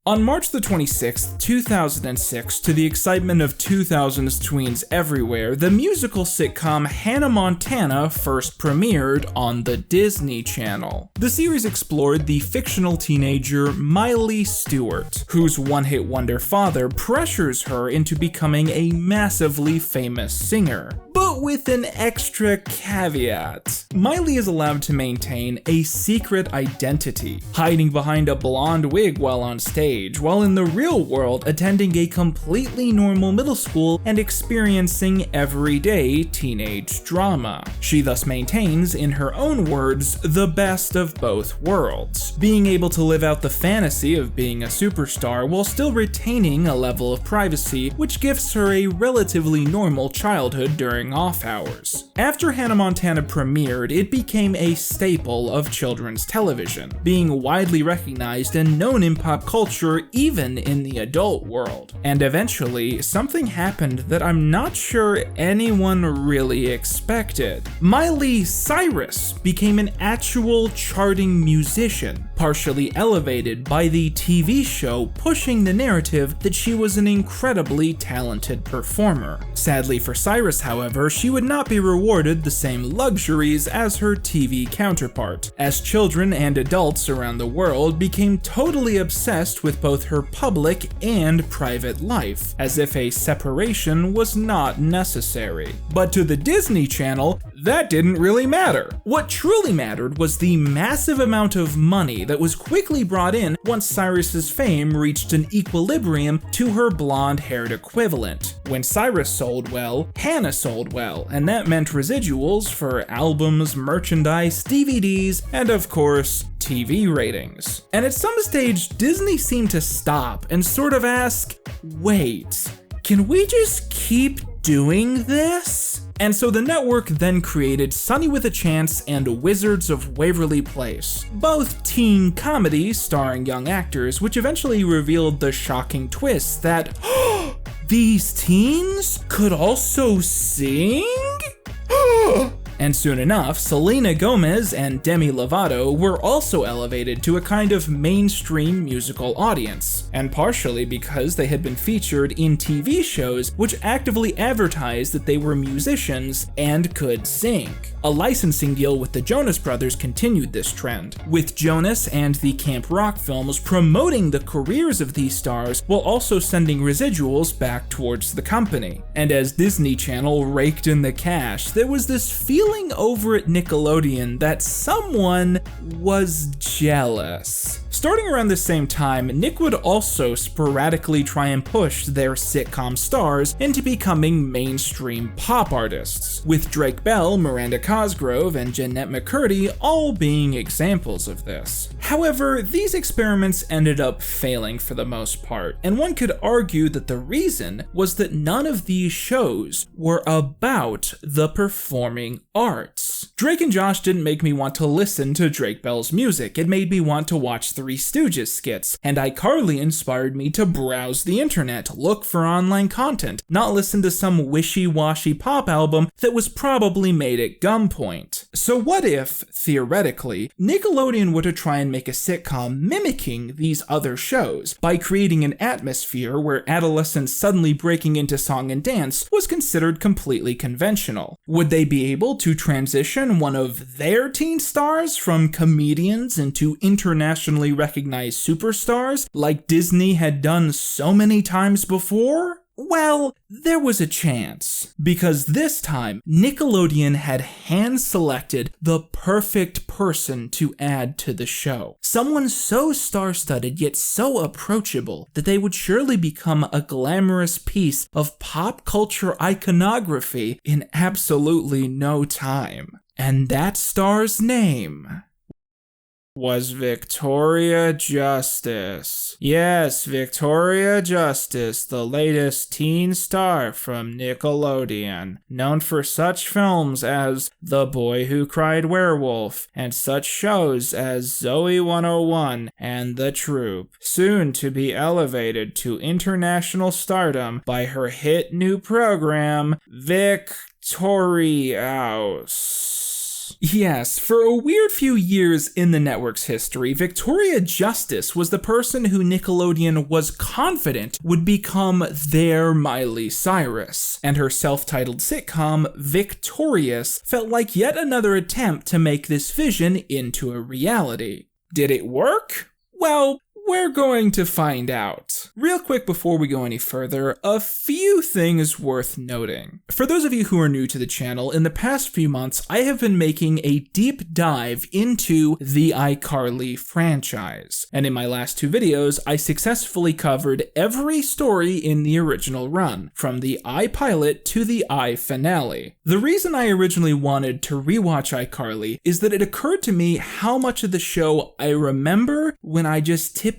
On March the 26th, 2006, to the excitement of 2000s tweens everywhere, the musical sitcom Hannah Montana first premiered on the Disney Channel. The series explored the fictional teenager Miley Stewart, whose one-hit wonder father pressures her into becoming a massively famous singer. But with an extra caveat. Miley is allowed to maintain a secret identity, hiding behind a blonde wig while on stage, while in the real world attending a completely normal middle school and experiencing everyday teenage drama. She thus maintains, in her own words, the best of both worlds, being able to live out the fantasy of being a superstar while still retaining a level of privacy, which gives her a relatively normal childhood during off hours. After Hannah Montana premiered, it became a staple of children's television, being widely recognized and known in pop culture even in the adult world. And eventually, something happened that I'm not sure anyone really expected. Miley Cyrus became an actual charting musician, partially elevated by the TV show pushing the narrative that she was an incredibly talented performer. Sadly for Cyrus, however, she would not be rewarded the same luxuries as her TV counterpart, as children and adults around the world became totally obsessed with both her public and private life, as if a separation was not necessary. But to the Disney Channel, that didn't really matter. What truly mattered was the massive amount of money that was quickly brought in once Cyrus's fame reached an equilibrium to her blonde-haired equivalent. When Cyrus sold well, Hannah sold well, and that meant residuals for albums, merchandise, DVDs, and of course, TV ratings. And at some stage, Disney seemed to stop and sort of ask, wait, can we just keep doing this? And so the network then created Sunny with a Chance and Wizards of Waverly Place, both teen comedies starring young actors, which eventually revealed the shocking twist that these teens could also sing? And soon enough, Selena Gomez and Demi Lovato were also elevated to a kind of mainstream musical audience, and partially because they had been featured in TV shows which actively advertised that they were musicians and could sing. A licensing deal with the Jonas Brothers continued this trend, with Jonas and the Camp Rock films promoting the careers of these stars while also sending residuals back towards the company. And as Disney Channel raked in the cash, there was this feeling over at Nickelodeon that someone was jealous. Starting around the same time, Nick would also sporadically try and push their sitcom stars into becoming mainstream pop artists, with Drake Bell, Miranda Cosgrove, and Jeanette McCurdy all being examples of this. However, these experiments ended up failing for the most part, and one could argue that the reason was that none of these shows were about the performing arts. Drake and Josh didn't make me want to listen to Drake Bell's music, it made me want to watch Three Stooges skits, and iCarly inspired me to browse the internet, look for online content, not listen to some wishy-washy pop album that was probably made at gunpoint. So what if, theoretically, Nickelodeon were to try and make a sitcom mimicking these other shows by creating an atmosphere where adolescents suddenly breaking into song and dance was considered completely conventional? Would they be able to transition one of their teen stars from comedians into internationally recognized superstars like Disney had done so many times before? Well, there was a chance, because this time Nickelodeon had hand-selected the perfect person to add to the show. Someone so star-studded yet so approachable that they would surely become a glamorous piece of pop culture iconography in absolutely no time. And that star's name was Victoria Justice. Yes, Victoria Justice, the latest teen star from Nickelodeon, known for such films as The Boy Who Cried Werewolf and such shows as Zoe 101 and The Troop, soon to be elevated to international stardom by her hit new program, Victorious. Yes, for a weird few years in the network's history, Victoria Justice was the person who Nickelodeon was confident would become their Miley Cyrus, and her self-titled sitcom, Victorious, felt like yet another attempt to make this vision into a reality. Did it work? Well, we're going to find out. Real quick before we go any further, a few things worth noting. For those of you who are new to the channel, in the past few months, I have been making a deep dive into the iCarly franchise. And in my last two videos, I successfully covered every story in the original run, from the iPilot to the iFinale. The reason I originally wanted to rewatch iCarly is that it occurred to me how much of the show I remember when I just typically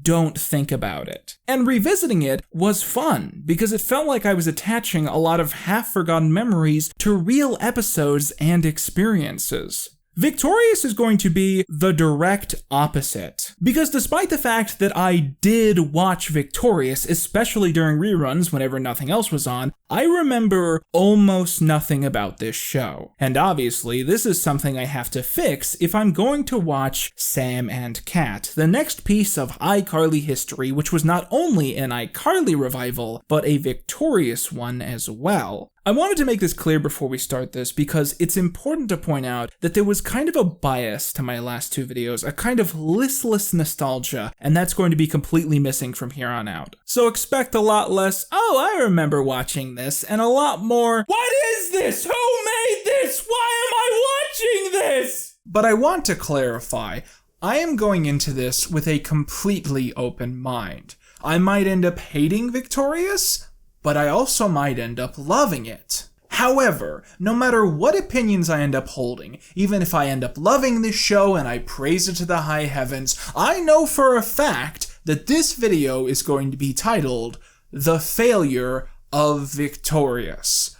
don't think about it. And revisiting it was fun, because it felt like I was attaching a lot of half-forgotten memories to real episodes and experiences. Victorious is going to be the direct opposite, because despite the fact that I did watch Victorious, especially during reruns whenever nothing else was on, I remember almost nothing about this show. And obviously, this is something I have to fix if I'm going to watch Sam and Cat, the next piece of iCarly history, which was not only an iCarly revival, but a Victorious one as well. I wanted to make this clear before we start this because it's important to point out that there was kind of a bias to my last two videos, a kind of listless nostalgia, and that's going to be completely missing from here on out. So expect a lot less, oh, I remember watching this, and a lot more, what is this? Who made this? Why am I watching this? But I want to clarify, I am going into this with a completely open mind. I might end up hating Victorious, but I also might end up loving it. However, no matter what opinions I end up holding, even if I end up loving this show and I praise it to the high heavens, I know for a fact that this video is going to be titled, The Failure of Victorious,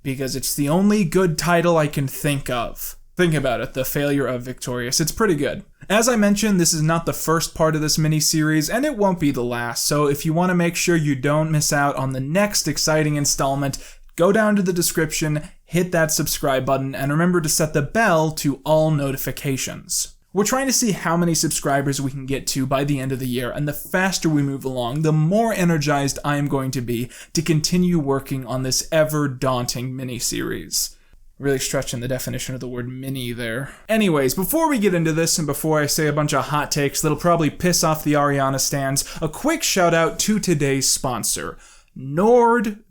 because it's the only good title I can think of. Think about it, The Failure of Victorious. It's pretty good. As I mentioned, this is not the first part of this mini-series, and it won't be the last, so if you want to make sure you don't miss out on the next exciting installment, go down to the description, hit that subscribe button, and remember to set the bell to all notifications. We're trying to see how many subscribers we can get to by the end of the year, and the faster we move along, the more energized I am going to be to continue working on this ever-daunting mini-series. Really stretching the definition of the word mini there. Anyways, before we get into this and before I say a bunch of hot takes that'll probably piss off the Ariana stans, a quick shout out to today's sponsor, NordVPN.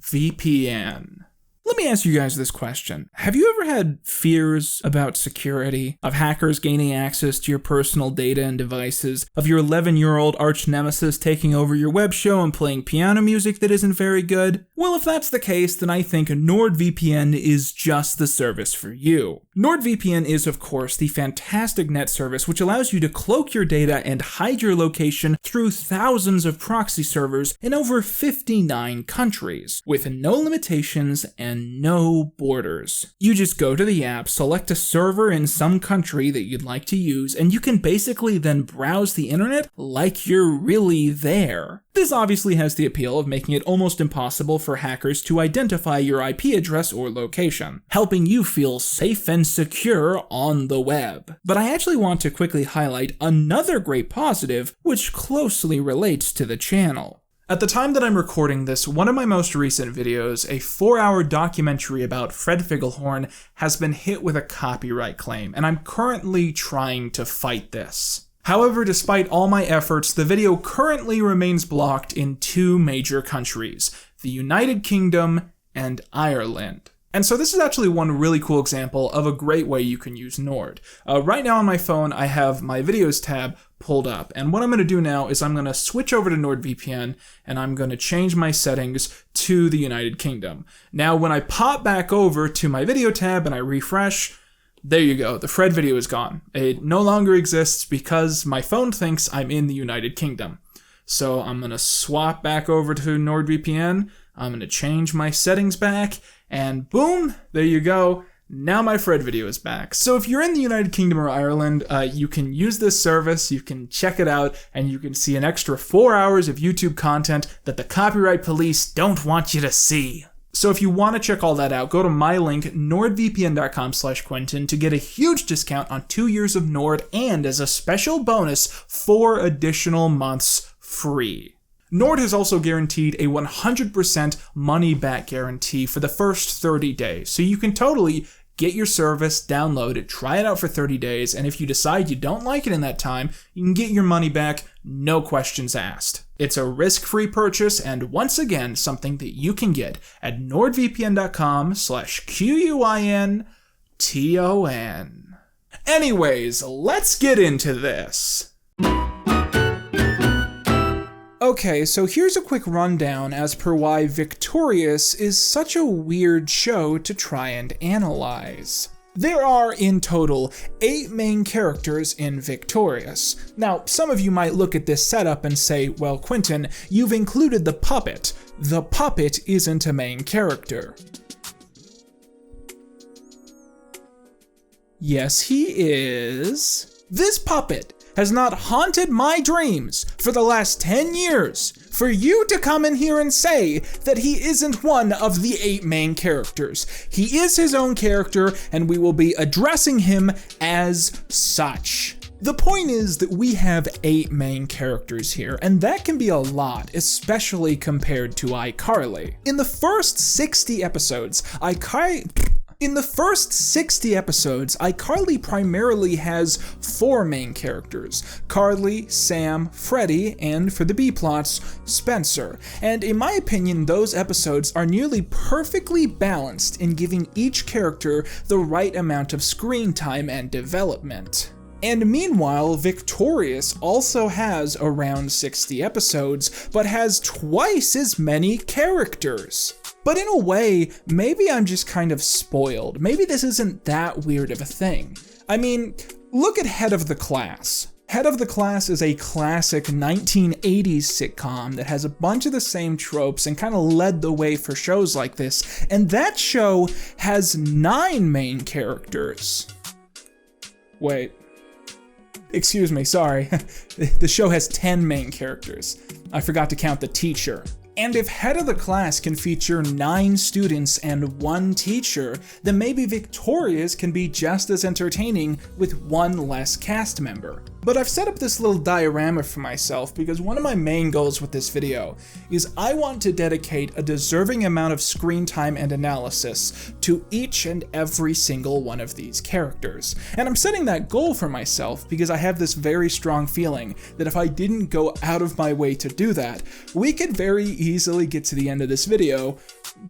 Let me ask you guys this question. Have you ever had fears about security, of hackers gaining access to your personal data and devices, of your 11-year-old arch nemesis taking over your web show and playing piano music that isn't very good? Well, if that's the case, then I think NordVPN is just the service for you. NordVPN is, of course, the fantastic net service which allows you to cloak your data and hide your location through thousands of proxy servers in over 59 countries, with no limitations and no borders. You just go to the app, select a server in some country that you'd like to use, and you can basically then browse the internet like you're really there. This obviously has the appeal of making it almost impossible for hackers to identify your IP address or location, helping you feel safe and secure on the web. But I actually want to quickly highlight another great positive which closely relates to the channel. At the time that I'm recording this, one of my most recent videos, a 4-hour documentary about Fred Figglehorn, has been hit with a copyright claim, and I'm currently trying to fight this. However, despite all my efforts, the video currently remains blocked in 2 major countries, the United Kingdom and Ireland. And so this is actually one really cool example of a great way you can use Nord. Right now on my phone, I have my videos tab pulled up. And what I'm going to do now is I'm going to switch over to NordVPN and I'm going to change my settings to the United Kingdom. Now, when I pop back over to my video tab and I refresh, there you go, the Fred video is gone. It no longer exists because my phone thinks I'm in the United Kingdom. So I'm going to swap back over to NordVPN. I'm going to change my settings back, and boom, there you go. Now my Fred video is back. So if you're in the United Kingdom or Ireland, you can use this service, you can check it out, and you can see an extra 4 hours of YouTube content that the copyright police don't want you to see. So if you want to check all that out, go to my link, nordvpn.com/Quentin, to get a huge discount on 2 years of Nord and as a special bonus, 4 additional months free. Nord has also guaranteed a 100% money-back guarantee for the first 30 days, so you can totally get your service, download it, try it out for 30 days, and if you decide you don't like it in that time, you can get your money back, no questions asked. It's a risk-free purchase, and once again, something that you can get at nordvpn.com/QUINTON. Anyways, let's get into this. Okay, so here's a quick rundown as per why Victorious is such a weird show to try and analyze. There are, in total, 8 main characters in Victorious. Now, some of you might look at this setup and say, well, Quentin, you've included the puppet. The puppet isn't a main character. Yes, he is. This puppet has not haunted my dreams for the last 10 years. For you to come in here and say that he isn't one of the 8 main characters. He is his own character, and we will be addressing him as such. The point is that we have 8 main characters here, and that can be a lot, especially compared to iCarly. In the first 60 episodes, iCarly primarily has 4 main characters: Carly, Sam, Freddie, and for the B-plots, Spencer. And in my opinion, those episodes are nearly perfectly balanced in giving each character the right amount of screen time and development. And meanwhile, Victorious also has around 60 episodes, but has twice as many characters. But in a way, maybe I'm just kind of spoiled. Maybe this isn't that weird of a thing. I mean, look at Head of the Class. Head of the Class is a classic 1980s sitcom that has a bunch of the same tropes and kind of led the way for shows like this. And that show has 9 main characters. Wait. Excuse me, sorry. The show has 10 main characters. I forgot to count the teacher. And if Head of the Class can feature 9 students and 1 teacher, then maybe Victorious can be just as entertaining with 1 less cast member. But I've set up this little diorama for myself because one of my main goals with this video is I want to dedicate a deserving amount of screen time and analysis to each and every single one of these characters. And I'm setting that goal for myself because I have this very strong feeling that if I didn't go out of my way to do that, we could very easily get to the end of this video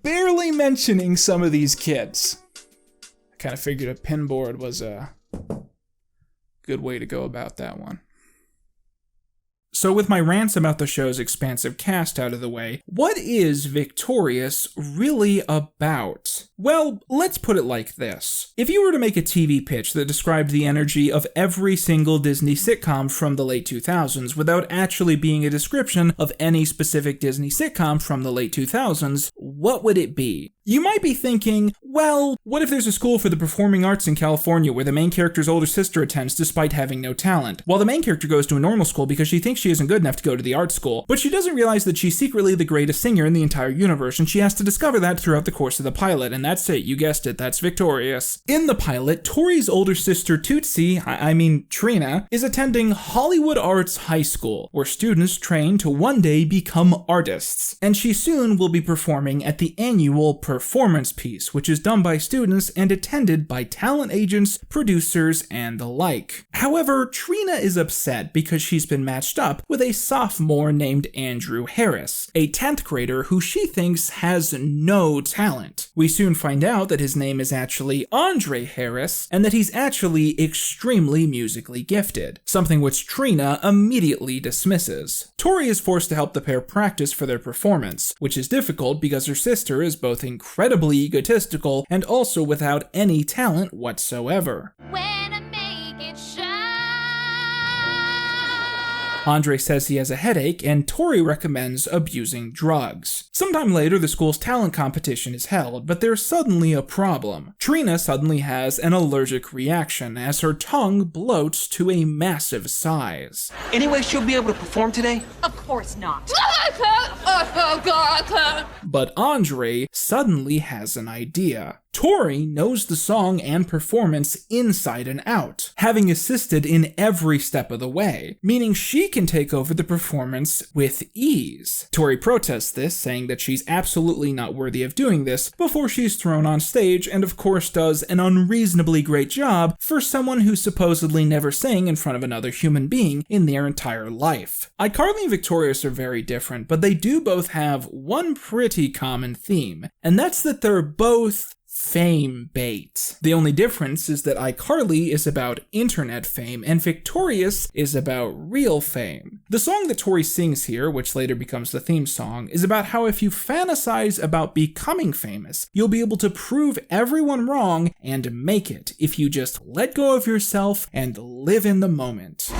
barely mentioning some of these kids. I kind of figured a pinboard was a good way to go about that one. So with my rants about the show's expansive cast out of the way, what is Victorious really about? Well, let's put it like this. If you were to make a TV pitch that described the energy of every single Disney sitcom from the late 2000s without actually being a description of any specific Disney sitcom from the late 2000s, what would it be? You might be thinking, well, what if there's a school for the performing arts in California where the main character's older sister attends despite having no talent, while the main character goes to a normal school because she thinks she isn't good enough to go to the art school, but she doesn't realize that she's secretly the greatest singer in the entire universe, and she has to discover that throughout the course of the pilot, and that's it, you guessed it, that's Victorious. In the pilot, Tori's older sister Trina, is attending Hollywood Arts High School, where students train to one day become artists, and she soon will be performing at the annual performance piece, which is done by students and attended by talent agents, producers, and the like. However, Trina is upset because she's been matched up with a sophomore named Andrew Harris, a 10th grader who she thinks has no talent. We soon find out that his name is actually Andre Harris, and that he's actually extremely musically gifted, something which Trina immediately dismisses. Tori is forced to help the pair practice for their performance, which is difficult because her sister is both incredibly egotistical and also without any talent whatsoever. Andre says he has a headache, and Tori recommends abusing drugs. Sometime later, the school's talent competition is held, but there's suddenly a problem. Trina suddenly has an allergic reaction as her tongue bloats to a massive size. Anyway, she'll be able to perform today? Of course not. But Andre suddenly has an idea. Tori knows the song and performance inside and out, having assisted in every step of the way, meaning she can take over the performance with ease. Tori protests this, saying that she's absolutely not worthy of doing this before she's thrown on stage, and of course does an unreasonably great job for someone who supposedly never sang in front of another human being in their entire life. iCarly and Victorious are very different, but they do both have one pretty common theme, and that's that they're both fame bait. The only difference is that iCarly is about internet fame and Victorious is about real fame. The song that Tori sings here, which later becomes the theme song, is about how if you fantasize about becoming famous, you'll be able to prove everyone wrong and make it if you just let go of yourself and live in the moment.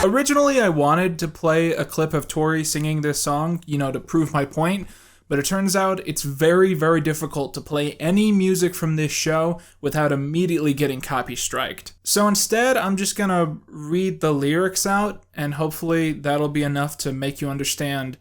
Originally, I wanted to play a clip of Tori singing this song, to prove my point. But it turns out it's very, very difficult to play any music from this show without immediately getting copy striked. So instead, I'm just gonna read the lyrics out, and hopefully that'll be enough to make you understand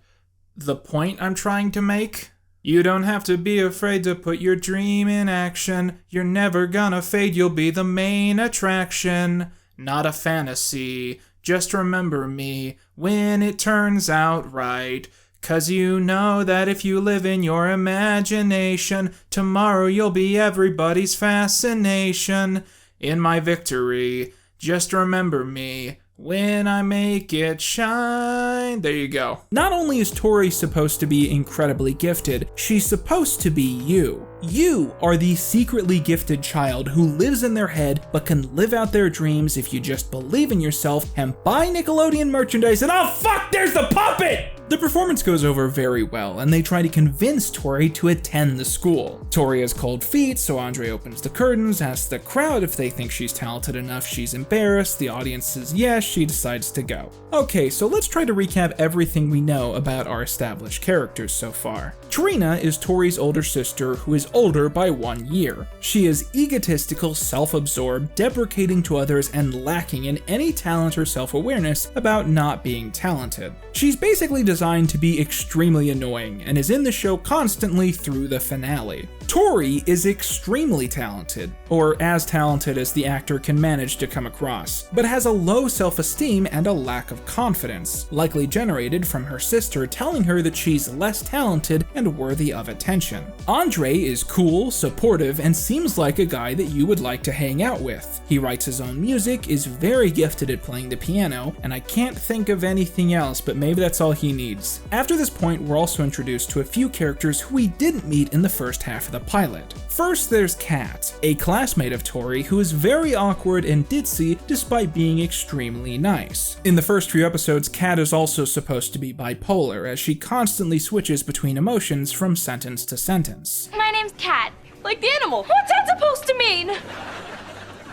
the point I'm trying to make. You don't have to be afraid to put your dream in action. You're never gonna fade, you'll be the main attraction. Not a fantasy, just remember me when it turns out right. 'Cause you know that if you live in your imagination, tomorrow you'll be everybody's fascination. In my victory, just remember me when I make it shine. There you go. Not only is Tori supposed to be incredibly gifted, she's supposed to be you. You are the secretly gifted child who lives in their head but can live out their dreams if you just believe in yourself and buy Nickelodeon merchandise and oh fuck, there's the puppet! The performance goes over very well, and they try to convince Tori to attend the school. Tori has cold feet, so Andre opens the curtains, asks the crowd if they think she's talented enough. She's embarrassed, the audience says yes, she decides to go. Okay, so let's try to recap everything we know about our established characters so far. Trina is Tori's older sister who is older by 1 year. She is egotistical, self-absorbed, deprecating to others, and lacking in any talent or self-awareness about not being talented. She's basically designed to be extremely annoying and is in the show constantly through the finale. Tori is extremely talented, or as talented as the actor can manage to come across, but has a low self-esteem and a lack of confidence, likely generated from her sister telling her that she's less talented and worthy of attention. Andre is cool, supportive, and seems like a guy that you would like to hang out with. He writes his own music, is very gifted at playing the piano, and I can't think of anything else, but maybe that's all he needs. After this point, we're also introduced to a few characters who we didn't meet in the first half of the pilot. First, there's Kat, a classmate of Tori who is very awkward and ditzy despite being extremely nice. In the first few episodes, Kat is also supposed to be bipolar, as she constantly switches between emotions from sentence to sentence. My name's Kat. Like the animal. What's that supposed to mean?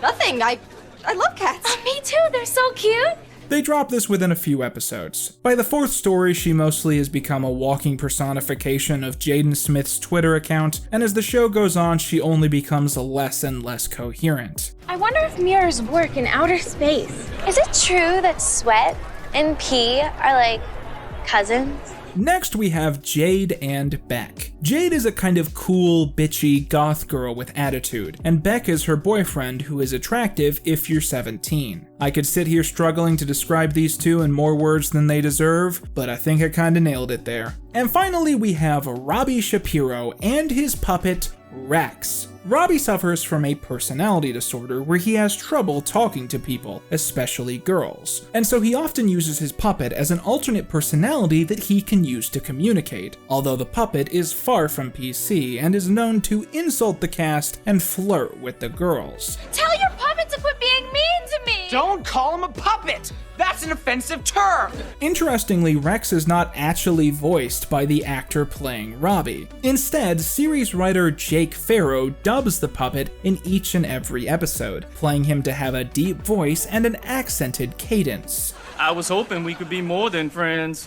Nothing. I love cats. Me too, they're so cute. They drop this within a few episodes. By the fourth story, she mostly has become a walking personification of Jaden Smith's Twitter account, and as the show goes on, she only becomes less and less coherent. I wonder if mirrors work in outer space. Is it true that sweat and pee are like cousins? Next, we have Jade and Beck. Jade is a kind of cool, bitchy, goth girl with attitude, and Beck is her boyfriend who is attractive if you're 17. I could sit here struggling to describe these two in more words than they deserve, but I think I kinda nailed it there. And finally, we have Robbie Shapiro and his puppet, Rex. Robbie suffers from a personality disorder where he has trouble talking to people, especially girls, and so he often uses his puppet as an alternate personality that he can use to communicate, although the puppet is far from PC and is known to insult the cast and flirt with the girls. Tell your puppet to quit being mean to me! Don't call him a puppet! That's an offensive term! Interestingly, Rex is not actually voiced by the actor playing Robbie. Instead, series writer Jake Farrow dubs the puppet in each and every episode, playing him to have a deep voice and an accented cadence. I was hoping we could be more than friends.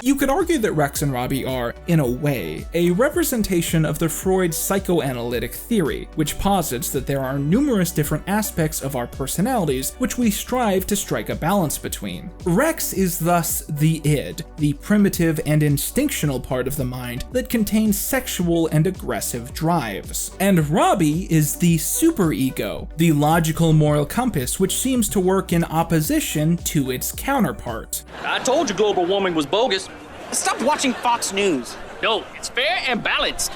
You could argue that Rex and Robbie are, in a way, a representation of the Freud psychoanalytic theory, which posits that there are numerous different aspects of our personalities which we strive to strike a balance between. Rex is thus the id, the primitive and instinctual part of the mind that contains sexual and aggressive drives. And Robbie is the superego, the logical moral compass which seems to work in opposition to its counterpart. I told you global warming was bogus. Stop watching Fox News. No, it's fair and balanced.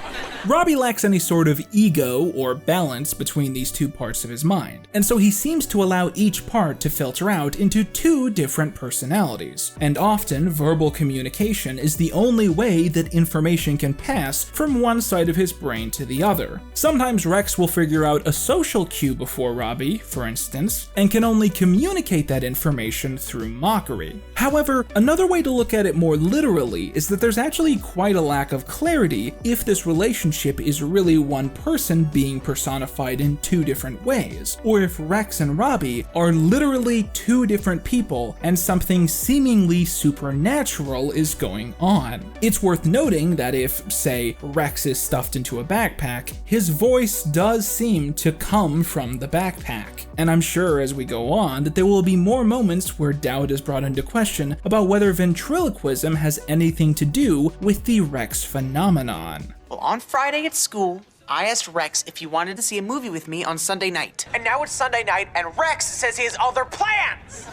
Robbie lacks any sort of ego or balance between these two parts of his mind, and so he seems to allow each part to filter out into two different personalities, and often verbal communication is the only way that information can pass from one side of his brain to the other. Sometimes Rex will figure out a social cue before Robbie, for instance, and can only communicate that information through mockery. However, another way to look at it more literally is that there's actually quite a lack of clarity if this relationship is really one person being personified in two different ways, or if Rex and Robbie are literally two different people and something seemingly supernatural is going on. It's worth noting that if, say, Rex is stuffed into a backpack, his voice does seem to come from the backpack. And I'm sure as we go on that there will be more moments where doubt is brought into question about whether ventriloquism has anything to do with the Rex phenomenon. Well, on Friday at school, I asked Rex if he wanted to see a movie with me on Sunday night. And now it's Sunday night, and Rex says he has other plans!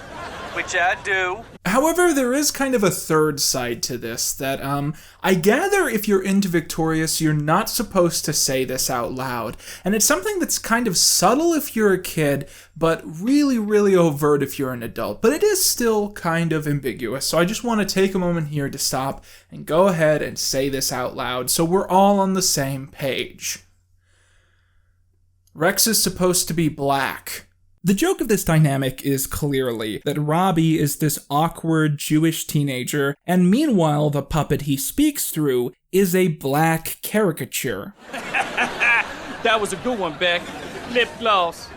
Which I do. However, there is kind of a third side to this that, I gather if you're into Victorious, you're not supposed to say this out loud. And it's something that's kind of subtle if you're a kid, but really, really overt if you're an adult. But it is still kind of ambiguous, so I just want to take a moment here to stop and go ahead and say this out loud so we're all on the same page. Rex is supposed to be black. The joke of this dynamic is clearly that Robbie is this awkward Jewish teenager, and meanwhile the puppet he speaks through is a black caricature. That was a good one, Beck. Lip gloss.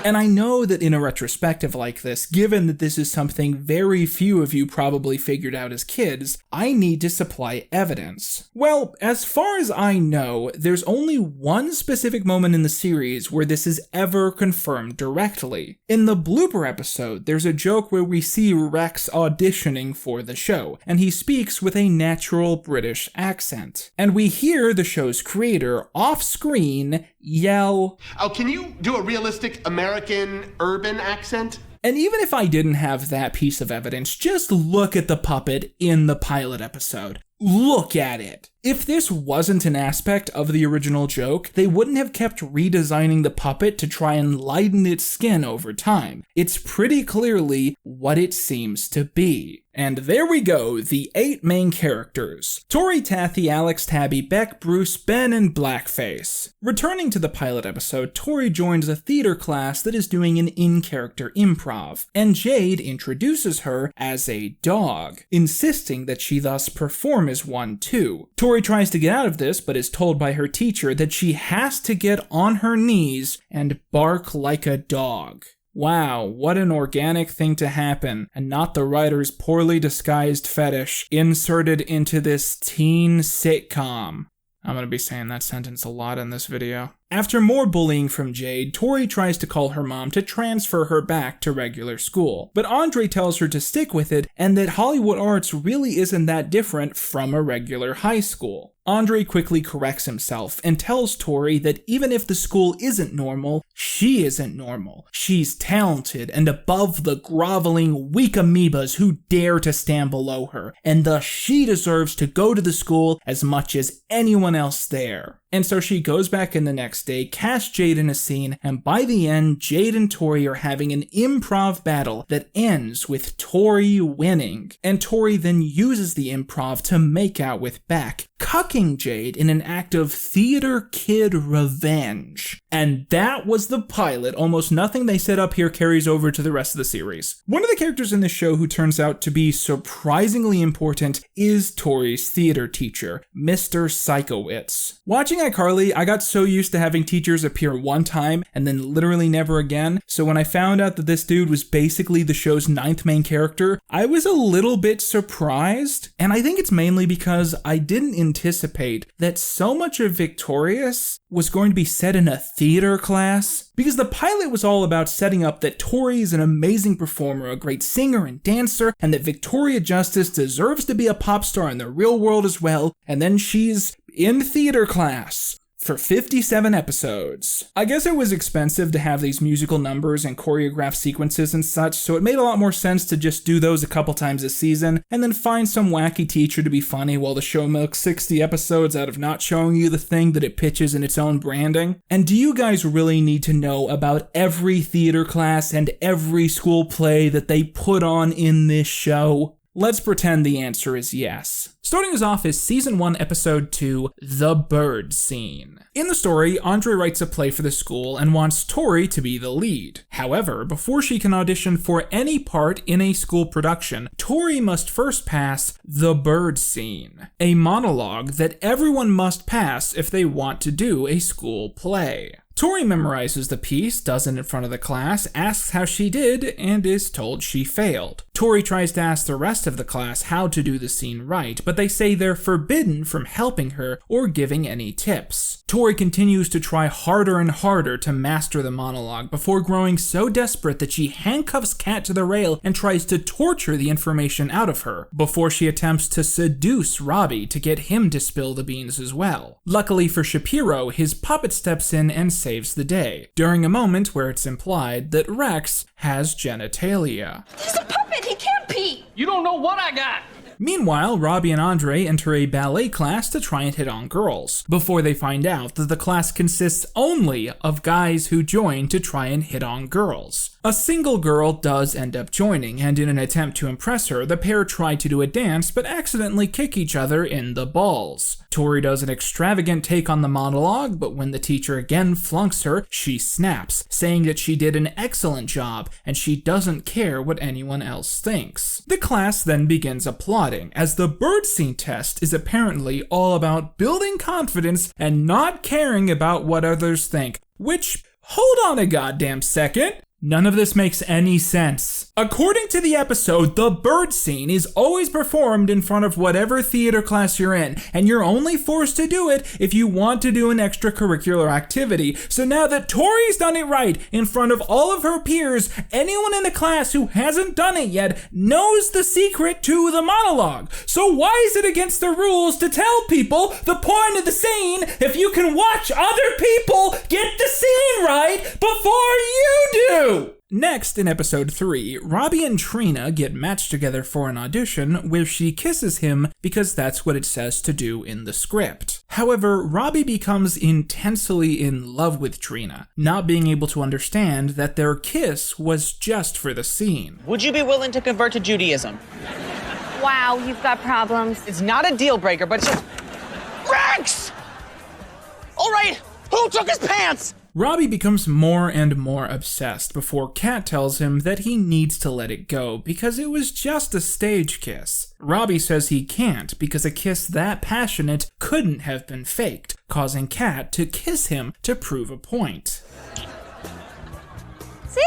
And I know that in a retrospective like this, given that this is something very few of you probably figured out as kids, I need to supply evidence. Well, as far as I know, there's only one specific moment in the series where this is ever confirmed directly. In the blooper episode, there's a joke where we see Rex auditioning for the show, and he speaks with a natural British accent. And we hear the show's creator off-screen yell, "Oh, can you do a realistic American urban accent?" And even if I didn't have that piece of evidence, just look at the puppet in the pilot episode. Look at it. If this wasn't an aspect of the original joke, they wouldn't have kept redesigning the puppet to try and lighten its skin over time. It's pretty clearly what it seems to be. And there we go, the 8 main characters. Tori, Taffy, Alex, Tabby, Beck, Bruce, Ben, and Blackface. Returning to the pilot episode, Tori joins a theater class that is doing an in-character improv, and Jade introduces her as a dog, insisting that she thus perform as one too. Tori tries to get out of this, but is told by her teacher that she has to get on her knees and bark like a dog. Wow, what an organic thing to happen, and not the writer's poorly disguised fetish inserted into this teen sitcom. I'm gonna be saying that sentence a lot in this video. After more bullying from Jade, Tori tries to call her mom to transfer her back to regular school, but Andre tells her to stick with it and that Hollywood Arts really isn't that different from a regular high school. Andre quickly corrects himself and tells Tori that even if the school isn't normal, she isn't normal. She's talented and above the groveling, weak amoebas who dare to stand below her, and thus she deserves to go to the school as much as anyone else there. And so she goes back in the next day, casts Jade in a scene, and by the end, Jade and Tori are having an improv battle that ends with Tori winning. And Tori then uses the improv to make out with Beck, cucking Jade in an act of theater kid revenge. And that was the pilot. Almost nothing they set up here carries over to the rest of the series. One of the characters in this show who turns out to be surprisingly important is Tori's theater teacher, Mr. Psychowitz. Watching Watching iCarly, I got so used to having teachers appear one time and then literally never again, so when I found out that this dude was basically the show's 9th main character, I was a little bit surprised, and I think it's mainly because I didn't anticipate that so much of Victorious was going to be set in a theater class, because the pilot was all about setting up that Tori is an amazing performer, a great singer and dancer, and that Victoria Justice deserves to be a pop star in the real world as well, and then she's in theater class for 57 episodes. I guess it was expensive to have these musical numbers and choreographed sequences and such, so it made a lot more sense to just do those a couple times a season, and then find some wacky teacher to be funny while the show milks 60 episodes out of not showing you the thing that it pitches in its own branding. And do you guys really need to know about every theater class and every school play that they put on in this show? Let's pretend the answer is yes. Starting us off is Season 1, Episode 2, The Bird Scene. In the story, Andre writes a play for the school and wants Tori to be the lead. However, before she can audition for any part in a school production, Tori must first pass The Bird Scene, a monologue that everyone must pass if they want to do a school play. Tori memorizes the piece, does it in front of the class, asks how she did, and is told she failed. Tori tries to ask the rest of the class how to do the scene right, but they say they're forbidden from helping her or giving any tips. Tori continues to try harder and harder to master the monologue before growing so desperate that she handcuffs Kat to the rail and tries to torture the information out of her, before she attempts to seduce Robbie to get him to spill the beans as well. Luckily for Shapiro, his puppet steps in and saves the day, during a moment where it's implied that Rex has genitalia. He's a puppet, he can't pee! You don't know what I got! Meanwhile, Robbie and Andre enter a ballet class to try and hit on girls, before they find out that the class consists only of guys who join to try and hit on girls. A single girl does end up joining, and in an attempt to impress her, the pair try to do a dance but accidentally kick each other in the balls. Tori does an extravagant take on the monologue, but when the teacher again flunks her, she snaps, saying that she did an excellent job and she doesn't care what anyone else thinks. The class then begins applauding, as the bird scene test is apparently all about building confidence and not caring about what others think, which, hold on a goddamn second. None of this makes any sense. According to the episode, the bird scene is always performed in front of whatever theater class you're in, and you're only forced to do it if you want to do an extracurricular activity. So now that Tori's done it right in front of all of her peers, anyone in the class who hasn't done it yet knows the secret to the monologue. So why is it against the rules to tell people the point of the scene if you can watch other people get the scene right before you do? Next, in episode 3, Robbie and Trina get matched together for an audition where she kisses him because that's what it says to do in the script. However, Robbie becomes intensely in love with Trina, not being able to understand that their kiss was just for the scene. Would you be willing to convert to Judaism? Wow, you've got problems. It's not a deal breaker, but it's just... Rex! All right, who took his pants? Robbie becomes more and more obsessed before Kat tells him that he needs to let it go because it was just a stage kiss. Robbie says he can't because a kiss that passionate couldn't have been faked, causing Kat to kiss him to prove a point. See?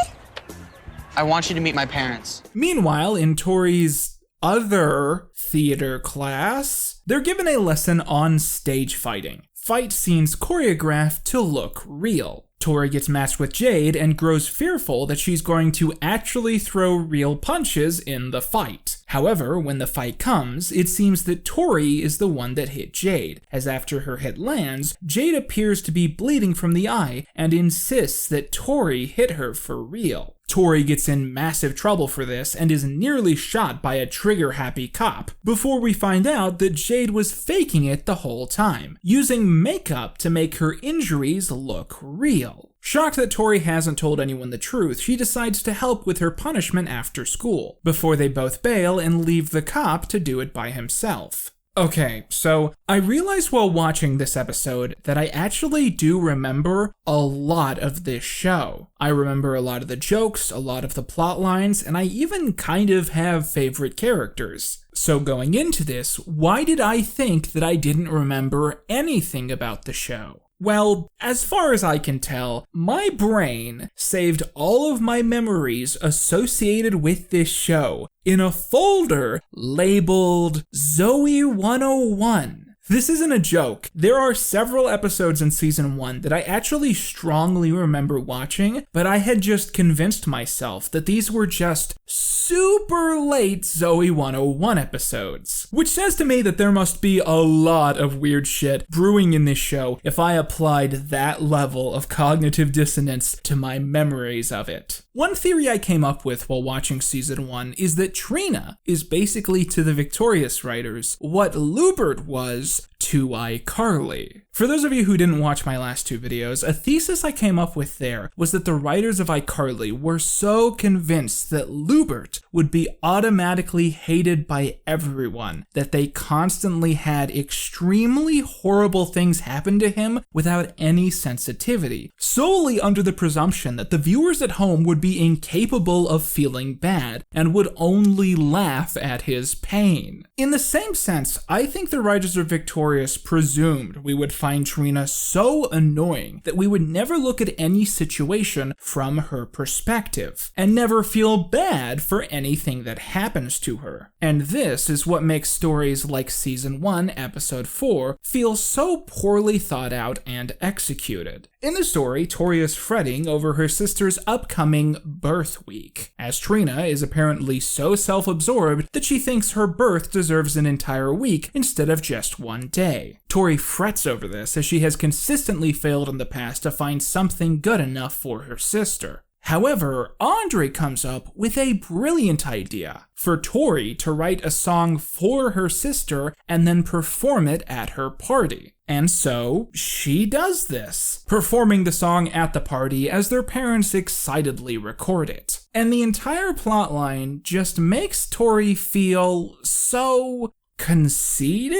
I want you to meet my parents. Meanwhile, in Tori's other theater class, they're given a lesson on stage fighting. Fight scenes choreographed to look real. Tori gets matched with Jade and grows fearful that she's going to actually throw real punches in the fight. However, when the fight comes, it seems that Tori is the one that hit Jade, as after her hit lands, Jade appears to be bleeding from the eye and insists that Tori hit her for real. Tori gets in massive trouble for this and is nearly shot by a trigger-happy cop, before we find out that Jade was faking it the whole time, using makeup to make her injuries look real. Shocked that Tori hasn't told anyone the truth, she decides to help with her punishment after school, before they both bail and leave the cop to do it by himself. Okay, so I realized while watching this episode that I actually do remember a lot of this show. I remember a lot of the jokes, a lot of the plot lines, and I even kind of have favorite characters. So going into this, why did I think that I didn't remember anything about the show? Well, as far as I can tell, my brain saved all of my memories associated with this show in a folder labeled Zoe 101. This isn't a joke. There are several episodes in season 1 that I actually strongly remember watching, but I had just convinced myself that these were just super late Zoe 101 episodes. Which says to me that there must be a lot of weird shit brewing in this show if I applied that level of cognitive dissonance to my memories of it. One theory I came up with while watching season 1 is that Trina is basically to the Victorious writers what Lubert was to iCarly. For those of you who didn't watch my last 2 videos, a thesis I came up with there was that the writers of iCarly were so convinced that Lubert would be automatically hated by everyone that they constantly had extremely horrible things happen to him without any sensitivity, solely under the presumption that the viewers at home would be incapable of feeling bad and would only laugh at his pain. In the same sense, I think the writers of Victorious presumed we would find Trina so annoying that we would never look at any situation from her perspective, and never feel bad for anything that happens to her. And this is what makes stories like Season 1, Episode 4 feel so poorly thought out and executed. In the story, Tori is fretting over her sister's upcoming birth week, as Trina is apparently so self-absorbed that she thinks her birth deserves an entire week instead of just one day. Tori frets over this as she has consistently failed in the past to find something good enough for her sister. However, Andre comes up with a brilliant idea for Tori to write a song for her sister and then perform it at her party. And so, she does this, performing the song at the party as their parents excitedly record it. And the entire plotline just makes Tori feel so conceited?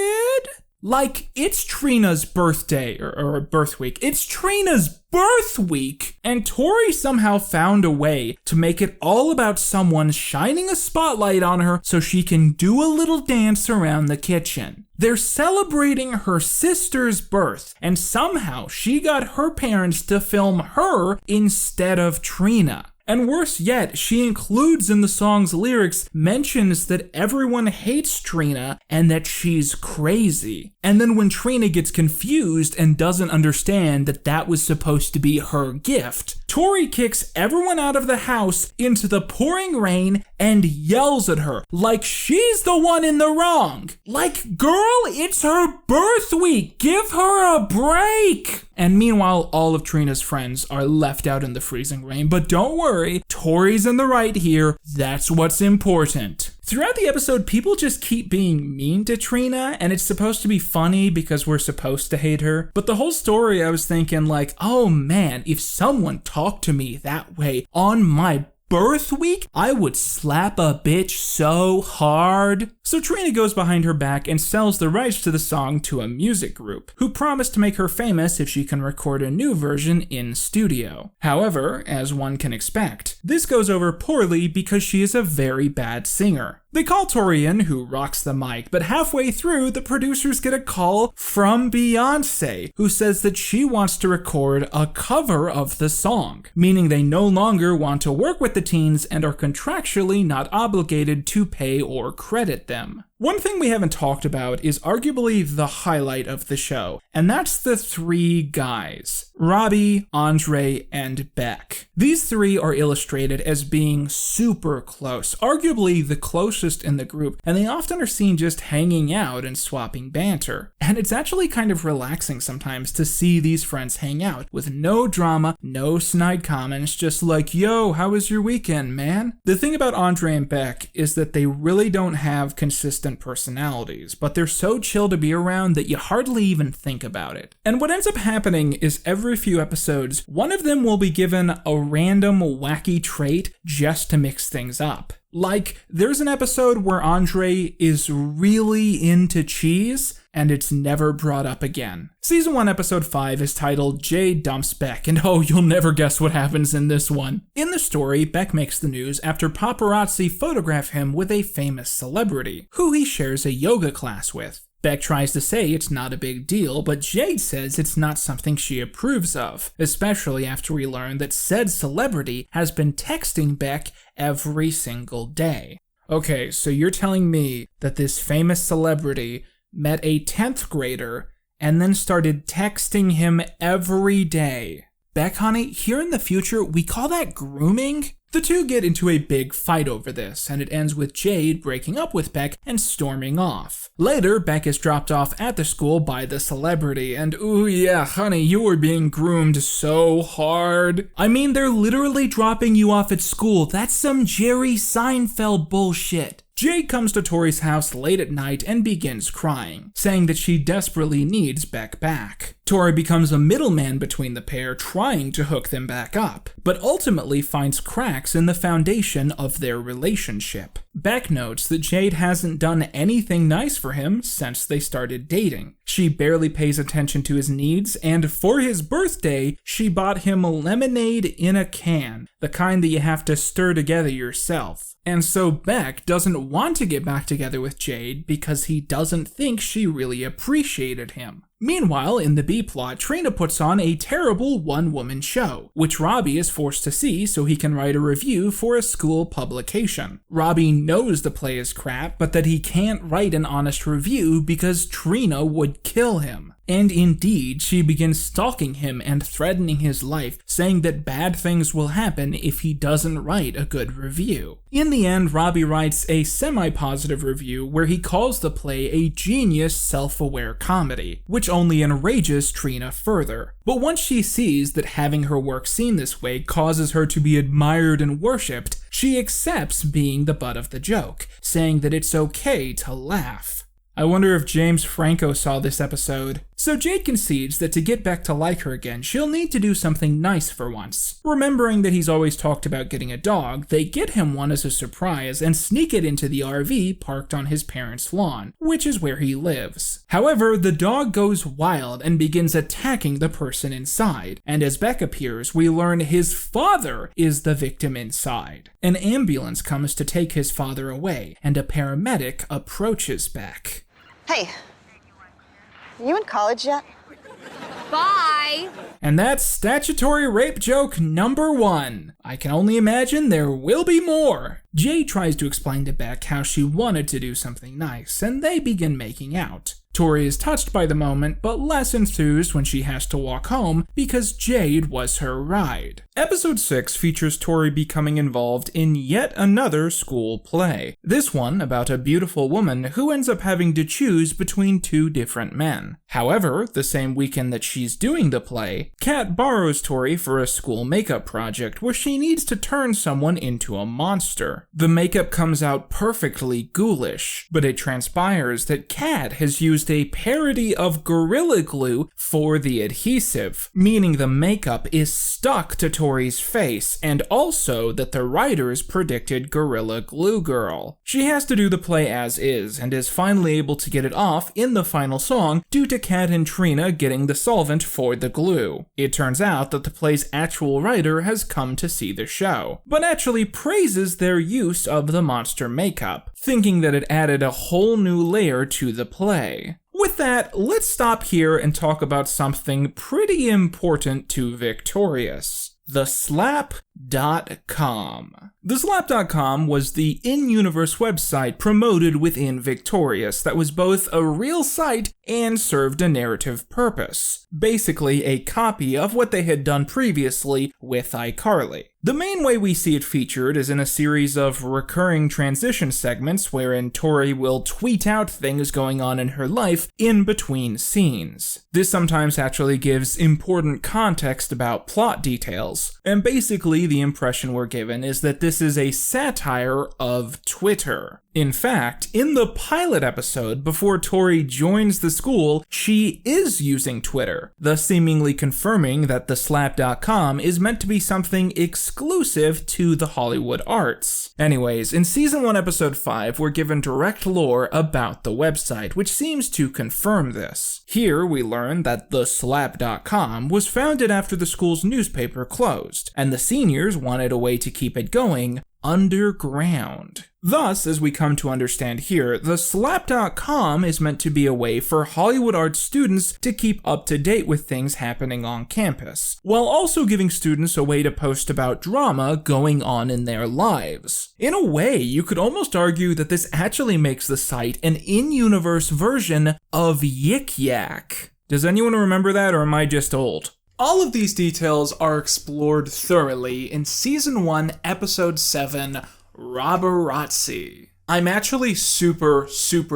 Like, it's Trina's birthday, or birth week. It's Trina's birth week! And Tori somehow found a way to make it all about someone shining a spotlight on her so she can do a little dance around the kitchen. They're celebrating her sister's birth, and somehow she got her parents to film her instead of Trina. And worse yet, she includes in the song's lyrics mentions that everyone hates Trina and that she's crazy. And then when Trina gets confused and doesn't understand that that was supposed to be her gift, Tori kicks everyone out of the house into the pouring rain and yells at her like she's the one in the wrong. Like, girl, it's her birth week. Give her a break. And meanwhile, all of Trina's friends are left out in the freezing rain. But don't worry, Tori's in the right here. That's what's important. Throughout the episode, people just keep being mean to Trina, and it's supposed to be funny because we're supposed to hate her. But the whole story, I was thinking like, oh man, if someone talked to me that way on my birth week, I would slap a bitch so hard. So Trina goes behind her back and sells the rights to the song to a music group, who promise to make her famous if she can record a new version in studio. However, as one can expect, this goes over poorly because she is a very bad singer. They call Tori in, who rocks the mic, but halfway through, the producers get a call from Beyonce, who says that she wants to record a cover of the song, meaning they no longer want to work with the teens and are contractually not obligated to pay or credit them. One thing we haven't talked about is arguably the highlight of the show, and that's the 3 guys, Robbie, Andre, and Beck. These 3 are illustrated as being super close, arguably the closest in the group, and they often are seen just hanging out and swapping banter. And it's actually kind of relaxing sometimes to see these friends hang out, with no drama, no snide comments, just like, yo, how was your weekend, man? The thing about Andre and Beck is that they really don't have consistent personalities, but they're so chill to be around that you hardly even think about it. And what ends up happening is every few episodes, one of them will be given a random wacky trait just to mix things up. Like, there's an episode where Andre is really into cheese, and it's never brought up again. Season 1, Episode 5 is titled Jade Dumps Beck, and oh, you'll never guess what happens in this one. In the story, Beck makes the news after paparazzi photograph him with a famous celebrity, who he shares a yoga class with. Beck tries to say it's not a big deal, but Jade says it's not something she approves of, especially after we learn that said celebrity has been texting Beck every single day. Okay, so you're telling me that this famous celebrity met a 10th grader and then started texting him every day. Beck, honey, here in the future, we call that grooming? The two get into a big fight over this, and it ends with Jade breaking up with Beck and storming off. Later, Beck is dropped off at the school by the celebrity, and ooh yeah, honey, you were being groomed so hard. I mean, they're literally dropping you off at school. That's some Jerry Seinfeld bullshit. Jade comes to Tori's house late at night and begins crying, saying that she desperately needs Beck back. Tori becomes a middleman between the pair, trying to hook them back up, but ultimately finds cracks in the foundation of their relationship. Beck notes that Jade hasn't done anything nice for him since they started dating. She barely pays attention to his needs, and for his birthday, she bought him a lemonade in a can, the kind that you have to stir together yourself. And so Beck doesn't want to get back together with Jade because he doesn't think she really appreciated him. Meanwhile, in the B-plot, Trina puts on a terrible one-woman show, which Robbie is forced to see so he can write a review for a school publication. Robbie knows the play is crap, but that he can't write an honest review because Trina would kill him. And indeed, she begins stalking him and threatening his life, saying that bad things will happen if he doesn't write a good review. In the end, Robbie writes a semi-positive review where he calls the play a genius self-aware comedy, which only enrages Trina further. But once she sees that having her work seen this way causes her to be admired and worshipped, she accepts being the butt of the joke, saying that it's okay to laugh. I wonder if James Franco saw this episode. So Jade concedes that to get Beck to like her again, she'll need to do something nice for once. Remembering that he's always talked about getting a dog, they get him one as a surprise and sneak it into the RV parked on his parents' lawn, which is where he lives. However, the dog goes wild and begins attacking the person inside, and as Beck appears, we learn his father is the victim inside. An ambulance comes to take his father away, and a paramedic approaches Beck. Hey, are you in college yet? Bye. And that's statutory rape joke number 1. I can only imagine there will be more. Jade tries to explain to Beck how she wanted to do something nice, and they begin making out. Tori is touched by the moment, but less enthused when she has to walk home because Jade was her ride. Episode 6 features Tori becoming involved in yet another school play. This one about a beautiful woman who ends up having to choose between 2 different men. However, the same weekend that she's doing the play, Kat borrows Tori for a school makeup project where she needs to turn someone into a monster. The makeup comes out perfectly ghoulish, but it transpires that Kat has used a parody of Gorilla Glue for the adhesive, meaning the makeup is stuck to Tori's face, and also that the writers predicted Gorilla Glue Girl. She has to do the play as is, and is finally able to get it off in the final song due to Kat and Trina getting the solvent for the glue. It turns out that the play's actual writer has come to see the show, but actually praises their use of the monster makeup, thinking that it added a whole new layer to the play. With that, let's stop here and talk about something pretty important to Victorious. TheSlap.com. TheSlap.com was the in-universe website promoted within Victorious that was both a real site and served a narrative purpose. Basically a copy of what they had done previously with iCarly. The main way we see it featured is in a series of recurring transition segments wherein Tori will tweet out things going on in her life in between scenes. This sometimes actually gives important context about plot details, and basically the impression we're given is that this this is a satire of Twitter. In fact, in the pilot episode, before Tori joins the school, she is using Twitter, thus seemingly confirming that the Slap.com is meant to be something exclusive to the Hollywood arts. Anyways, in Season 1, Episode 5, we're given direct lore about the website, which seems to confirm this. Here, we learn that the Slap.com was founded after the school's newspaper closed, and the seniors wanted a way to keep it going underground. Thus, as we come to understand here, the Slap.com is meant to be a way for Hollywood arts students to keep up to date with things happening on campus, while also giving students a way to post about drama going on in their lives. In a way, you could almost argue that this actually makes the site an in-universe version of Yik Yak. Does anyone remember that, or am I just old? All of these details are explored thoroughly in Season 1, Episode 7, Robberazzi. I'm actually super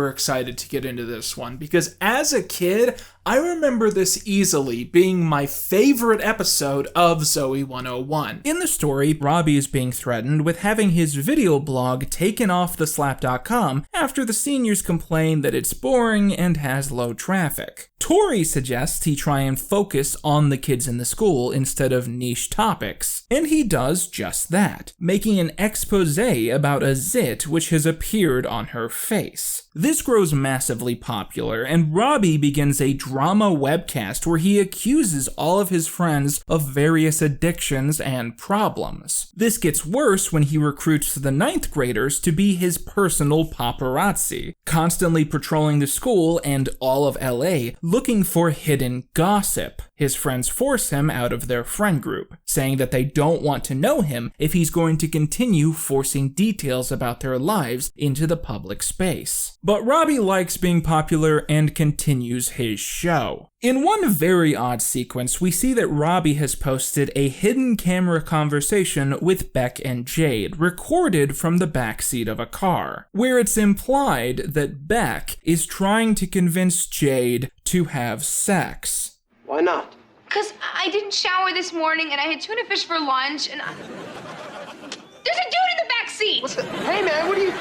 excited to get into this one, because as a kid, I remember this easily being my favorite episode of Zoe 101. In the story, Robbie is being threatened with having his video blog taken off the Slap.com after the seniors complain that it's boring and has low traffic. Tori suggests he try and focus on the kids in the school instead of niche topics, and he does just that, making an expose about a zit which has appeared on her face. This grows massively popular, and Robbie begins a drama webcast where he accuses all of his friends of various addictions and problems. This gets worse when he recruits the 9th graders to be his personal paparazzi, constantly patrolling the school and all of LA looking for hidden gossip. His friends force him out of their friend group, saying that they don't want to know him if he's going to continue forcing details about their lives into the public space. But Robbie likes being popular and continues his show. In one very odd sequence, we see that Robbie has posted a hidden camera conversation with Beck and Jade, recorded from the backseat of a car, where it's implied that Beck is trying to convince Jade to have sex. Why not? Because I didn't shower this morning and I had tuna fish for lunch and There's a dude in the back seat! Hey man, what are you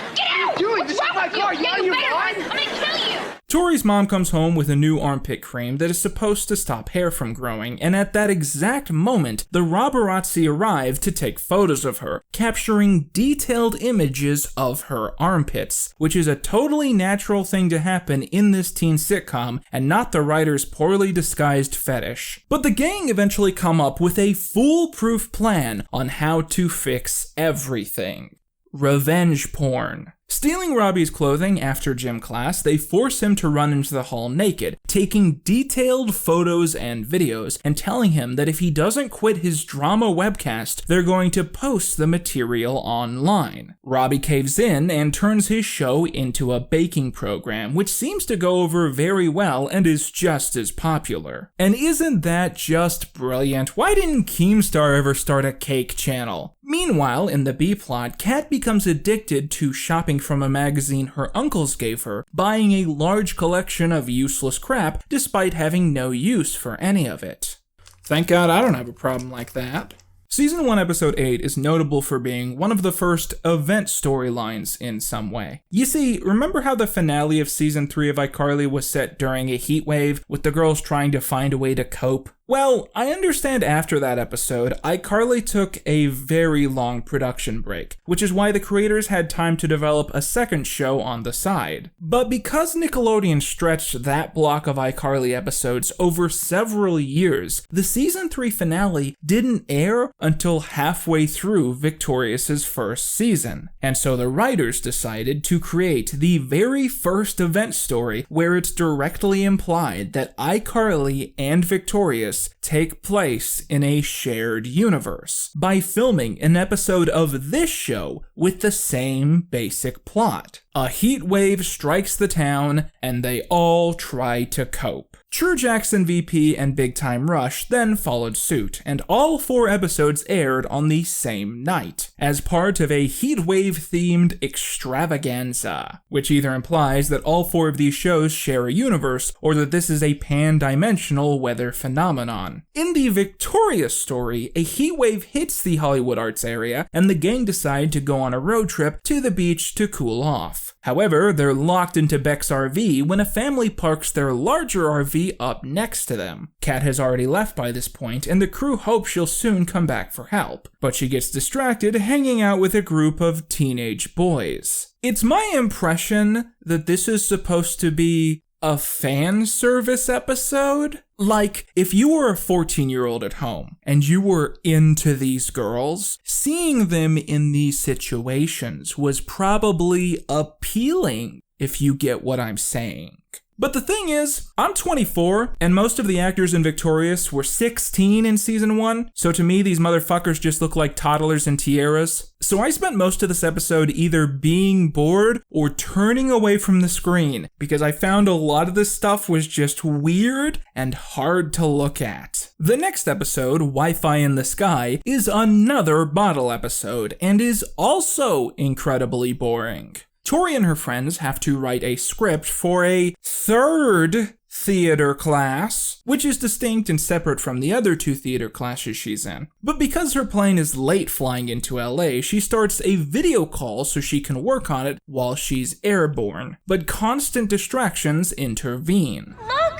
doing? What's This wrong is my with you? car. Yeah, You you better blind? run. I'm gonna kill you! Tori's mom comes home with a new armpit cream that is supposed to stop hair from growing, and at that exact moment, the Robberazzi arrive to take photos of her, capturing detailed images of her armpits, which is a totally natural thing to happen in this teen sitcom, and not the writer's poorly disguised fetish. But the gang eventually come up with a foolproof plan on how to fix everything. Revenge porn. Stealing Robbie's clothing after gym class, they force him to run into the hall naked, taking detailed photos and videos, and telling him that if he doesn't quit his drama webcast, they're going to post the material online. Robbie caves in and turns his show into a baking program, which seems to go over very well and is just as popular. And isn't that just brilliant? Why didn't Keemstar ever start a cake channel? Meanwhile, in the B-plot, Kat becomes addicted to shopping from a magazine her uncles gave her, buying a large collection of useless crap despite having no use for any of it. Thank God I don't have a problem like that. Season 1, Episode 8 is notable for being one of the first event storylines in some way. You see, remember how the finale of Season 3 of iCarly was set during a heat wave, with the girls trying to find a way to cope? Well, I understand after that episode, iCarly took a very long production break, which is why the creators had time to develop a second show on the side. But because Nickelodeon stretched that block of iCarly episodes over several years, the Season 3 finale didn't air until halfway through Victorious' first season. And so the writers decided to create the very first event story where it's directly implied that iCarly and Victorious take place in a shared universe by filming an episode of this show with the same basic plot. A heat wave strikes the town, and they all try to cope. True Jackson VP and Big Time Rush then followed suit, and all 4 episodes aired on the same night, as part of a heatwave-themed extravaganza, which either implies that all 4 of these shows share a universe, or that this is a pan-dimensional weather phenomenon. In the Victorious story, a heatwave hits the Hollywood Arts area, and the gang decide to go on a road trip to the beach to cool off. However, they're locked into Beck's RV when a family parks their larger RV up next to them. Kat has already left by this point, and the crew hopes she'll soon come back for help, but she gets distracted hanging out with a group of teenage boys. It's my impression that this is supposed to be a fan service episode? Like, if you were a 14-year-old at home and you were into these girls, seeing them in these situations was probably appealing, if you get what I'm saying. But the thing is, I'm 24, and most of the actors in Victorious were 16 in season 1, so to me these motherfuckers just look like toddlers in tiaras. So I spent most of this episode either being bored or turning away from the screen, because I found a lot of this stuff was just weird and hard to look at. The next episode, Wi-Fi in the Sky, is another bottle episode, and is also incredibly boring. Tori and her friends have to write a script for a 3rd theater class, which is distinct and separate from the other 2 theater classes she's in. But because her plane is late flying into LA, she starts a video call so she can work on it while she's airborne. But constant distractions intervene. Look!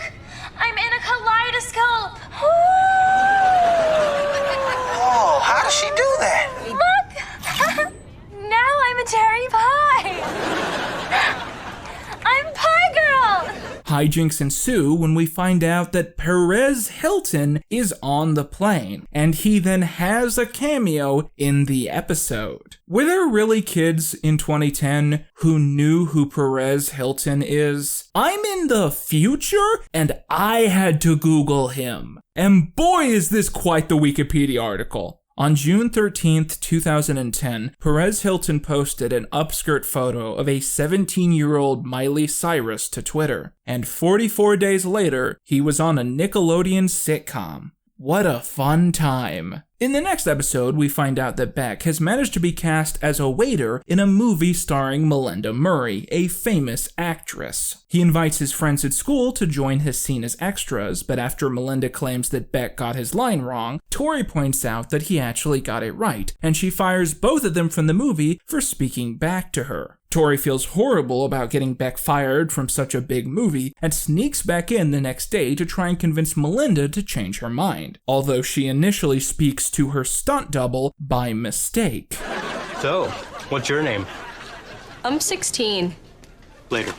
I'm in a kaleidoscope! Oh, how does she do that? Look! Now I'm a cherry pie! I'm Pie Girl! Hijinks ensue when we find out that Perez Hilton is on the plane, and he then has a cameo in the episode. Were there really kids in 2010 who knew who Perez Hilton is? I'm in the future, and I had to Google him. And boy is this quite the Wikipedia article. On June 13th, 2010, Perez Hilton posted an upskirt photo of a 17-year-old Miley Cyrus to Twitter, and 44 days later, he was on a Nickelodeon sitcom. What a fun time. In the next episode, we find out that Beck has managed to be cast as a waiter in a movie starring Melinda Murray, a famous actress. He invites his friends at school to join his scene as extras, but after Melinda claims that Beck got his line wrong, Tori points out that he actually got it right, and she fires both of them from the movie for speaking back to her. Tori feels horrible about getting Beck fired from such a big movie and sneaks back in the next day to try and convince Melinda to change her mind, although she initially speaks to her stunt double by mistake. So, what's your name? I'm 16. Later.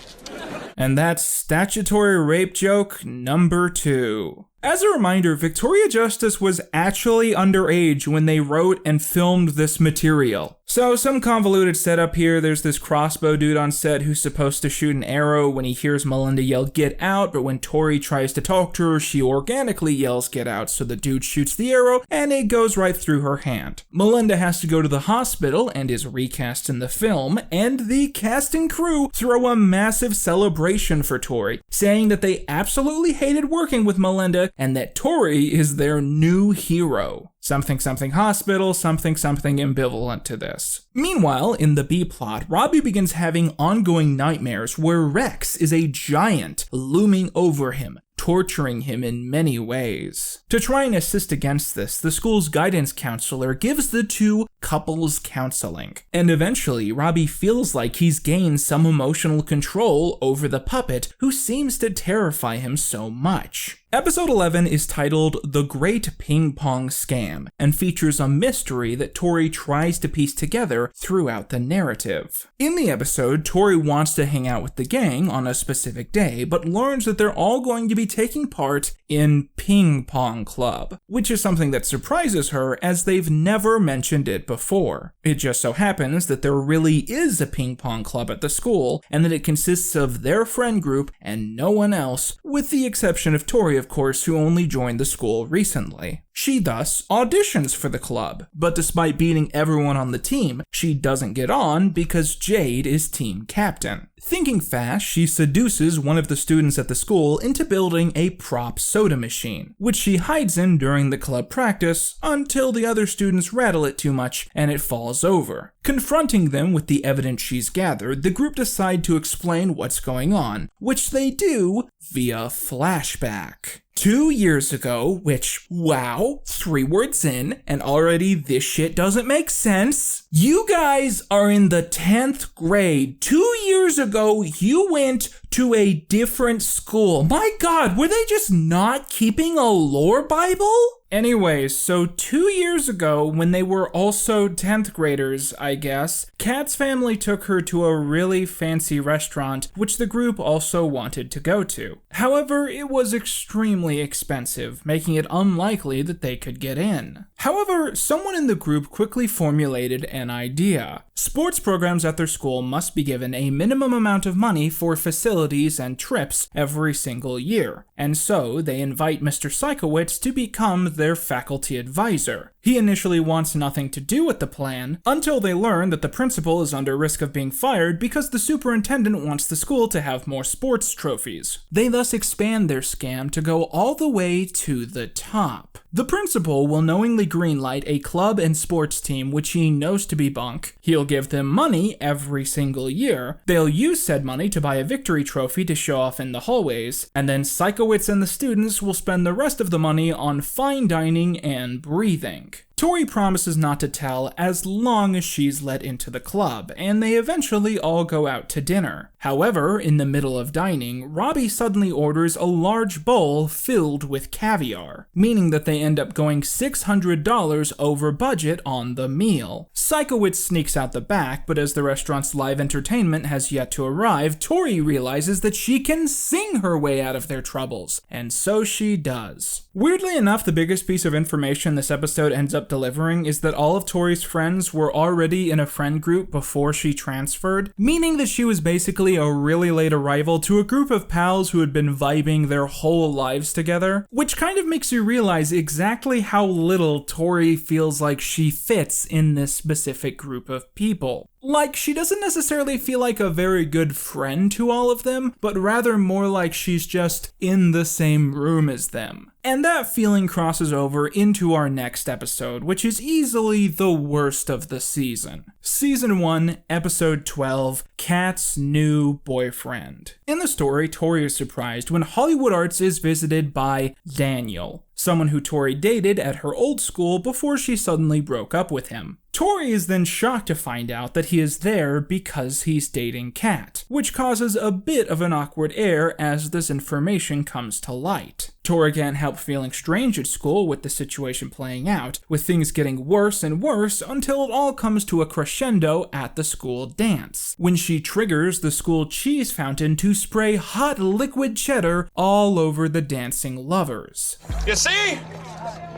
And that's statutory rape joke number 2. As a reminder, Victoria Justice was actually underage when they wrote and filmed this material. So some convoluted setup here. There's this crossbow dude on set who's supposed to shoot an arrow when he hears Melinda yell "get out," but when Tori tries to talk to her, she organically yells "get out," so the dude shoots the arrow and it goes right through her hand. Melinda has to go to the hospital and is recast in the film, and the cast and crew throw a massive celebration for Tori, saying that they absolutely hated working with Melinda and that Tori is their new hero. Something hospital, something ambivalent to this. Meanwhile, in the B-plot, Robbie begins having ongoing nightmares where Rex is a giant looming over him, torturing him in many ways. To try and assist against this, the school's guidance counselor gives the two couples counseling, and eventually Robbie feels like he's gained some emotional control over the puppet who seems to terrify him so much. Episode 11 is titled The Great Ping Pong Scam and features a mystery that Tori tries to piece together throughout the narrative. In the episode, Tori wants to hang out with the gang on a specific day, but learns that they're all going to be taking part in Ping Pong Club, which is something that surprises her as they've never mentioned it before. It just so happens that there really is a ping pong club at the school, and that it consists of their friend group and no one else, with the exception of Tori, of course, who only joined the school recently. She thus auditions for the club, but despite beating everyone on the team, she doesn't get on because Jade is team captain. Thinking fast, she seduces one of the students at the school into building a prop soda machine, which she hides in during the club practice until the other students rattle it too much and it falls over. Confronting them with the evidence she's gathered, the group decide to explain what's going on, which they do via flashback. 2 years ago, which, wow, 3 words in, and already this shit doesn't make sense. You guys are in the 10th grade. 2 years ago, you went to a different school. My God, were they just not keeping a lore Bible? Anyways, so 2 years ago, when they were also 10th graders, I guess, Kat's family took her to a really fancy restaurant, which the group also wanted to go to. However, it was extremely expensive, making it unlikely that they could get in. However, someone in the group quickly formulated an idea. Sports programs at their school must be given a minimum amount of money for facilities and trips every single year, and so they invite Mr. Sikowitz to become their faculty advisor. He initially wants nothing to do with the plan, until they learn that the principal is under risk of being fired because the superintendent wants the school to have more sports trophies. They thus expand their scam to go all the way to the top. The principal will knowingly greenlight a club and sports team which he knows to be bunk. He'll give them money every single year. They'll use said money to buy a victory trophy to show off in the hallways, and then Sikowitz and the students will spend the rest of the money on fine dining and breathing. Tori promises not to tell as long as she's let into the club, and they eventually all go out to dinner. However, in the middle of dining, Robbie suddenly orders a large bowl filled with caviar, meaning that they end up going $600 over budget on the meal. Sikowitz sneaks out the back, but as the restaurant's live entertainment has yet to arrive, Tori realizes that she can sing her way out of their troubles, and so she does. Weirdly enough, the biggest piece of information this episode ends up delivering is that all of Tori's friends were already in a friend group before she transferred, meaning that she was basically a really late arrival to a group of pals who had been vibing their whole lives together, which kind of makes you realize exactly how little Tori feels like she fits in this specific group of people. Like, she doesn't necessarily feel like a very good friend to all of them, but rather more like she's just in the same room as them. And that feeling crosses over into our next episode, which is easily the worst of the season. Season 1, Episode 12, Kat's New Boyfriend. In the story, Tori is surprised when Hollywood Arts is visited by Daniel, someone who Tori dated at her old school before she suddenly broke up with him. Tori is then shocked to find out that he is there because he's dating Kat, which causes a bit of an awkward air as this information comes to light. Tori can't help feeling strange at school with the situation playing out, with things getting worse and worse until it all comes to a crescendo at the school dance, when she triggers the school cheese fountain to spray hot liquid cheddar all over the dancing lovers. You see?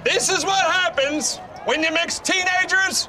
This is what happens when you mix teenagers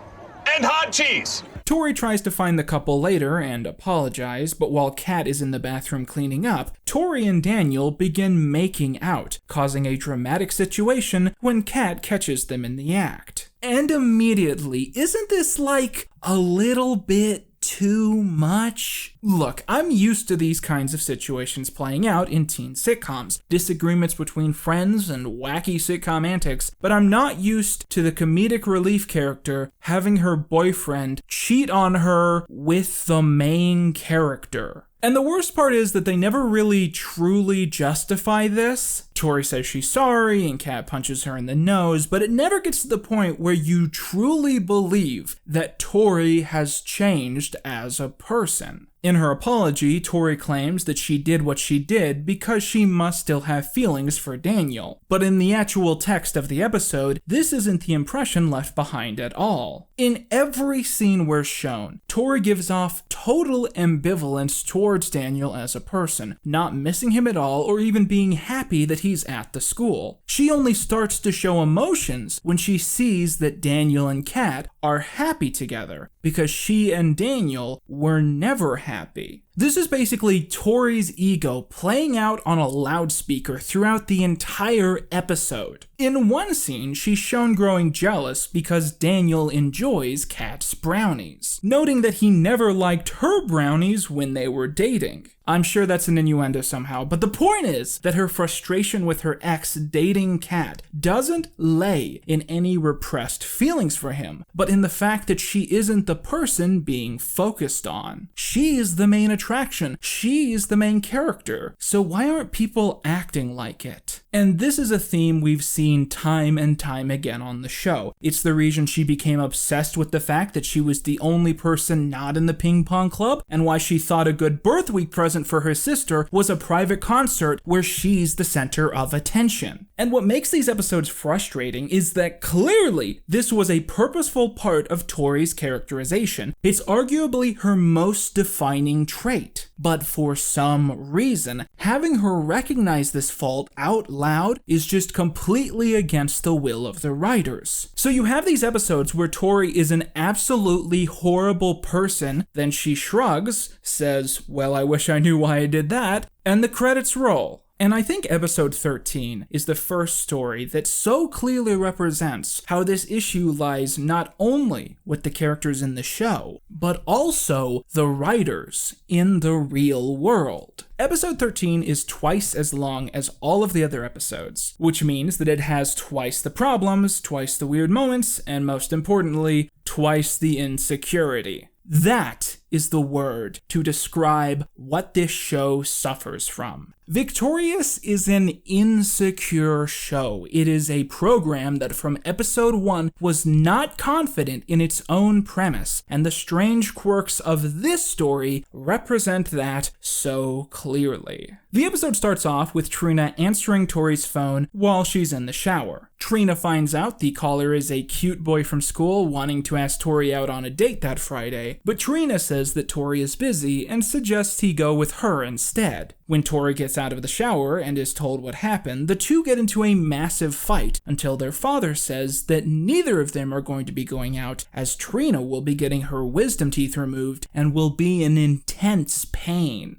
and hot cheese. Tori tries to find the couple later and apologize, but while Kat is in the bathroom cleaning up, Tori and Daniel begin making out, causing a dramatic situation when Kat catches them in the act. And immediately, isn't this like a little bit too much? Look, I'm used to these kinds of situations playing out in teen sitcoms, disagreements between friends and wacky sitcom antics, but I'm not used to the comedic relief character having her boyfriend cheat on her with the main character. And the worst part is that they never really truly justify this. Tori says she's sorry and Kat punches her in the nose, but it never gets to the point where you truly believe that Tori has changed as a person. In her apology, Tori claims that she did what she did because she must still have feelings for Daniel. But in the actual text of the episode, this isn't the impression left behind at all. In every scene we're shown, Tori gives off total ambivalence towards Daniel as a person, not missing him at all or even being happy that he's at the school. She only starts to show emotions when she sees that Daniel and Kat are happy together, because she and Daniel were never happy. This is basically Tori's ego playing out on a loudspeaker throughout the entire episode. In one scene, she's shown growing jealous because Daniel enjoys Kat's brownies, noting that he never liked her brownies when they were dating. I'm sure that's an innuendo somehow, but the point is that her frustration with her ex dating Kat doesn't lay in any repressed feelings for him, but in the fact that she isn't the person being focused on. She's the main attraction. She's the main character. So why aren't people acting like it? And this is a theme we've seen time and time again on the show. It's the reason she became obsessed with the fact that she was the only person not in the ping pong club, and why she thought a good birth week present for her sister was a private concert where she's the center of attention. And what makes these episodes frustrating is that clearly this was a purposeful part of Tori's characterization. It's arguably her most defining trait. But for some reason, having her recognize this fault out loud is just completely against the will of the writers. So you have these episodes where Tori is an absolutely horrible person, then she shrugs, says, "Well, I wish I knew why I did that," and the credits roll. And I think episode 13 is the first story that so clearly represents how this issue lies not only with the characters in the show, but also the writers in the real world. Episode 13 is twice as long as all of the other episodes, which means that it has twice the problems, twice the weird moments, and most importantly, twice the insecurity. That is the word to describe what this show suffers from. Victorious is an insecure show. It is a program that from episode 1 was not confident in its own premise, and the strange quirks of this story represent that so clearly. The episode starts off with Trina answering Tori's phone while she's in the shower. Trina finds out the caller is a cute boy from school wanting to ask Tori out on a date that Friday, but Trina says that Tori is busy and suggests he go with her instead. When Tori gets out of the shower and is told what happened, the two get into a massive fight until their father says that neither of them are going to be going out, as Trina will be getting her wisdom teeth removed and will be in intense pain.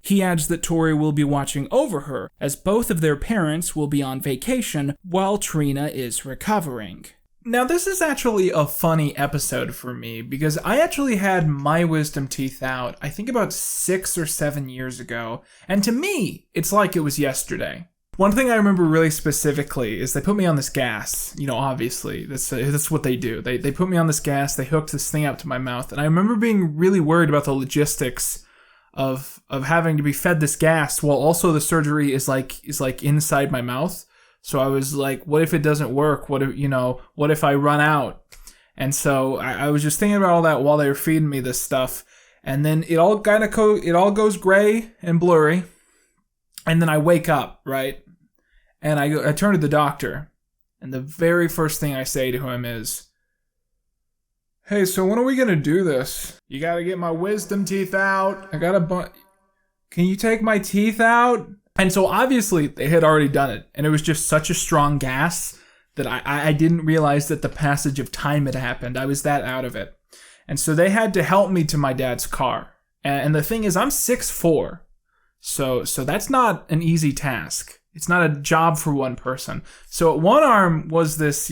He adds that Tori will be watching over her, as both of their parents will be on vacation while Trina is recovering. Now, this is actually a funny episode for me, because I actually had my wisdom teeth out, I think about 6 or 7 years ago, and to me, it's like it was yesterday. One thing I remember really specifically is they put me on this gas, obviously, that's what they do. They put me on this gas, they hooked this thing up to my mouth, and I remember being really worried about the logistics of having to be fed this gas while also the surgery is like inside my mouth. So I was like, what if it doesn't work? What if I run out? And so I was just thinking about all that while they were feeding me this stuff. And then it all goes gray and blurry. And then I wake up, right? And I turn to the doctor. And the very first thing I say to him is, "Hey, so when are we gonna do this? You gotta get my wisdom teeth out. Can you take my teeth out?" And so obviously they had already done it, and it was just such a strong gas that I didn't realize that the passage of time had happened. I was that out of it. And so they had to help me to my dad's car. And the thing is, I'm 6'4", so that's not an easy task. It's not a job for one person. So at one arm was this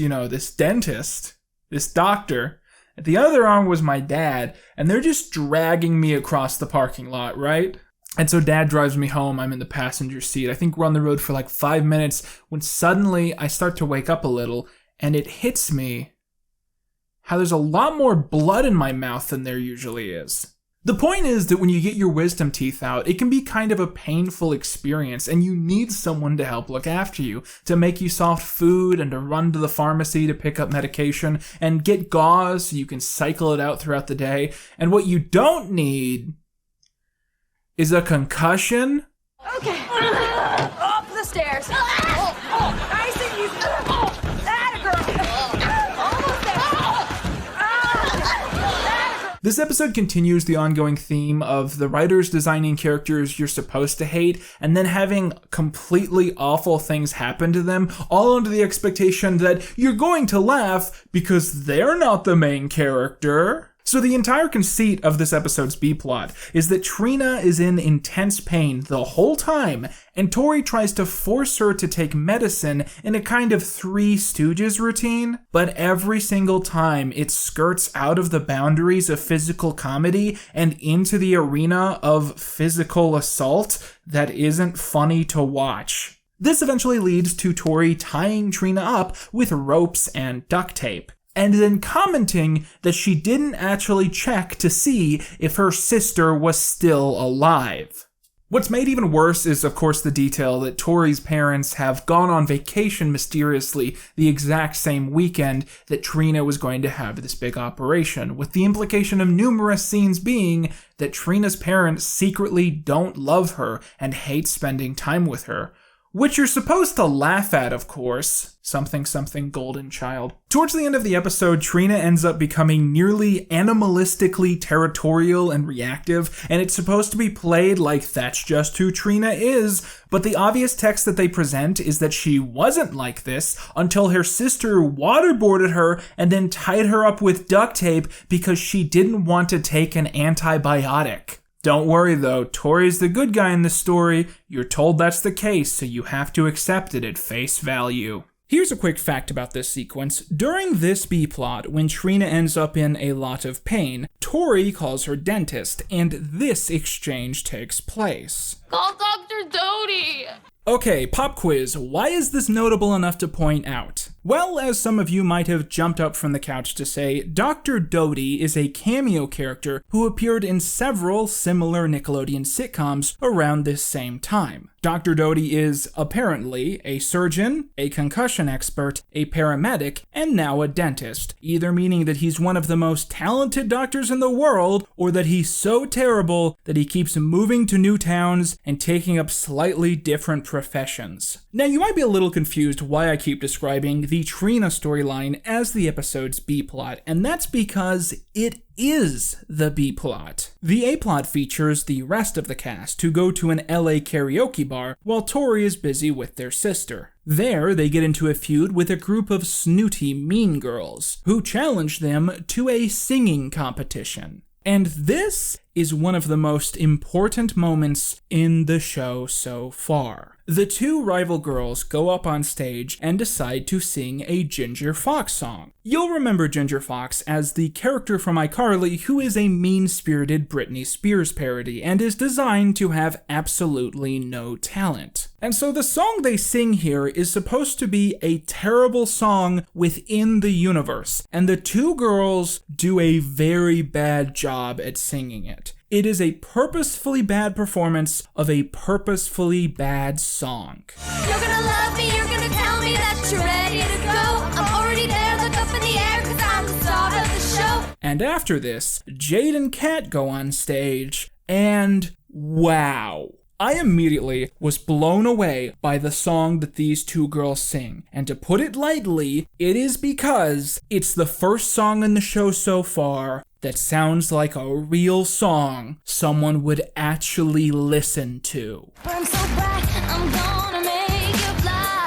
dentist, this doctor. At the other arm was my dad, and they're just dragging me across the parking lot, right? And so dad drives me home. I'm in the passenger seat. I think we're on the road for like 5 minutes when suddenly I start to wake up a little, and it hits me how there's a lot more blood in my mouth than there usually is. The point is that when you get your wisdom teeth out, it can be kind of a painful experience, and you need someone to help look after you, to make you soft food, and to run to the pharmacy to pick up medication, and get gauze so you can cycle it out throughout the day. And what you don't need is a concussion. Okay. Up the stairs. Nice and easy. That a girl. Almost there. This episode continues the ongoing theme of the writers designing characters you're supposed to hate and then having completely awful things happen to them, all under the expectation that you're going to laugh because they're not the main character. So the entire conceit of this episode's B-plot is that Trina is in intense pain the whole time, and Tori tries to force her to take medicine in a kind of Three Stooges routine, but every single time it skirts out of the boundaries of physical comedy and into the arena of physical assault that isn't funny to watch. This eventually leads to Tori tying Trina up with ropes and duct tape, and then commenting that she didn't actually check to see if her sister was still alive. What's made even worse is, of course, the detail that Tori's parents have gone on vacation mysteriously the exact same weekend that Trina was going to have this big operation, with the implication of numerous scenes being that Trina's parents secretly don't love her and hate spending time with her. Which you're supposed to laugh at, of course. Something golden child. Towards the end of the episode, Trina ends up becoming nearly animalistically territorial and reactive, and it's supposed to be played like that's just who Trina is, but the obvious text that they present is that she wasn't like this until her sister waterboarded her and then tied her up with duct tape because she didn't want to take an antibiotic. Don't worry though, Tori's the good guy in this story. You're told that's the case, so you have to accept it at face value. Here's a quick fact about this sequence. During this B-plot, when Trina ends up in a lot of pain, Tori calls her dentist, and this exchange takes place. Call Dr. Doty! Okay, pop quiz. Why is this notable enough to point out? Well, as some of you might have jumped up from the couch to say, Dr. Doty is a cameo character who appeared in several similar Nickelodeon sitcoms around this same time. Dr. Doty is, apparently, a surgeon, a concussion expert, a paramedic, and now a dentist, either meaning that he's one of the most talented doctors in the world, or that he's so terrible that he keeps moving to new towns and taking up slightly different professions. Now, you might be a little confused why I keep describing the Trina storyline as the episode's B-plot, and that's because it is the B-plot. The A-plot features the rest of the cast who go to an LA karaoke bar while Tori is busy with their sister. There, they get into a feud with a group of snooty mean girls who challenge them to a singing competition. And this is one of the most important moments in the show so far. The two rival girls go up on stage and decide to sing a Ginger Fox song. You'll remember Ginger Fox as the character from iCarly who is a mean-spirited Britney Spears parody and is designed to have absolutely no talent. And so the song they sing here is supposed to be a terrible song within the universe, and the two girls do a very bad job at singing it. It is a purposefully bad performance of a purposefully bad song. You're gonna love me, you're gonna tell me that you're ready to go. I'm already there, look up in the air, 'cause I'm the star of the show. And after this, Jade and Kat go on stage, and wow. I immediately was blown away by the song that these two girls sing. And to put it lightly, it is because it's the first song in the show so far that sounds like a real song someone would actually listen to. Burn so bright, I'm gonna make you fly.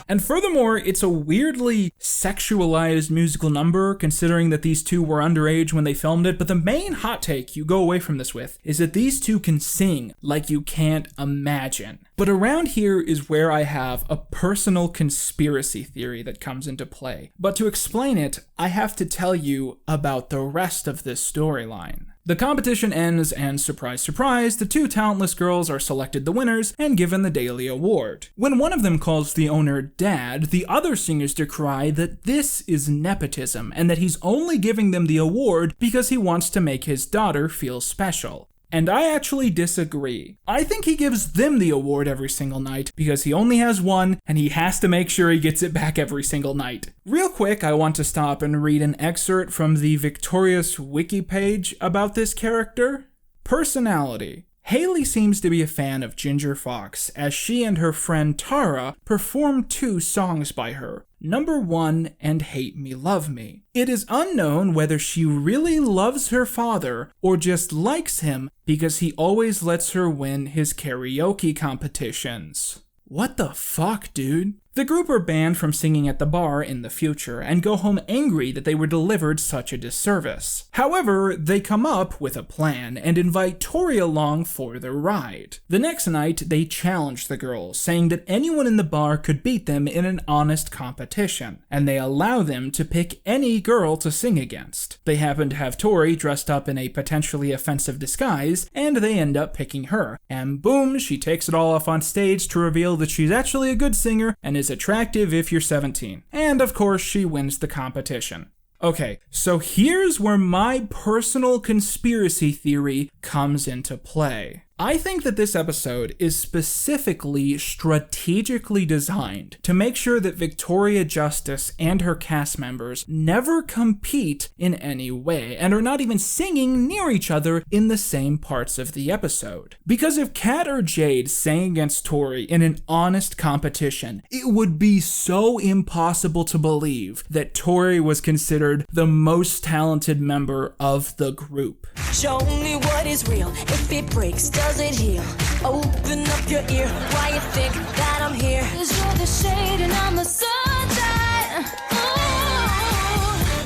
And furthermore, it's a weirdly sexualized musical number, considering that these two were underage when they filmed it, but the main hot take you go away from this with is that these two can sing like you can't imagine. But around here is where I have a personal conspiracy theory that comes into play. But to explain it, I have to tell you about the rest of this storyline. The competition ends, and surprise, surprise, the two talentless girls are selected the winners and given the daily award. When one of them calls the owner dad, the other singers decry that this is nepotism and that he's only giving them the award because he wants to make his daughter feel special. And I actually disagree. I think he gives them the award every single night because he only has one and he has to make sure he gets it back every single night. Real quick, I want to stop and read an excerpt from the Victorious Wiki page about this character. Personality. Haley seems to be a fan of Ginger Fox, as she and her friend Tara perform 2 songs by her. Number 1 and Hate Me Love Me. It is unknown whether she really loves her father or just likes him because he always lets her win his karaoke competitions. What the fuck, dude? The group are banned from singing at the bar in the future and go home angry that they were delivered such a disservice. However, they come up with a plan and invite Tori along for the ride. The next night, they challenge the girls, saying that anyone in the bar could beat them in an honest competition, and they allow them to pick any girl to sing against. They happen to have Tori dressed up in a potentially offensive disguise, and they end up picking her. And boom, she takes it all off on stage to reveal that she's actually a good singer and is attractive if you're 17. And of course, she wins the competition. Okay, so here's where my personal conspiracy theory comes into play. I think that this episode is specifically strategically designed to make sure that Victoria Justice and her cast members never compete in any way and are not even singing near each other in the same parts of the episode. Because if Kat or Jade sang against Tori in an honest competition, it would be so impossible to believe that Tori was considered the most talented member of the group. Show me what is real. If it breaks, does it heal? Open up your ear. Why you think that I'm here? 'Cause you're the shade and I'm the sunshine.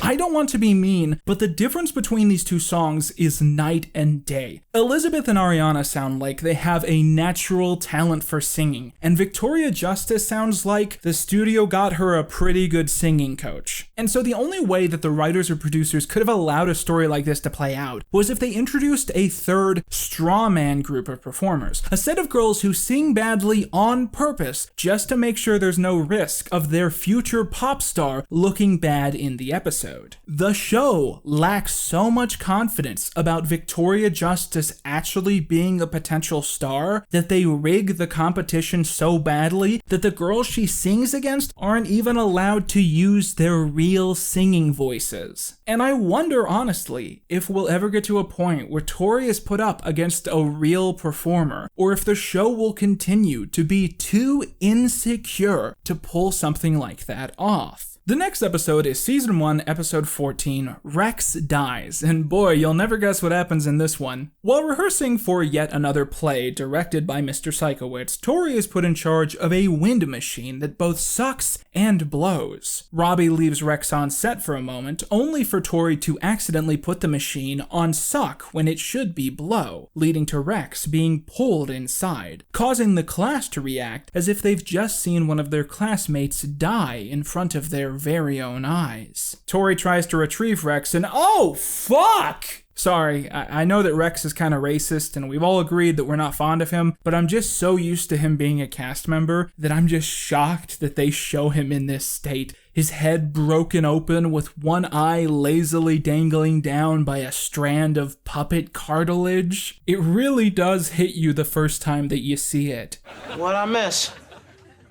I don't want to be mean, but the difference between these two songs is night and day. Elizabeth and Ariana sound like they have a natural talent for singing, and Victoria Justice sounds like the studio got her a pretty good singing coach. And so the only way that the writers or producers could have allowed a story like this to play out was if they introduced a third straw man group of performers, a set of girls who sing badly on purpose just to make sure there's no risk of their future pop star looking bad in the episode. The show lacks so much confidence about Victoria Justice actually being a potential star that they rig the competition so badly that the girls she sings against aren't even allowed to use their real singing voices. And I wonder honestly if we'll ever get to a point where Tori is put up against a real performer, or if the show will continue to be too insecure to pull something like that off. The next episode is Season 1, Episode 14, Rex Dies, and boy, you'll never guess what happens in this one. While rehearsing for yet another play directed by Mr. Sikowitz, Tori is put in charge of a wind machine that both sucks and blows. Robbie leaves Rex on set for a moment, only for Tori to accidentally put the machine on suck when it should be blow, leading to Rex being pulled inside, causing the class to react as if they've just seen one of their classmates die in front of their very own eyes. Tori tries to retrieve Rex and oh fuck! Sorry, I know that Rex is kind of racist and we've all agreed that we're not fond of him, but I'm just so used to him being a cast member that I'm just shocked that they show him in this state. His head broken open with one eye lazily dangling down by a strand of puppet cartilage. It really does hit you the first time that you see it. What'd I miss?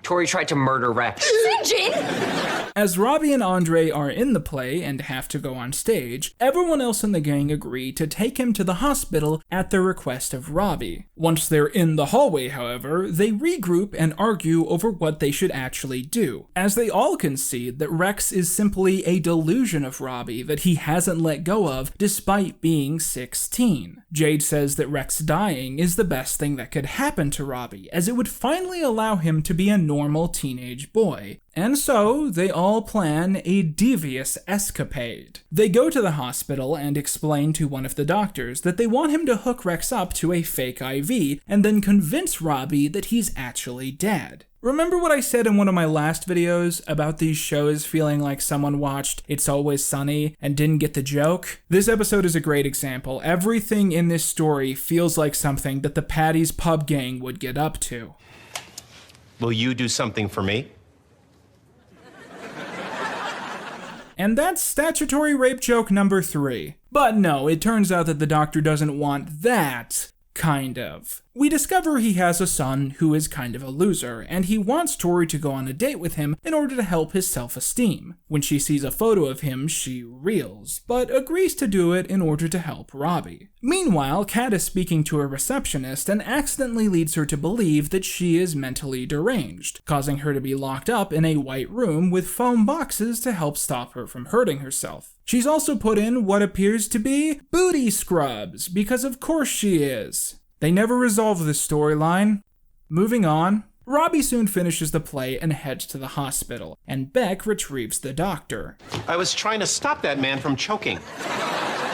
Tori tried to murder Rex. As Robbie and Andre are in the play and have to go on stage, everyone else in the gang agree to take him to the hospital at the request of Robbie. Once they're in the hallway, however, they regroup and argue over what they should actually do, as they all concede that Rex is simply a delusion of Robbie that he hasn't let go of despite being 16. Jade says that Rex dying is the best thing that could happen to Robbie, as it would finally allow him to be a normal teenage boy. And so, they all plan a devious escapade. They go to the hospital and explain to one of the doctors that they want him to hook Rex up to a fake IV and then convince Robbie that he's actually dead. Remember what I said in one of my last videos about these shows feeling like someone watched It's Always Sunny and didn't get the joke? This episode is a great example. Everything in this story feels like something that the Patty's Pub gang would get up to. Will you do something for me? And that's statutory rape joke number 3. But no, it turns out that the doctor doesn't want that Kind of. We discover he has a son who is kind of a loser, and he wants Tori to go on a date with him in order to help his self-esteem. When she sees a photo of him, she reels, but agrees to do it in order to help Robbie. Meanwhile, Kat is speaking to a receptionist and accidentally leads her to believe that she is mentally deranged, causing her to be locked up in a white room with foam boxes to help stop her from hurting herself. She's also put in what appears to be booty scrubs, because of course she is. They never resolve this storyline. Moving on. Robbie soon finishes the play and heads to the hospital, and Beck retrieves the doctor. I was trying to stop that man from choking.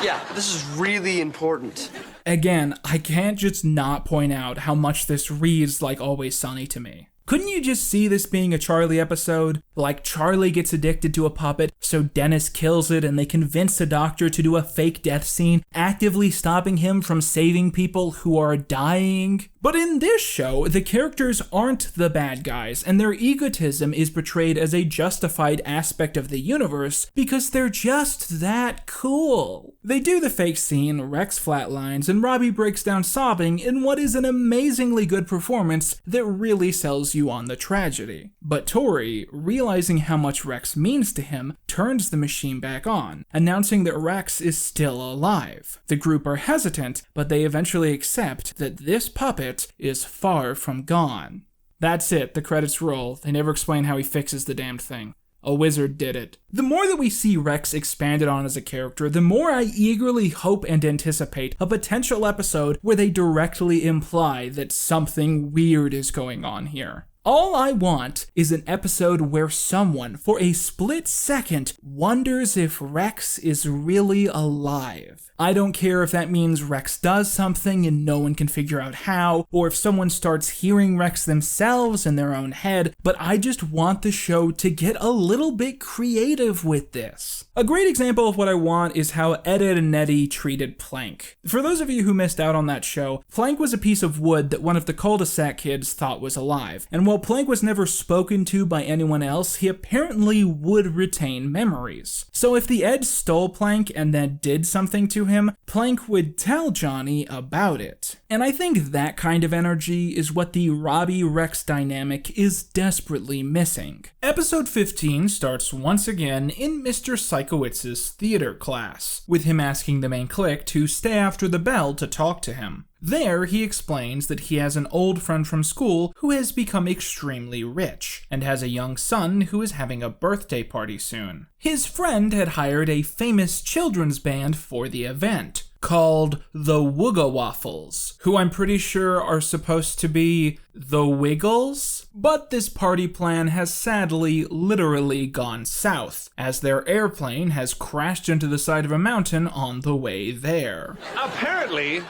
Yeah, this is really important. Again, I can't just not point out how much this reads like Always Sunny to me. Couldn't you just see this being a Charlie episode? Like Charlie gets addicted to a puppet, so Dennis kills it and they convince the doctor to do a fake death scene, actively stopping him from saving people who are dying? But in this show, the characters aren't the bad guys, and their egotism is portrayed as a justified aspect of the universe because they're just that cool. They do the fake scene, Rex flatlines, and Robbie breaks down sobbing in what is an amazingly good performance that really sells you on the tragedy. But Tori, realizing how much Rex means to him, turns the machine back on, announcing that Rex is still alive. The group are hesitant, but they eventually accept that this puppet is far from gone. That's it, the credits roll. They never explain how he fixes the damned thing. A wizard did it. The more that we see Rex expanded on as a character, the more I eagerly hope and anticipate a potential episode where they directly imply that something weird is going on here. All I want is an episode where someone, for a split second, wonders if Rex is really alive. I don't care if that means Rex does something and no one can figure out how, or if someone starts hearing Rex themselves in their own head, but I just want the show to get a little bit creative with this. A great example of what I want is how Ed, Edd and Eddy treated Plank. For those of you who missed out on that show, Plank was a piece of wood that one of the cul-de-sac kids thought was alive, and while Plank was never spoken to by anyone else, he apparently would retain memories. So if the Ed stole Plank and then did something to him, Plank would tell Johnny about it. And I think that kind of energy is what the Robbie-Rex dynamic is desperately missing. Episode 15 starts once again in Mr. Sikowitz's theater class, with him asking the main clique to stay after the bell to talk to him. There, he explains that he has an old friend from school who has become extremely rich, and has a young son who is having a birthday party soon. His friend had hired a famous children's band for the event, called the Wooga Waffles, who I'm pretty sure are supposed to be the Wiggles? But this party plan has sadly literally gone south, as their airplane has crashed into the side of a mountain on the way there. Apparently,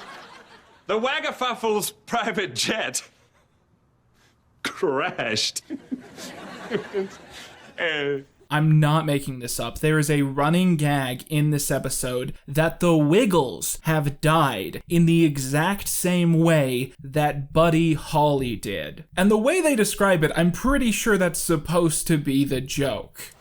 the Wagafuffle's private jet crashed. I'm not making this up. There is a running gag in this episode that the Wiggles have died in the exact same way that Buddy Holly did. And the way they describe it, I'm pretty sure that's supposed to be the joke.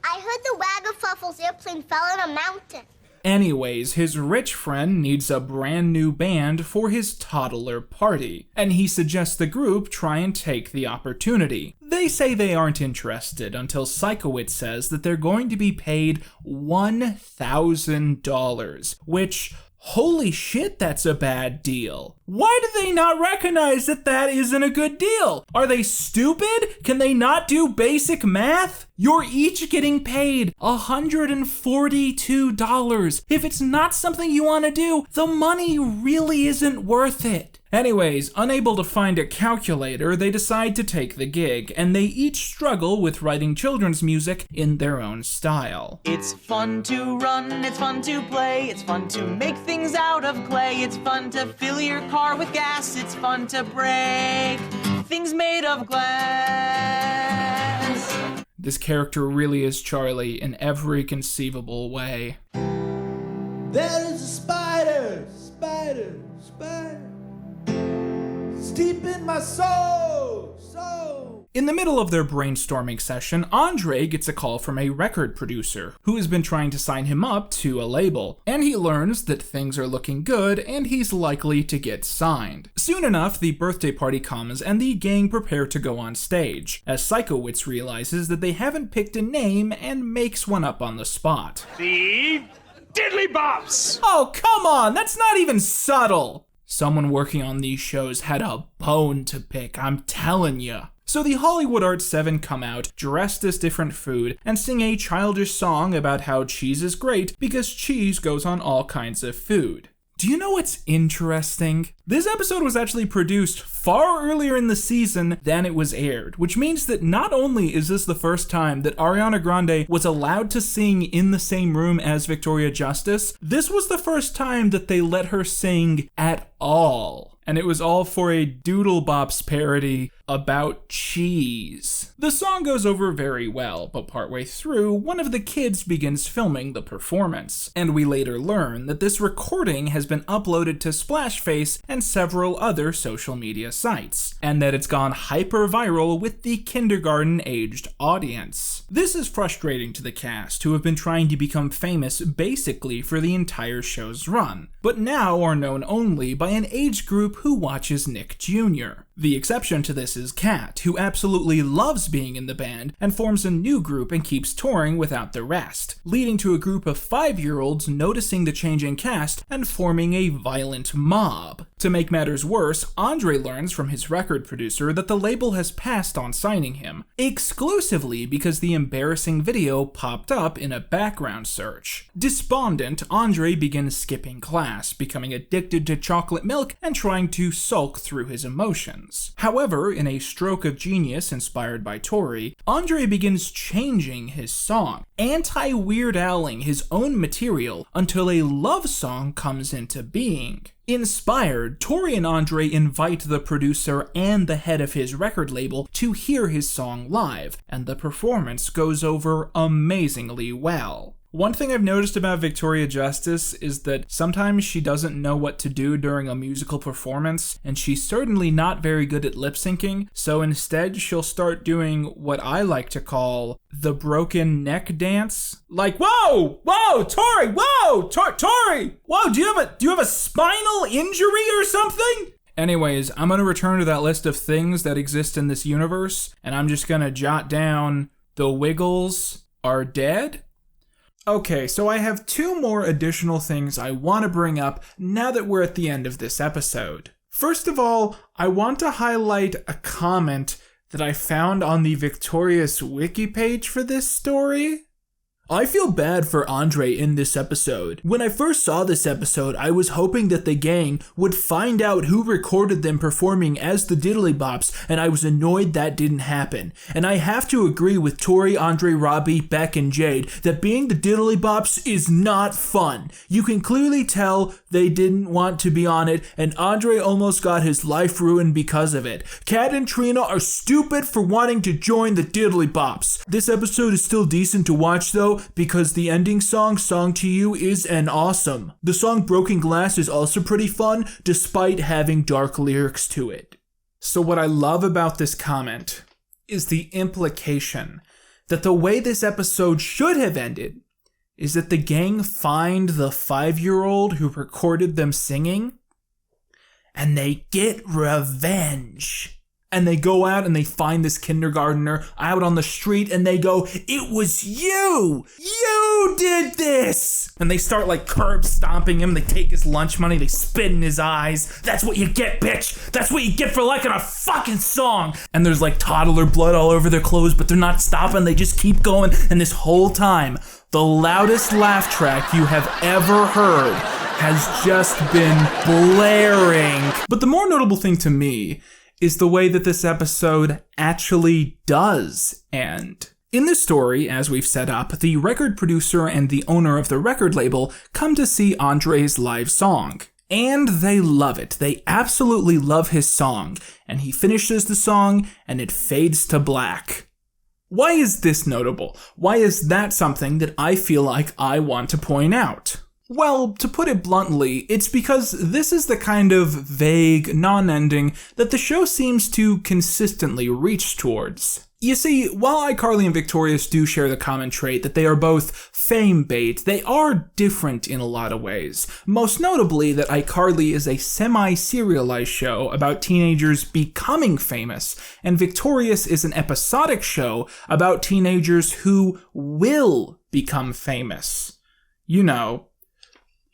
I heard the Wagafuffle's airplane fell in a mountain. Anyways, his rich friend needs a brand new band for his toddler party, and he suggests the group try and take the opportunity. They say they aren't interested until Sikowitz says that they're going to be paid $1,000, which, holy shit, that's a bad deal. Why do they not recognize that that isn't a good deal? Are they stupid? Can they not do basic math? You're each getting paid $142. If it's not something you want to do, the money really isn't worth it. Anyways, unable to find a calculator, they decide to take the gig, and they each struggle with writing children's music in their own style. It's fun to run, it's fun to play, it's fun to make things out of clay, it's fun to fill your car with gas, it's fun to break things made of glass. This character really is Charlie in every conceivable way. There is a spider, deep in my soul. In the middle of their brainstorming session, Andre gets a call from a record producer who has been trying to sign him up to a label, and he learns that things are looking good and he's likely to get signed. Soon enough, the birthday party comes and the gang prepare to go on stage, as Psychowitz realizes that they haven't picked a name and makes one up on the spot. The Diddly Bops! Oh, come on, that's not even subtle! Someone working on these shows had a bone to pick, I'm telling ya. So the Hollywood Art 7 come out, dressed as different food, and sing a childish song about how cheese is great because cheese goes on all kinds of food. Do you know what's interesting? This episode was actually produced far earlier in the season than it was aired, which means that not only is this the first time that Ariana Grande was allowed to sing in the same room as Victoria Justice, this was the first time that they let her sing at all. And it was all for a Doodle Bops parody about cheese. The song goes over very well, but partway through, one of the kids begins filming the performance, and we later learn that this recording has been uploaded to Splashface and several other social media sites, and that it's gone hyper-viral with the kindergarten-aged audience. This is frustrating to the cast, who have been trying to become famous basically for the entire show's run, but now are known only by an age group who watches Nick Jr. The exception to this is Kat, who absolutely loves being in the band and forms a new group and keeps touring without the rest, leading to a group of 5-year-olds noticing the changing cast and forming a violent mob. To make matters worse, Andre learns from his record producer that the label has passed on signing him, exclusively because the embarrassing video popped up in a background search. Despondent, Andre begins skipping class, becoming addicted to chocolate milk and trying to sulk through his emotions. However, in a stroke of genius inspired by Tori, Andre begins changing his song, anti-Weird Al-ing his own material until a love song comes into being. Inspired, Tori and Andre invite the producer and the head of his record label to hear his song live, and the performance goes over amazingly well. One thing I've noticed about Victoria Justice is that sometimes she doesn't know what to do during a musical performance, and she's certainly not very good at lip syncing, so instead she'll start doing what I like to call the broken neck dance. Like, whoa, Tori, Tori, whoa, do you have a spinal injury or something? Anyways, I'm gonna return to that list of things that exist in this universe, and I'm just gonna jot down the Wiggles are dead. Okay, so I have 2 more additional things I want to bring up now that we're at the end of this episode. First of all, I want to highlight a comment that I found on the Victorious wiki page for this story. I feel bad for Andre in this episode. When I first saw this episode, I was hoping that the gang would find out who recorded them performing as the Diddly Bops, and I was annoyed that didn't happen. And I have to agree with Tori, Andre, Robbie, Beck, and Jade that being the Diddly Bops is not fun. You can clearly tell they didn't want to be on it, and Andre almost got his life ruined because of it. Kat and Trina are stupid for wanting to join the Diddly Bops. This episode is still decent to watch though, because the ending song, Song to You, is an awesome. The song Broken Glass is also pretty fun, despite having dark lyrics to it. So what I love about this comment is the implication that the way this episode should have ended is that the gang find the 5-year-old who recorded them singing, and they get revenge. And they go out and they find this kindergartner out on the street and they go, "It was you! You did this!" And they start like curb stomping him. They take his lunch money, they spit in his eyes. "That's what you get, bitch! That's what you get for liking a fucking song!" And there's like toddler blood all over their clothes, but they're not stopping. They just keep going. And this whole time, the loudest laugh track you have ever heard has just been blaring. But the more notable thing to me is the way that this episode actually does end. In this story, as we've set up, the record producer and the owner of the record label come to see Andre's live song. And they love it. They absolutely love his song. And he finishes the song, and it fades to black. Why is this notable? Why is that something that I feel like I want to point out? Well, to put it bluntly, it's because this is the kind of vague, non-ending that the show seems to consistently reach towards. You see, while iCarly and Victorious do share the common trait that they are both fame bait, they are different in a lot of ways. Most notably that iCarly is a semi-serialized show about teenagers becoming famous, and Victorious is an episodic show about teenagers who will become famous. You know,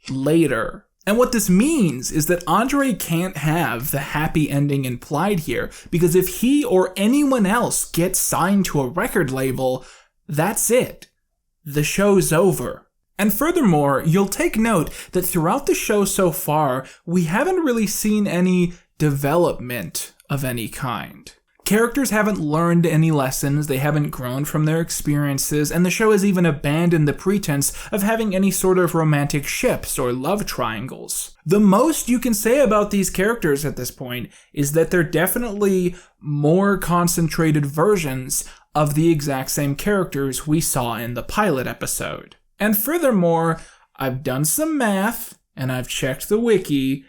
later. And what this means is that Andre can't have the happy ending implied here, because if he or anyone else gets signed to a record label, that's it. The show's over. And furthermore, you'll take note that throughout the show so far, we haven't really seen any development of any kind. Characters haven't learned any lessons, they haven't grown from their experiences, and the show has even abandoned the pretense of having any sort of romantic ships or love triangles. The most you can say about these characters at this point is that they're definitely more concentrated versions of the exact same characters we saw in the pilot episode. And furthermore, I've done some math, and I've checked the wiki,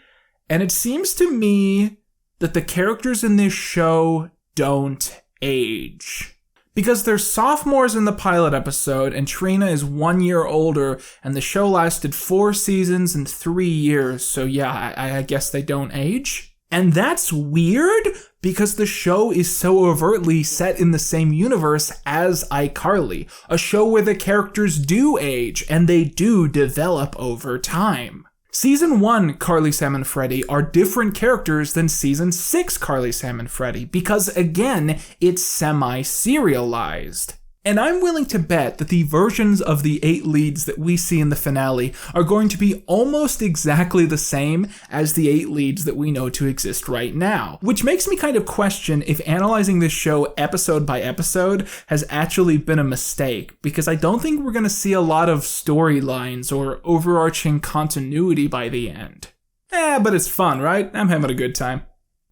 and it seems to me that the characters in this show don't age. Because they're sophomores in the pilot episode, and Trina is 1 year older, and the show lasted 4 seasons and 3 years, so yeah, I guess they don't age? And that's weird, because the show is so overtly set in the same universe as iCarly, a show where the characters do age, and they do develop over time. Season 1 Carly, Sam, and Freddie are different characters than Season 6 Carly, Sam, and Freddie because, again, it's semi-serialized. And I'm willing to bet that the versions of the 8 leads that we see in the finale are going to be almost exactly the same as the 8 leads that we know to exist right now. Which makes me kind of question if analyzing this show episode by episode has actually been a mistake, because I don't think we're going to see a lot of storylines or overarching continuity by the end. But it's fun, right? I'm having a good time.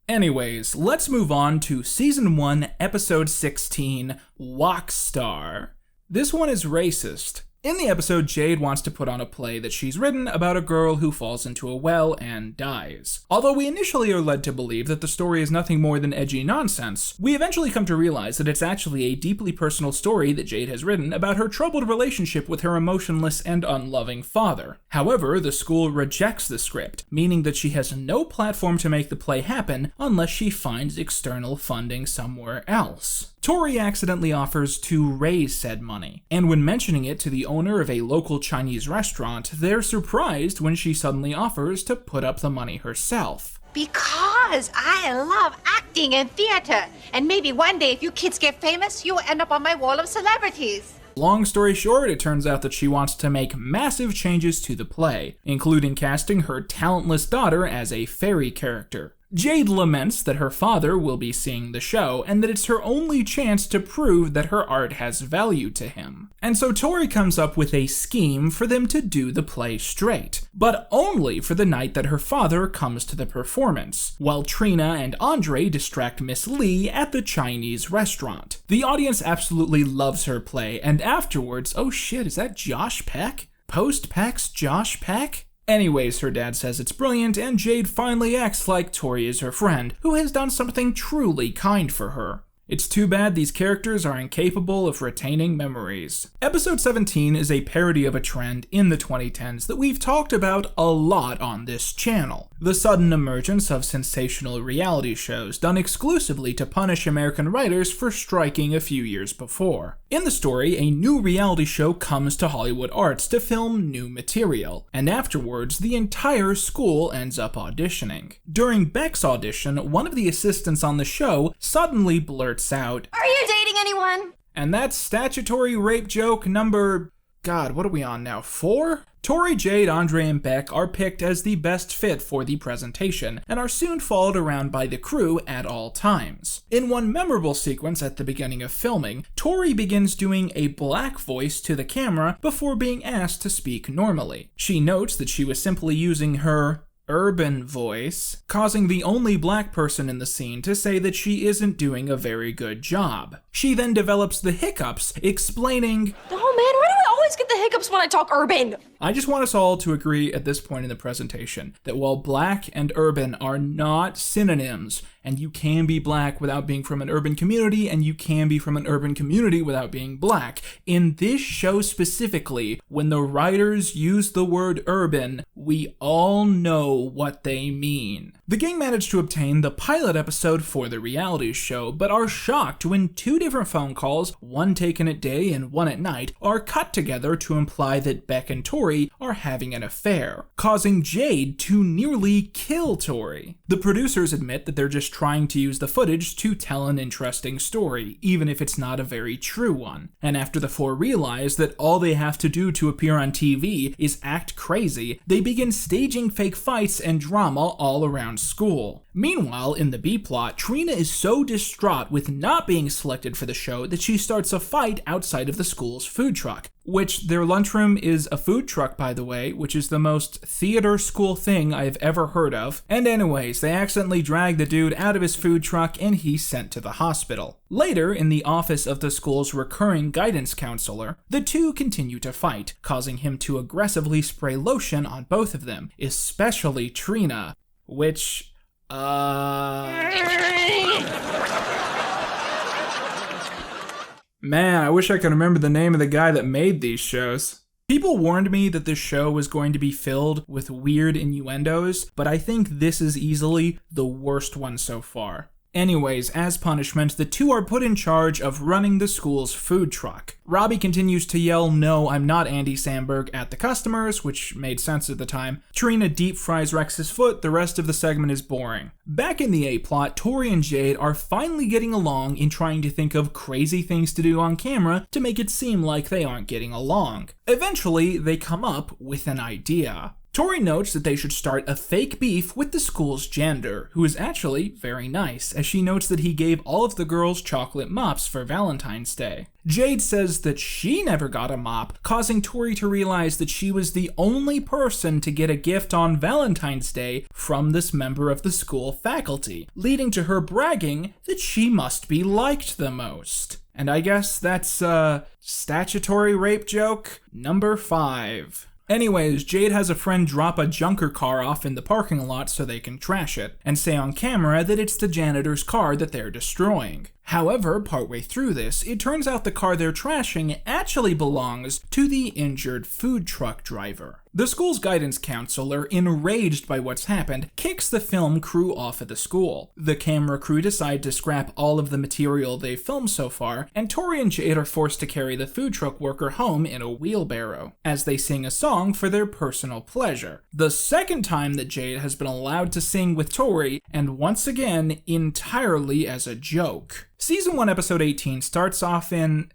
Anyways, let's move on to Season 1, Episode 16, Walk Star. This one is racist. In the episode, Jade wants to put on a play that she's written about a girl who falls into a well and dies. Although we initially are led to believe that the story is nothing more than edgy nonsense, we eventually come to realize that it's actually a deeply personal story that Jade has written about her troubled relationship with her emotionless and unloving father. However, the school rejects the script, meaning that she has no platform to make the play happen unless she finds external funding somewhere else. Tori accidentally offers to raise said money, and when mentioning it to the owner of a local Chinese restaurant, they're surprised when she suddenly offers to put up the money herself. Because I love acting and theater, and maybe one day if you kids get famous, you'll end up on my wall of celebrities. Long story short, it turns out that she wants to make massive changes to the play, including casting her talentless daughter as a fairy character. Jade laments that her father will be seeing the show, and that it's her only chance to prove that her art has value to him. And so Tori comes up with a scheme for them to do the play straight, but only for the night that her father comes to the performance, while Trina and Andre distract Miss Lee at the Chinese restaurant. The audience absolutely loves her play, and afterwards, oh shit, is that Josh Peck? Post-Peck's Josh Peck? Anyways, her dad says it's brilliant, and Jade finally acts like Tori is her friend, who has done something truly kind for her. It's too bad these characters are incapable of retaining memories. Episode 17 is a parody of a trend in the 2010s that we've talked about a lot on this channel. The sudden emergence of sensational reality shows done exclusively to punish American writers for striking a few years before. In the story, a new reality show comes to Hollywood Arts to film new material, and afterwards the entire school ends up auditioning. During Beck's audition, one of the assistants on the show suddenly blurts out, "Are you dating anyone?" And that's statutory rape joke number... God, what are we on now? 4? Tori, Jade, Andre, and Beck are picked as the best fit for the presentation, and are soon followed around by the crew at all times. In one memorable sequence at the beginning of filming, Tori begins doing a black voice to the camera before being asked to speak normally. She notes that she was simply using her urban voice, causing the only black person in the scene to say that she isn't doing a very good job. She then develops the hiccups, explaining, "Oh man, why do I always get the hiccups when I talk urban?" I just want us all to agree at this point in the presentation that while black and urban are not synonyms, and you can be black without being from an urban community, and you can be from an urban community without being black, in this show specifically, when the writers use the word urban, we all know what they mean. The gang managed to obtain the pilot episode for the reality show, but are shocked when 2 different phone calls, one taken at day and one at night, are cut together to imply that Beck and Tori are having an affair, causing Jade to nearly kill Tori. The producers admit that they're just trying to use the footage to tell an interesting story, even if it's not a very true one. And after the 4 realize that all they have to do to appear on TV is act crazy, they begin staging fake fights and drama all around school. Meanwhile, in the B-plot, Trina is so distraught with not being selected for the show that she starts a fight outside of the school's food truck, which their lunchroom is a food truck, by the way, which is the most theater school thing I've ever heard of. And anyways, they accidentally drag the dude out of his food truck and he's sent to the hospital. Later, in the office of the school's recurring guidance counselor, the 2 continue to fight, causing him to aggressively spray lotion on both of them, especially Trina, which, Man, I wish I could remember the name of the guy that made these shows. People warned me that this show was going to be filled with weird innuendos, but I think this is easily the worst one so far. Anyways, as punishment, the 2 are put in charge of running the school's food truck. Robbie continues to yell, "No, I'm not Andy Samberg," at the customers, which made sense at the time. Trina deep fries Rex's foot, the rest of the segment is boring. Back in the A-plot, Tori and Jade are finally getting along in trying to think of crazy things to do on camera to make it seem like they aren't getting along. Eventually, they come up with an idea. Tori notes that they should start a fake beef with the school's janitor, who is actually very nice, as she notes that he gave all of the girls chocolate mops for Valentine's Day. Jade says that she never got a mop, causing Tori to realize that she was the only person to get a gift on Valentine's Day from this member of the school faculty, leading to her bragging that she must be liked the most. And I guess that's statutory rape joke number 5. Anyways, Jade has a friend drop a junker car off in the parking lot so they can trash it, and say on camera that it's the janitor's car that they're destroying. However, partway through this, it turns out the car they're trashing actually belongs to the injured food truck driver. The school's guidance counselor, enraged by what's happened, kicks the film crew off at the school. The camera crew decide to scrap all of the material they've filmed so far, and Tori and Jade are forced to carry the food truck worker home in a wheelbarrow, as they sing a song for their personal pleasure. The second time that Jade has been allowed to sing with Tori, and once again, entirely as a joke. Season 1, episode 18 starts off in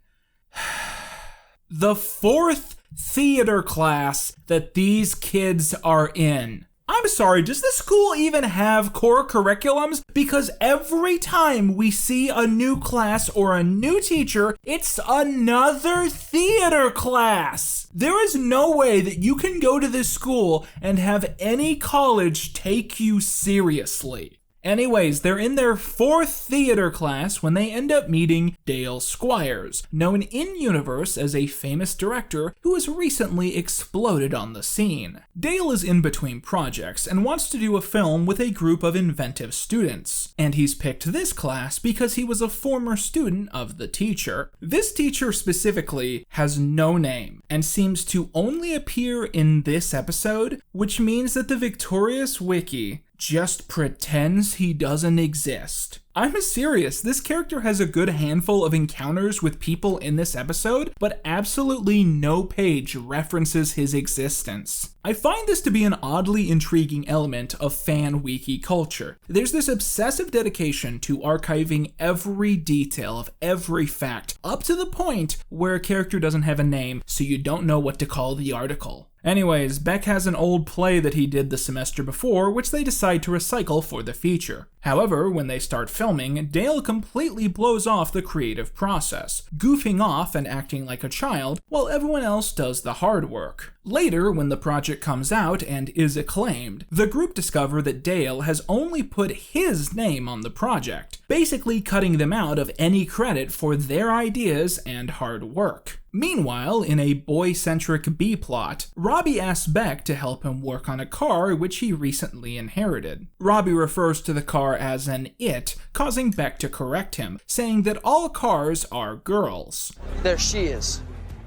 the 4th theater class that these kids are in. I'm sorry, does this school even have core curriculums? Because every time we see a new class or a new teacher, it's another theater class. There is no way that you can go to this school and have any college take you seriously. Anyways, they're in their 4th theater class when they end up meeting Dale Squires, known in-universe as a famous director who has recently exploded on the scene. Dale is in between projects and wants to do a film with a group of inventive students, and he's picked this class because he was a former student of the teacher. This teacher specifically has no name and seems to only appear in this episode, which means that the Victorious Wiki just pretends he doesn't exist. I'm serious, this character has a good handful of encounters with people in this episode, but absolutely no page references his existence. I find this to be an oddly intriguing element of fan wiki culture. There's this obsessive dedication to archiving every detail of every fact, up to the point where a character doesn't have a name, so you don't know what to call the article. Anyways, Beck has an old play that he did the semester before, which they decide to recycle for the feature. However, when they start filming, Dale completely blows off the creative process, goofing off and acting like a child, while everyone else does the hard work. Later, when the project comes out and is acclaimed, the group discover that Dale has only put his name on the project, basically cutting them out of any credit for their ideas and hard work. Meanwhile, in a boy-centric B-plot, Robbie asks Beck to help him work on a car which he recently inherited. Robbie refers to the car as an it, causing Beck to correct him, saying that all cars are girls. There she is.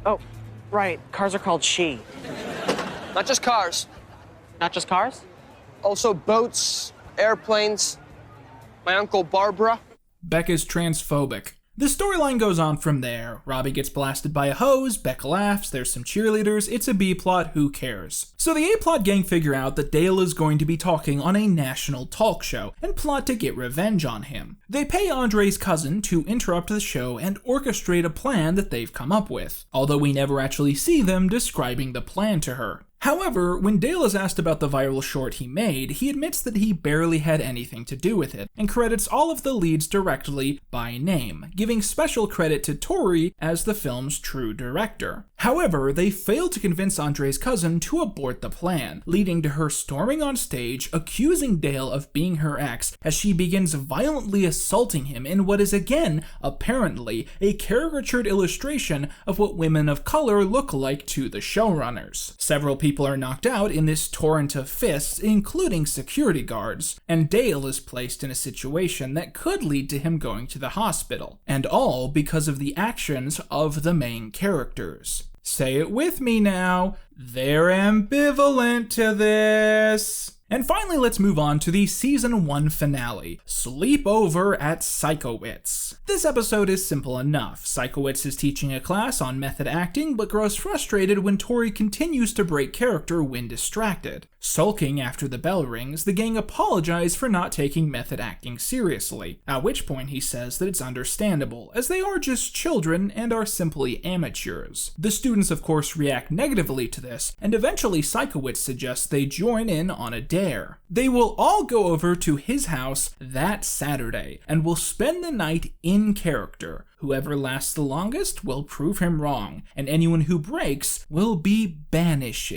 Oh, right. Cars are called she. Not just cars. Not just cars? Also boats, airplanes. My Uncle Barbara. Beck is transphobic. The storyline goes on from there. Robbie gets blasted by a hose, Beck laughs, there's some cheerleaders, it's a B-plot, who cares? So the A-plot gang figure out that Dale is going to be talking on a national talk show, and plot to get revenge on him. They pay Andre's cousin to interrupt the show and orchestrate a plan that they've come up with, although we never actually see them describing the plan to her. However, when Dale is asked about the viral short he made, he admits that he barely had anything to do with it, and credits all of the leads directly by name, giving special credit to Tori as the film's true director. However, they fail to convince Andre's cousin to abort the plan, leading to her storming on stage, accusing Dale of being her ex as she begins violently assaulting him in what is again, apparently, a caricatured illustration of what women of color look like to the showrunners. Several people are knocked out in this torrent of fists, including security guards, and Dale is placed in a situation that could lead to him going to the hospital, and all because of the actions of the main characters. Say it with me now, they're ambivalent to this. And finally, let's move on to the Season 1 finale, Sleep Over at Psychowitz. This episode is simple enough. Psychowitz is teaching a class on method acting, but grows frustrated when Tori continues to break character when distracted. Sulking after the bell rings, the gang apologize for not taking method acting seriously, at which point he says that it's understandable, as they are just children and are simply amateurs. The students of course react negatively to this, and eventually Psychowitz suggests they join in on a dare. They will all go over to his house that Saturday, and will spend the night in character. Whoever lasts the longest will prove him wrong, and anyone who breaks will be banished.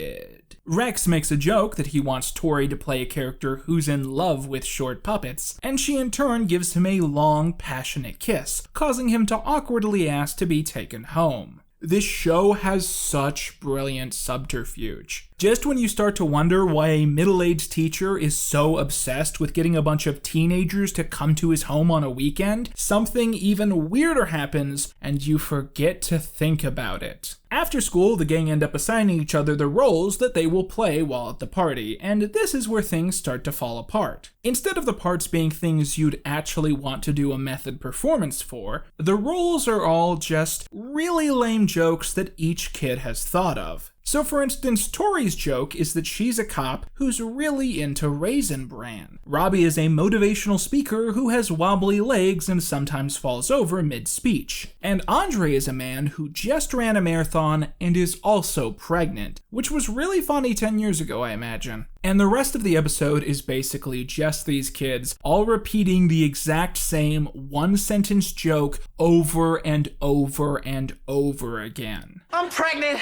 Rex makes a joke that he wants Tori to play a character who's in love with short puppets, and she in turn gives him a long, passionate kiss, causing him to awkwardly ask to be taken home. This show has such brilliant subterfuge. Just when you start to wonder why a middle-aged teacher is so obsessed with getting a bunch of teenagers to come to his home on a weekend, something even weirder happens and you forget to think about it. After school, the gang end up assigning each other the roles that they will play while at the party, and this is where things start to fall apart. Instead of the parts being things you'd actually want to do a method performance for, the roles are all just really lame jokes that each kid has thought of. So for instance, Tori's joke is that she's a cop who's really into Raisin Bran. Robbie is a motivational speaker who has wobbly legs and sometimes falls over mid-speech. And Andre is a man who just ran a marathon and is also pregnant, which was really funny 10 years ago, I imagine. And the rest of the episode is basically just these kids all repeating the exact same one-sentence joke over and over and over again. I'm pregnant.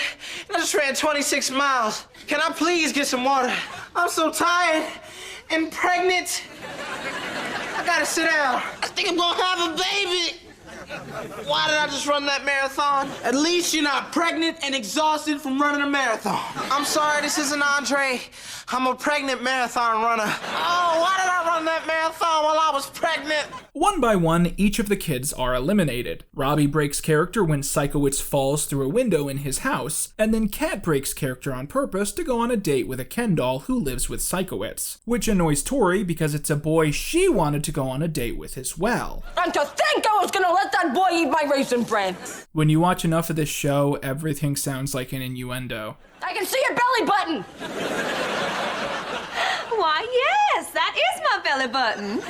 I just ran 26 miles. Can I please get some water? I'm so tired and pregnant. I gotta sit down. I think I'm gonna have a baby. Why did I just run that marathon? At least you're not pregnant and exhausted from running a marathon. I'm sorry, this isn't Andre. I'm a pregnant marathon runner. Oh, why did I run that marathon while I was pregnant? One by one, each of the kids are eliminated. Robbie breaks character when Psychowitz falls through a window in his house, and then Kat breaks character on purpose to go on a date with a Ken doll who lives with Psychowitz, which annoys Tori because it's a boy she wanted to go on a date with as well. And to think I was gonna let that boy eat my Raisin Bran! When you watch enough of this show, everything sounds like an innuendo. I can see your belly button! Why, yes, that is my belly button.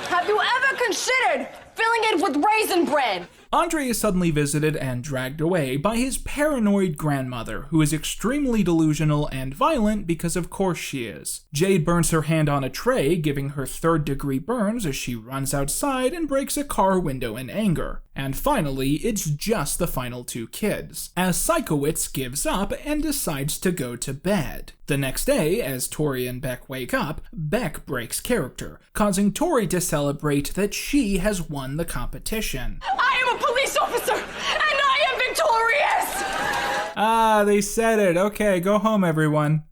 Have you ever considered filling it with Raisin Bran? Andre is suddenly visited and dragged away by his paranoid grandmother, who is extremely delusional and violent because of course she is. Jade burns her hand on a tray, giving her third-degree burns as she runs outside and breaks a car window in anger. And finally, it's just the final two kids, as Psychowitz gives up and decides to go to bed. The next day, as Tori and Beck wake up, Beck breaks character, causing Tori to celebrate that she has won the competition. I am a police officer, and I am victorious! Ah, they said it. Okay, go home, everyone.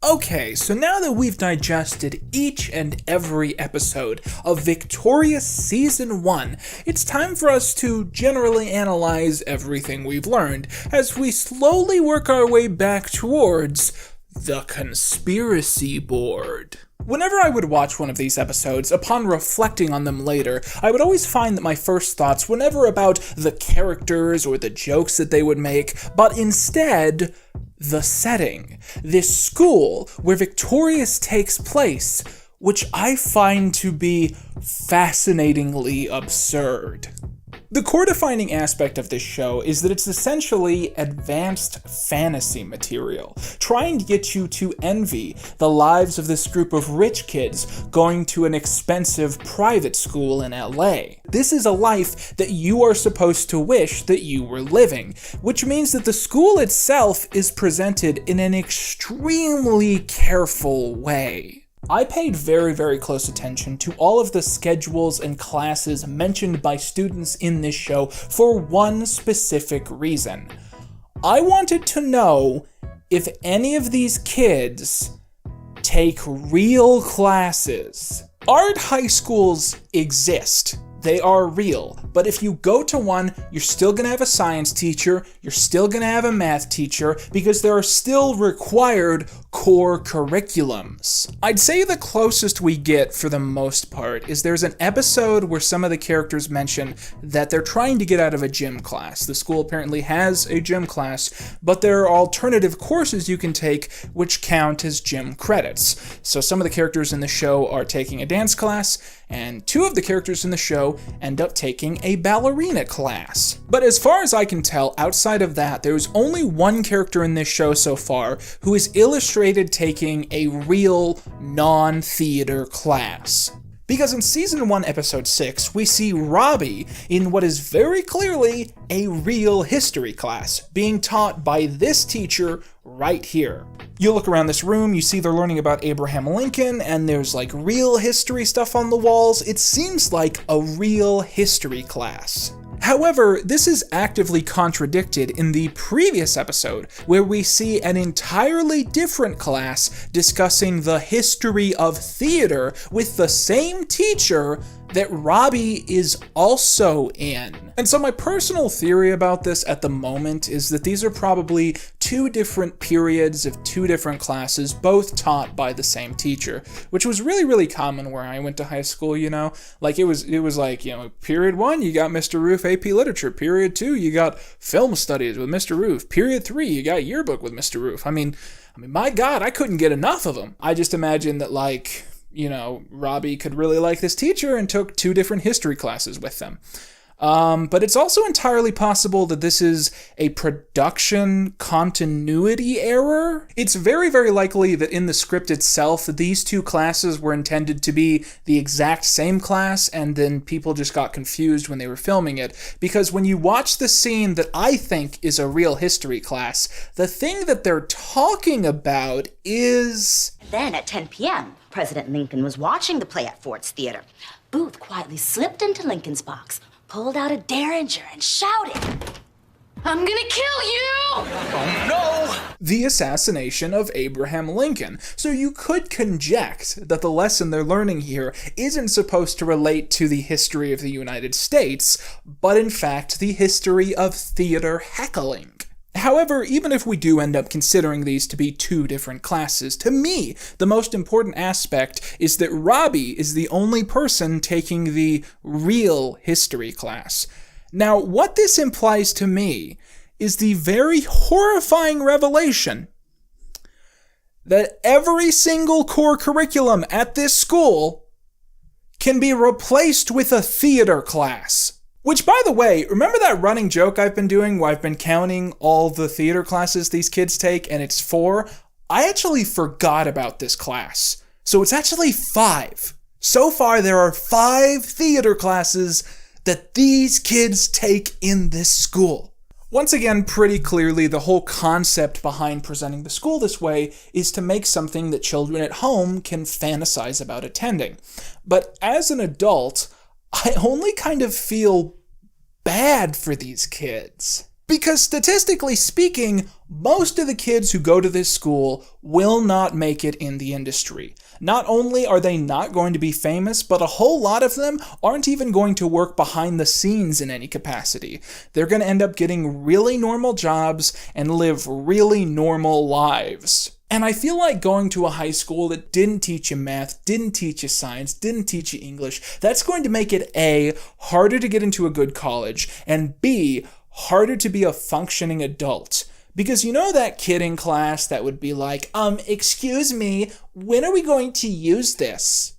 Okay, so now that we've digested each and every episode of Victorious Season 1, it's time for us to generally analyze everything we've learned as we slowly work our way back towards the conspiracy board. Whenever I would watch one of these episodes, upon reflecting on them later, I would always find that my first thoughts were never about the characters or the jokes that they would make, but instead, the setting. This school where Victorious takes place, which I find to be fascinatingly absurd. The core-defining aspect of this show is that it's essentially advanced fantasy material, trying to get you to envy the lives of this group of rich kids going to an expensive private school in LA. This is a life that you are supposed to wish that you were living, which means that the school itself is presented in an extremely careful way. I paid very, very close attention to all of the schedules and classes mentioned by students in this show for one specific reason. I wanted to know if any of these kids take real classes. Art high schools exist. They are real, but if you go to one, you're still gonna have a science teacher, you're still gonna have a math teacher, because there are still required core curriculums. I'd say the closest we get, for the most part, is there's an episode where some of the characters mention that they're trying to get out of a gym class. The school apparently has a gym class, but there are alternative courses you can take which count as gym credits. So some of the characters in the show are taking a dance class, and two of the characters in the show end up taking a ballerina class. But as far as I can tell, outside of that, there's only one character in this show so far who is illustrated taking a real non-theater class. Because in Season 1, Episode 6, we see Robbie in what is very clearly a real history class, being taught by this teacher right here. You look around this room, you see they're learning about Abraham Lincoln, and there's like real history stuff on the walls. It seems like a real history class. However, this is actively contradicted in the previous episode, where we see an entirely different class discussing the history of theater with the same teacher that Robbie is also in. And so my personal theory about this at the moment is that these are probably two different periods of two different classes, both taught by the same teacher, which was really, really common where I went to high school, you know? Like it was like, you know, period 1, you got Mr. Roof AP Literature. Period 2, you got Film Studies with Mr. Roof. Period 3, you got Yearbook with Mr. Roof. I mean, my God, I couldn't get enough of them. I just imagine that, like, you know, Robbie could really like this teacher and took two different history classes with them. But it's also entirely possible that this is a production continuity error. It's very, very likely that in the script itself, these two classes were intended to be the exact same class, and then people just got confused when they were filming it. Because when you watch the scene that I think is a real history class, the thing that they're talking about is... Then at 10 p.m., President Lincoln was watching the play at Ford's Theater. Booth quietly slipped into Lincoln's box, pulled out a Derringer, and shouted, "I'm gonna kill you!" Oh no! The assassination of Abraham Lincoln. So you could conject that the lesson they're learning here isn't supposed to relate to the history of the United States, but in fact the history of theater heckling. However, even if we do end up considering these to be two different classes, to me, the most important aspect is that Robbie is the only person taking the real history class. Now, what this implies to me is the very horrifying revelation that every single core curriculum at this school can be replaced with a theater class. Which, by the way, remember that running joke I've been doing where I've been counting all the theater classes these kids take, and it's 4? I actually forgot about this class. So it's actually 5. So far, there are 5 theater classes that these kids take in this school. Once again, pretty clearly, the whole concept behind presenting the school this way is to make something that children at home can fantasize about attending. But as an adult, I only kind of feel bad for these kids. Because statistically speaking, most of the kids who go to this school will not make it in the industry. Not only are they not going to be famous, but a whole lot of them aren't even going to work behind the scenes in any capacity. They're going to end up getting really normal jobs and live really normal lives. And I feel like going to a high school that didn't teach you math, didn't teach you science, didn't teach you English, that's going to make it A, harder to get into a good college, and B, harder to be a functioning adult. Because you know that kid in class that would be like, excuse me, when are we going to use this?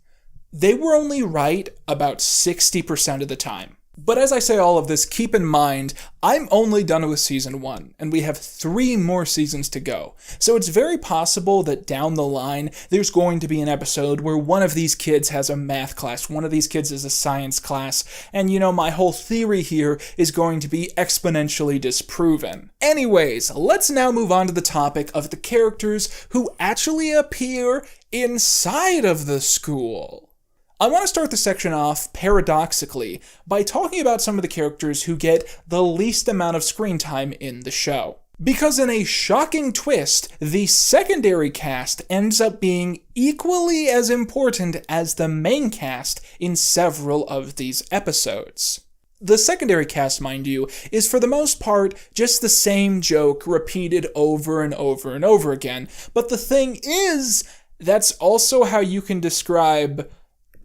They were only right about 60% of the time. But as I say all of this, keep in mind, I'm only done with season 1, and we have 3 more seasons to go. So it's very possible that down the line, there's going to be an episode where one of these kids has a math class, one of these kids has a science class, and you know, my whole theory here is going to be exponentially disproven. Anyways, let's now move on to the topic of the characters who actually appear inside of the school. I want to start the section off, paradoxically, by talking about some of the characters who get the least amount of screen time in the show. Because in a shocking twist, the secondary cast ends up being equally as important as the main cast in several of these episodes. The secondary cast, mind you, is for the most part just the same joke repeated over and over and over again. But the thing is, that's also how you can describe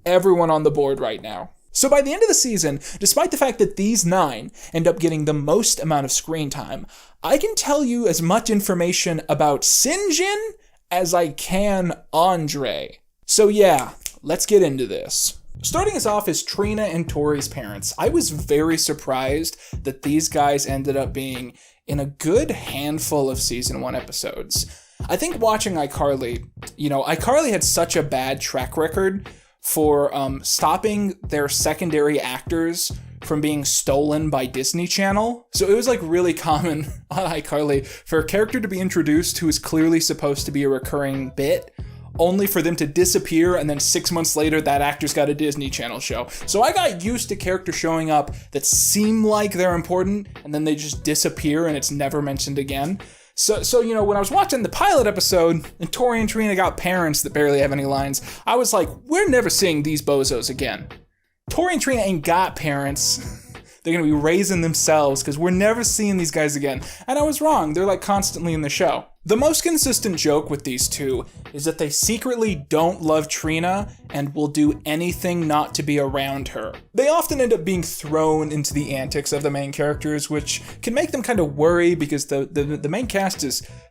everyone on the board right now. So by the end of the season, despite the fact that these 9 end up getting the most amount of screen time, I can tell you as much information about Sinjin as I can Andre. So yeah, let's get into this. Starting us off is Trina and Tori's parents. I was very surprised that these guys ended up being in a good handful of season 1 episodes. I think watching iCarly, iCarly had such a bad track record for stopping their secondary actors from being stolen by Disney Channel. So it was like really common on iCarly for a character to be introduced who is clearly supposed to be a recurring bit, only for them to disappear, and then 6 months later that actor's got a Disney Channel show. So I got used to characters showing up that seem like they're important, and then they just disappear and it's never mentioned again. So when I was watching the pilot episode, and Tori and Trina got parents that barely have any lines, I was like, we're never seeing these bozos again. Tori and Trina ain't got parents. They're gonna be raising themselves, because we're never seeing these guys again. And I was wrong, they're like constantly in the show. The most consistent joke with these two is that they secretly don't love Trina and will do anything not to be around her. They often end up being thrown into the antics of the main characters, which can make them kind of worry because the main cast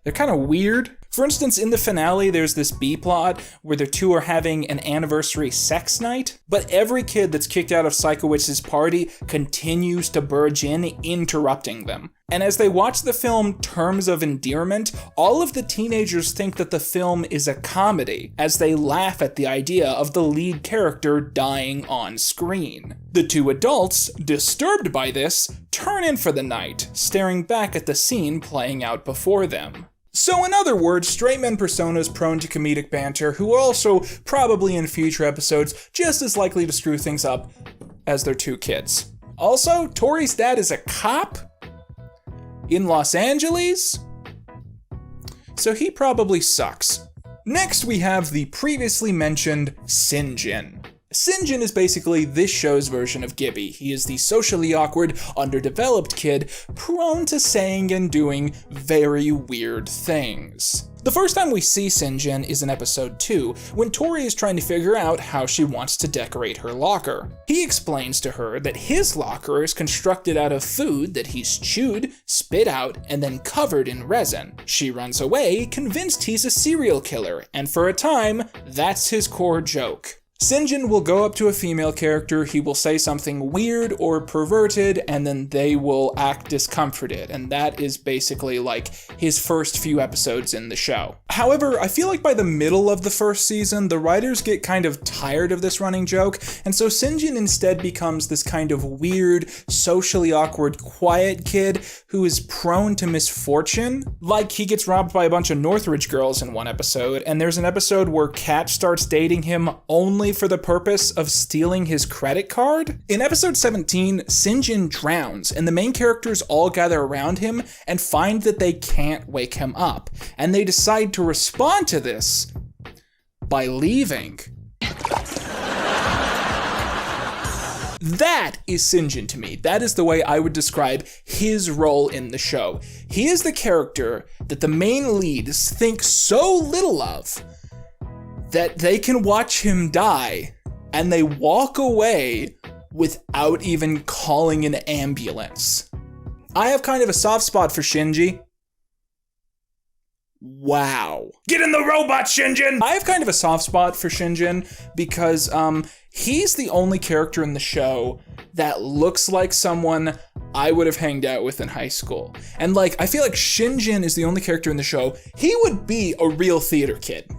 they're kind of weird. For instance, in the finale, there's this B-plot where the two are having an anniversary sex night, but every kid that's kicked out of Psychowitz's party continues to barge in, interrupting them. And as they watch the film Terms of Endearment, all of the teenagers think that the film is a comedy, as they laugh at the idea of the lead character dying on screen. The two adults, disturbed by this, turn in for the night, staring back at the scene playing out before them. So in other words, straight men personas prone to comedic banter who are also probably in future episodes just as likely to screw things up as their two kids. Also, Tori's dad is a cop in Los Angeles, so he probably sucks. Next we have the previously mentioned Sinjin. Sinjin is basically this show's version of Gibby. He is the socially awkward, underdeveloped kid prone to saying and doing very weird things. The first time we see Sinjin is in episode 2, when Tori is trying to figure out how she wants to decorate her locker. He explains to her that his locker is constructed out of food that he's chewed, spit out, and then covered in resin. She runs away, convinced he's a serial killer, and for a time, that's his core joke. Sinjin will go up to a female character, he will say something weird or perverted, and then they will act discomforted, and that is basically like his first few episodes in the show. However, I feel like by the middle of the first season, the writers get kind of tired of this running joke, and so Sinjin instead becomes this kind of weird, socially awkward, quiet kid who is prone to misfortune. Like, he gets robbed by a bunch of Northridge girls in one episode, and there's an episode where Kat starts dating him only for the purpose of stealing his credit card. In episode 17, Sinjin drowns, and the main characters all gather around him and find that they can't wake him up, and they decide to respond to this by leaving. That is Sinjin to me. That is the way I would describe his role in the show. He is the character that the main leads think so little of that they can watch him die and they walk away without even calling an ambulance. I have kind of a soft spot for Shinji. Wow. Get in the robot, Shinjin! I have kind of a soft spot for Shinjin because he's the only character in the show that looks like someone I would have hanged out with in high school. And like, I feel like Shinjin is the only character in the show. He would be a real theater kid.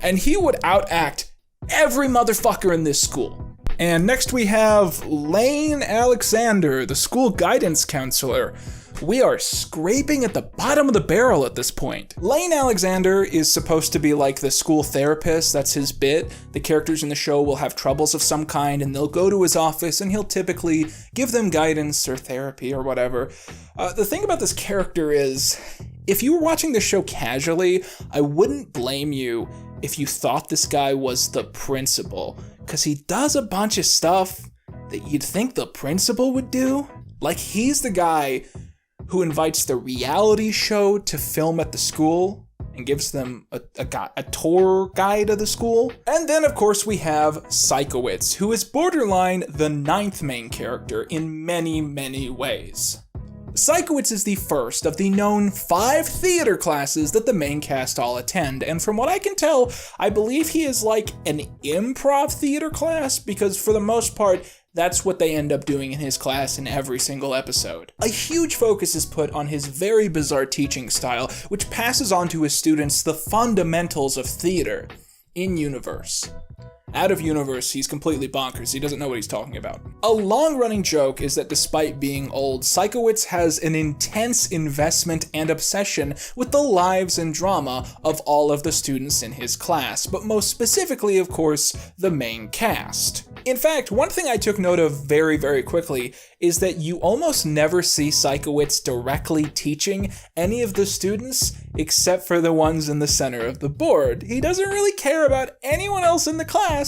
And he would outact every motherfucker in this school. And next we have Lane Alexander, the school guidance counselor. We are scraping at the bottom of the barrel at this point. Lane Alexander is supposed to be like the school therapist, that's his bit. The characters in the show will have troubles of some kind and they'll go to his office and he'll typically give them guidance or therapy or whatever. The thing about this character is, if you were watching the show casually, I wouldn't blame you if you thought this guy was the principal, because he does a bunch of stuff that you'd think the principal would do. Like, he's the guy who invites the reality show to film at the school and gives them a tour guide of the school. And then, of course, we have Sikowitz, who is borderline the ninth main character in many, many ways. Sikowitz is the first of the known 5 theater classes that the main cast all attend, and from what I can tell, I believe he is like an improv theater class, because for the most part, that's what they end up doing in his class in every single episode. A huge focus is put on his very bizarre teaching style, which passes on to his students the fundamentals of theater in universe. Out of universe, he's completely bonkers. He doesn't know what he's talking about. A long-running joke is that despite being old, Sikowitz has an intense investment and obsession with the lives and drama of all of the students in his class, but most specifically, of course, the main cast. In fact, one thing I took note of very, very quickly is that you almost never see Sikowitz directly teaching any of the students except for the ones in the center of the board. He doesn't really care about anyone else in the class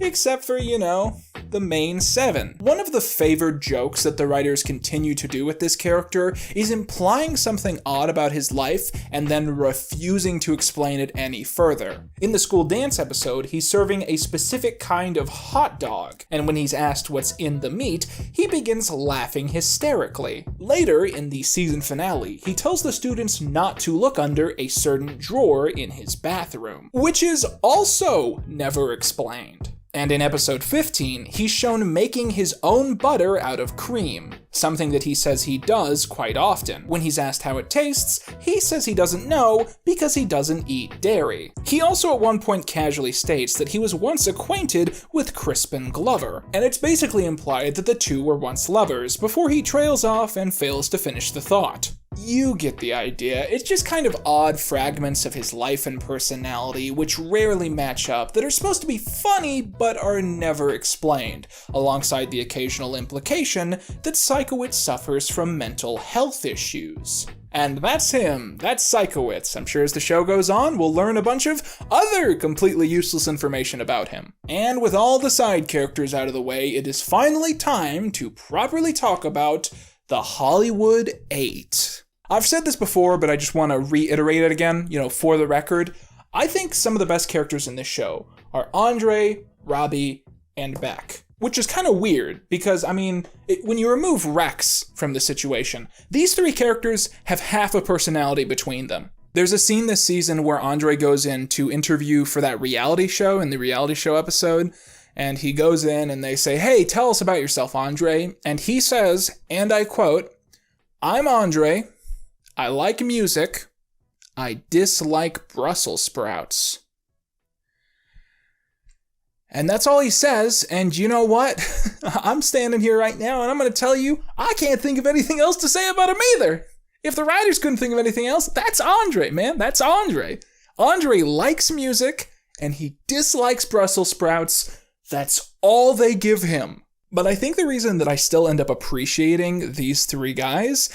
except for, you know, the main 7. One of the favored jokes that the writers continue to do with this character is implying something odd about his life and then refusing to explain it any further. In the school dance episode, he's serving a specific kind of hot dog, and when he's asked what's in the meat, he begins laughing hysterically. Later, in the season finale, he tells the students not to look under a certain drawer in his bathroom, which is also never explained. And in episode 15, he's shown making his own butter out of cream, something that he says he does quite often. When he's asked how it tastes, he says he doesn't know because he doesn't eat dairy. He also at one point casually states that he was once acquainted with Crispin Glover, and it's basically implied that the two were once lovers before he trails off and fails to finish the thought. You get the idea. It's just kind of odd fragments of his life and personality which rarely match up, that are supposed to be funny but are never explained, alongside the occasional implication that Sikowitz suffers from mental health issues. And that's him. That's Sikowitz. I'm sure as the show goes on, we'll learn a bunch of other completely useless information about him. And with all the side characters out of the way, it is finally time to properly talk about the Hollywood 8. I've said this before, but I just want to reiterate it again, for the record. I think some of the best characters in this show are Andre, Robbie, and Beck. Which is kind of weird, because, when you remove Rex from the situation, these 3 characters have half a personality between them. There's a scene this season where Andre goes in to interview for that reality show in the reality show episode, And he goes in and they say, hey, tell us about yourself, Andre. And he says, and I quote, I'm Andre. I like music. I dislike Brussels sprouts. And that's all he says, and you know what? I'm standing here right now, and I'm going to tell you, I can't think of anything else to say about him either. If the writers couldn't think of anything else, that's Andre, man. That's Andre. Andre likes music, and he dislikes Brussels sprouts. That's all they give him. But I think the reason that I still end up appreciating these three guys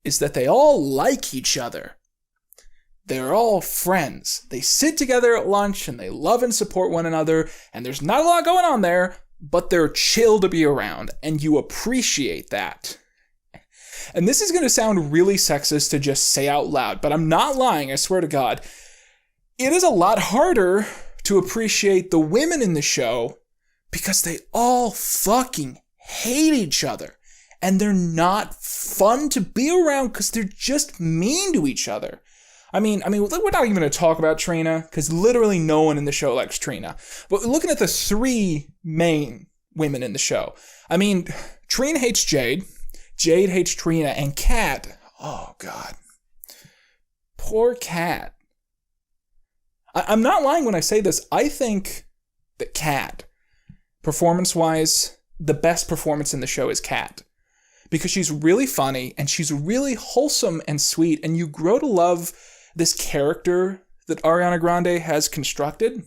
is that they all like each other. They're all friends. They sit together at lunch and they love and support one another, and there's not a lot going on there, but they're chill to be around, and you appreciate that. And this is going to sound really sexist to just say out loud, but I'm not lying, I swear to God. It is a lot harder to appreciate the women in the show because they all fucking hate each other, and they're not fun to be around because they're just mean to each other. I mean, we're not even going to talk about Trina, because literally no one in the show likes Trina. But looking at the three main women in the show, I mean, Trina hates Jade, Jade hates Trina, and Kat, oh God. Poor Kat. I'm not lying when I say this. I think that Kat, performance-wise, the best performance in the show is Kat. Because she's really funny, and she's really wholesome and sweet, and you grow to love this character that Ariana Grande has constructed.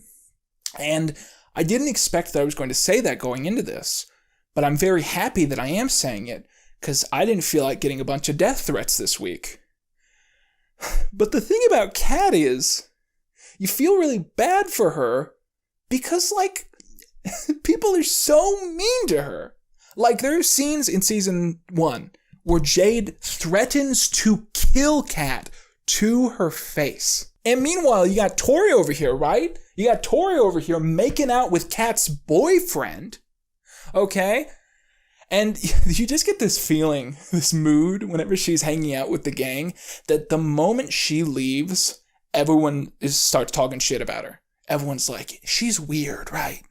And I didn't expect that I was going to say that going into this, but I'm very happy that I am saying it, because I didn't feel like getting a bunch of death threats this week. But the thing about Kat is, you feel really bad for her, because, like, people are so mean to her. Like, there are scenes in season 1 where Jade threatens to kill Kat to her face. And meanwhile, you got Tori over here, right? You got Tori over here making out with Kat's boyfriend, okay? And you just get this feeling, this mood, whenever she's hanging out with the gang, that the moment she leaves, everyone starts talking shit about her. Everyone's like, she's weird, right?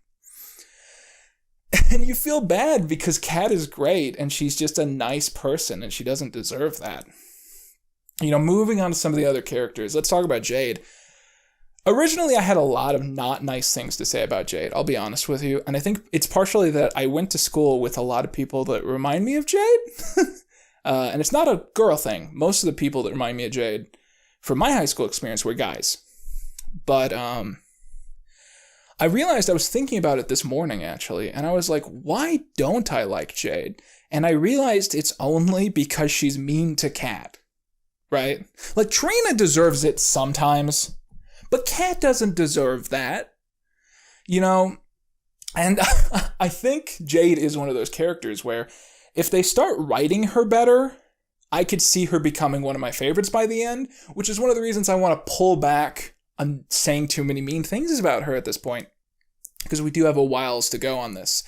And you feel bad because Kat is great and she's just a nice person and she doesn't deserve that. You know, moving on to some of the other characters, let's talk about Jade. Originally, I had a lot of not nice things to say about Jade, I'll be honest with you. And I think it's partially that I went to school with a lot of people that remind me of Jade. And it's not a girl thing. Most of the people that remind me of Jade from my high school experience were guys. But I realized I was thinking about it this morning, actually, and I was like, why don't I like Jade? And I realized it's only because she's mean to Kat, right? Like, Trina deserves it sometimes, but Kat doesn't deserve that, you know? And I think Jade is one of those characters where if they start writing her better, I could see her becoming one of my favorites by the end, which is one of the reasons I want to pull back on saying too many mean things about her at this point, because we do have a whiles to go on this.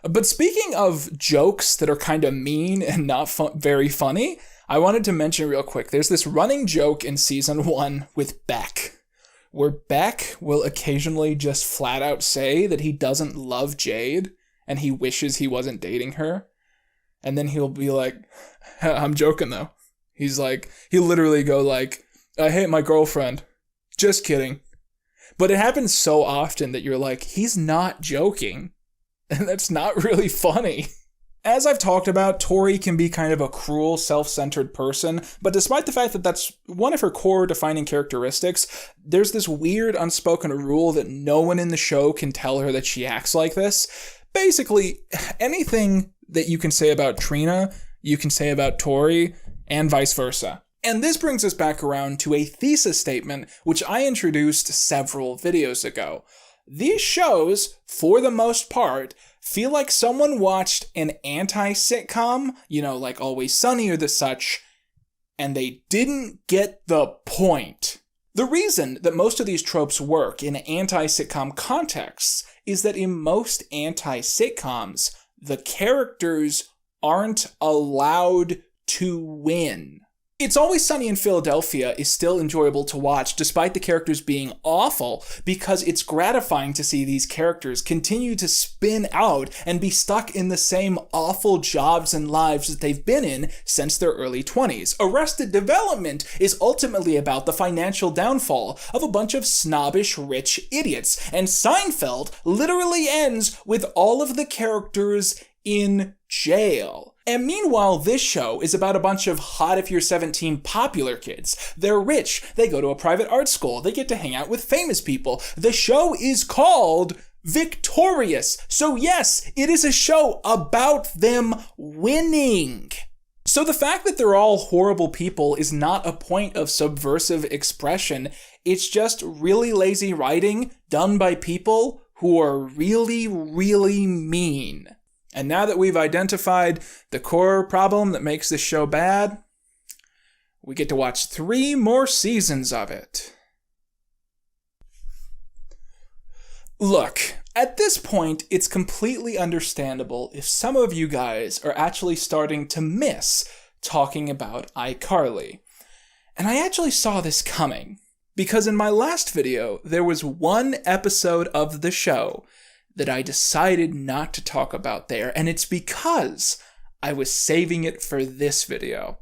But speaking of jokes that are kind of mean and not very funny, I wanted to mention real quick, there's this running joke in season 1 with Beck, where Beck will occasionally just flat out say that he doesn't love Jade and he wishes he wasn't dating her. And then he'll be like, I'm joking though. He's like, he'll literally go like, I hate my girlfriend. Just kidding. But it happens so often that you're like, he's not joking. And that's not really funny. As I've talked about, Tori can be kind of a cruel, self-centered person, but despite the fact that that's one of her core defining characteristics, there's this weird unspoken rule that no one in the show can tell her that she acts like this. Basically, anything that you can say about Trina, you can say about Tori, and vice versa. And this brings us back around to a thesis statement, which I introduced several videos ago. These shows, for the most part, feel like someone watched an anti-sitcom, you know, like Always Sunny or the such, and they didn't get the point. The reason that most of these tropes work in anti-sitcom contexts is that in most anti-sitcoms, the characters aren't allowed to win. It's Always Sunny in Philadelphia is still enjoyable to watch despite the characters being awful, because it's gratifying to see these characters continue to spin out and be stuck in the same awful jobs and lives that they've been in since their early 20s. Arrested Development is ultimately about the financial downfall of a bunch of snobbish rich idiots, and Seinfeld literally ends with all of the characters in jail. And meanwhile, this show is about a bunch of hot if you're 17 popular kids. They're rich, they go to a private art school, they get to hang out with famous people. The show is called Victorious. So yes, it is a show about them winning. So the fact that they're all horrible people is not a point of subversive expression. It's just really lazy writing done by people who are really, really mean. And now that we've identified the core problem that makes this show bad, we get to watch 3 more seasons of it. Look, at this point, it's completely understandable if some of you guys are actually starting to miss talking about iCarly. And I actually saw this coming, because in my last video, there was one episode of the show that I decided not to talk about there, and it's because I was saving it for this video.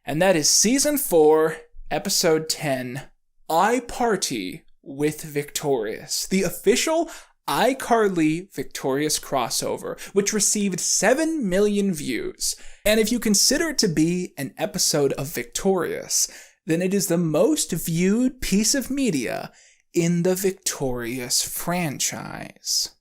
And that is Season 4, Episode 10, I Party with Victorious, the official iCarly Victorious crossover, which received 7 million views. And if you consider it to be an episode of Victorious, then it is the most viewed piece of media in the Victorious franchise.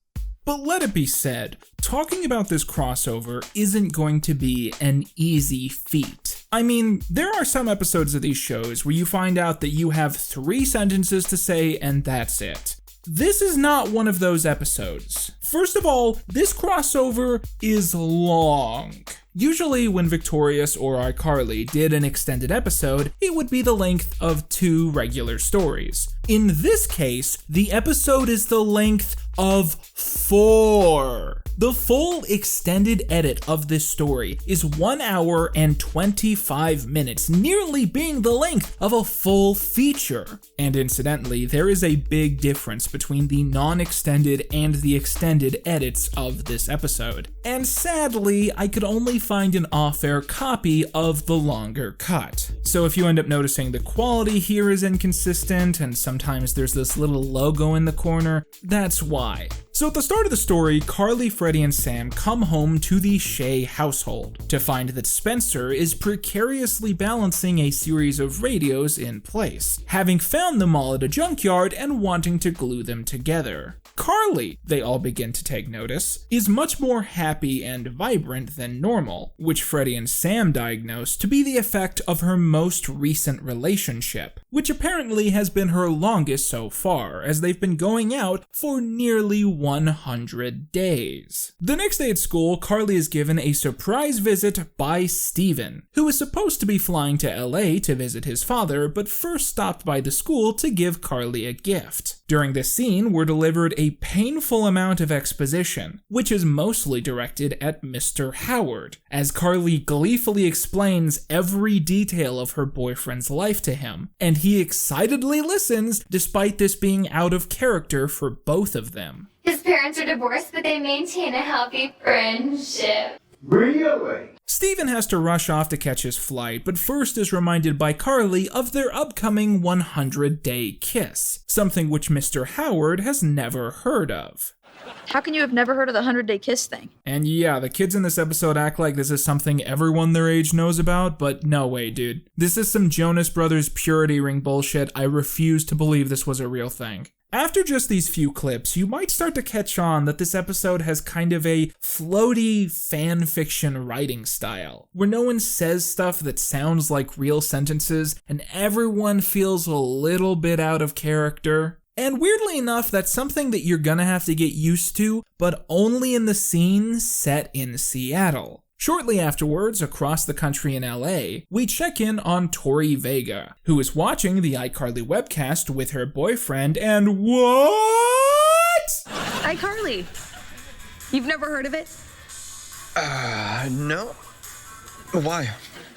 But let it be said, talking about this crossover isn't going to be an easy feat. I mean, there are some episodes of these shows where you find out that you have 3 sentences to say and that's it. This is not one of those episodes. First of all, this crossover is long. Usually when Victorious or iCarly did an extended episode, it would be the length of 2 regular stories. In this case, the episode is the length of 4. The full extended edit of this story is 1 hour and 25 minutes, nearly being the length of a full feature. And incidentally, there is a big difference between the non-extended and the extended edits of this episode. And sadly, I could only find an off-air copy of the longer cut. So if you end up noticing the quality here is inconsistent and sometimes there's this little logo in the corner, that's why. So at the start of the story, Carly, Freddie, and Sam come home to the Shea household to find that Spencer is precariously balancing a series of radios in place, having found them all at a junkyard and wanting to glue them together. Carly, they all begin to take notice, is much more happy and vibrant than normal, which Freddie and Sam diagnose to be the effect of her most recent relationship, which apparently has been her longest so far, as they've been going out for nearly 100 days. The next day at school, Carly is given a surprise visit by Steven, who is supposed to be flying to LA to visit his father, but first stopped by the school to give Carly a gift. During this scene, we're delivered a painful amount of exposition, which is mostly directed at Mr. Howard, as Carly gleefully explains every detail of her boyfriend's life to him, and he excitedly listens despite this being out of character for both of them. His parents are divorced, but they maintain a healthy friendship. Really? Steven has to rush off to catch his flight, but first is reminded by Carly of their upcoming 100-day kiss, something which Mr. Howard has never heard of. How can you have never heard of the 100-day kiss thing? And yeah, the kids in this episode act like this is something everyone their age knows about, but no way, dude. This is some Jonas Brothers purity ring bullshit. I refuse to believe this was a real thing. After just these few clips, you might start to catch on that this episode has kind of a floaty fanfiction writing style, where no one says stuff that sounds like real sentences, and everyone feels a little bit out of character. And weirdly enough, that's something that you're gonna have to get used to, but only in the scene set in Seattle. Shortly afterwards, across the country in LA, we check in on Tori Vega, who is watching the iCarly webcast with her boyfriend, and what? iCarly. You've never heard of it? No. Why?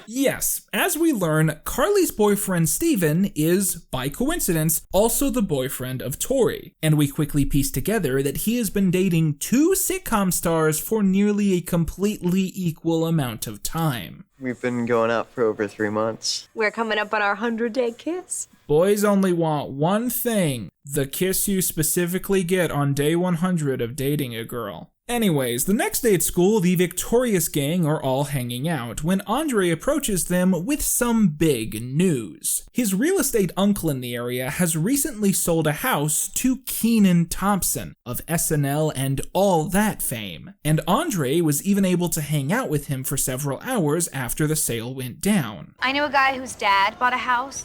Yes, as we learn, Carly's boyfriend Steven is, by coincidence, also the boyfriend of Tori, and we quickly piece together that he has been dating 2 sitcom stars for nearly a completely equal amount of time. We've been going out for over 3 months. We're coming up on our 100-day kiss. Boys only want one thing, the kiss you specifically get on day 100 of dating a girl. Anyways, the next day at school, the Victorious gang are all hanging out when Andre approaches them with some big news. His real estate uncle in the area has recently sold a house to Kenan Thompson of SNL and All That fame, and Andre was even able to hang out with him for several hours after the sale went down. I knew a guy whose dad bought a house.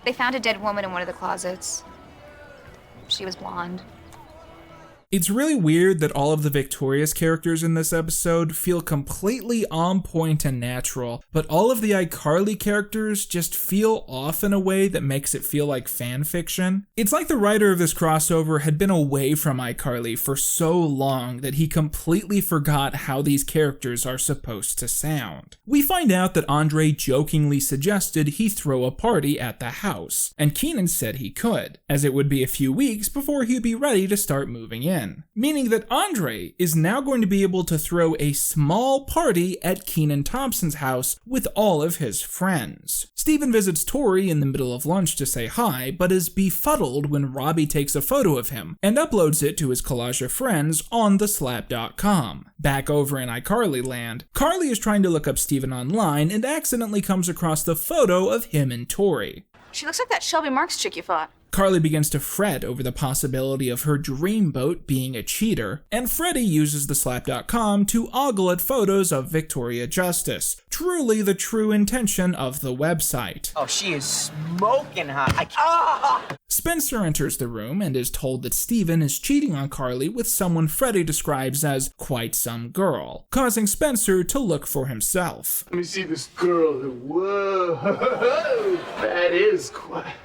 They found a dead woman in one of the closets. She was blonde. It's really weird that all of the Victorious characters in this episode feel completely on point and natural, but all of the iCarly characters just feel off in a way that makes it feel like fan fiction. It's like the writer of this crossover had been away from iCarly for so long that he completely forgot how these characters are supposed to sound. We find out that Andre jokingly suggested he throw a party at the house, and Kenan said he could, as it would be a few weeks before he'd be ready to start moving in. Meaning that Andre is now going to be able to throw a small party at Kenan Thompson's house with all of his friends. Steven visits Tori in the middle of lunch to say hi, but is befuddled when Robbie takes a photo of him and uploads it to his collage of friends on theslap.com. Back over in iCarly land, Carly is trying to look up Steven online and accidentally comes across the photo of him and Tori. She looks like that Shelby Marks chick you fought. Carly begins to fret over the possibility of her dreamboat being a cheater, and Freddie uses theslap.com to ogle at photos of Victoria Justice, truly the true intention of the website. Oh, she is smoking hot. Spencer enters the room and is told that Steven is cheating on Carly with someone Freddie describes as quite some girl, causing Spencer to look for himself. Let me see this girl. Whoa, that is quite...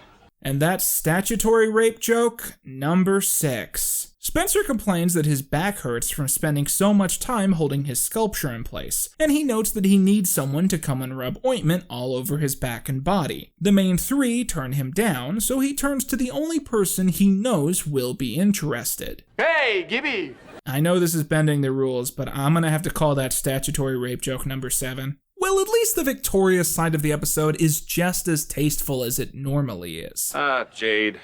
And that's statutory rape joke number 6. Spencer complains that his back hurts from spending so much time holding his sculpture in place, and he notes that he needs someone to come and rub ointment all over his back and body. The main 3 turn him down, so he turns to the only person he knows will be interested. Hey, Gibby! I know this is bending the rules, but I'm gonna have to call that statutory rape joke number 7. Well, at least the Victorious side of the episode is just as tasteful as it normally is. Jade,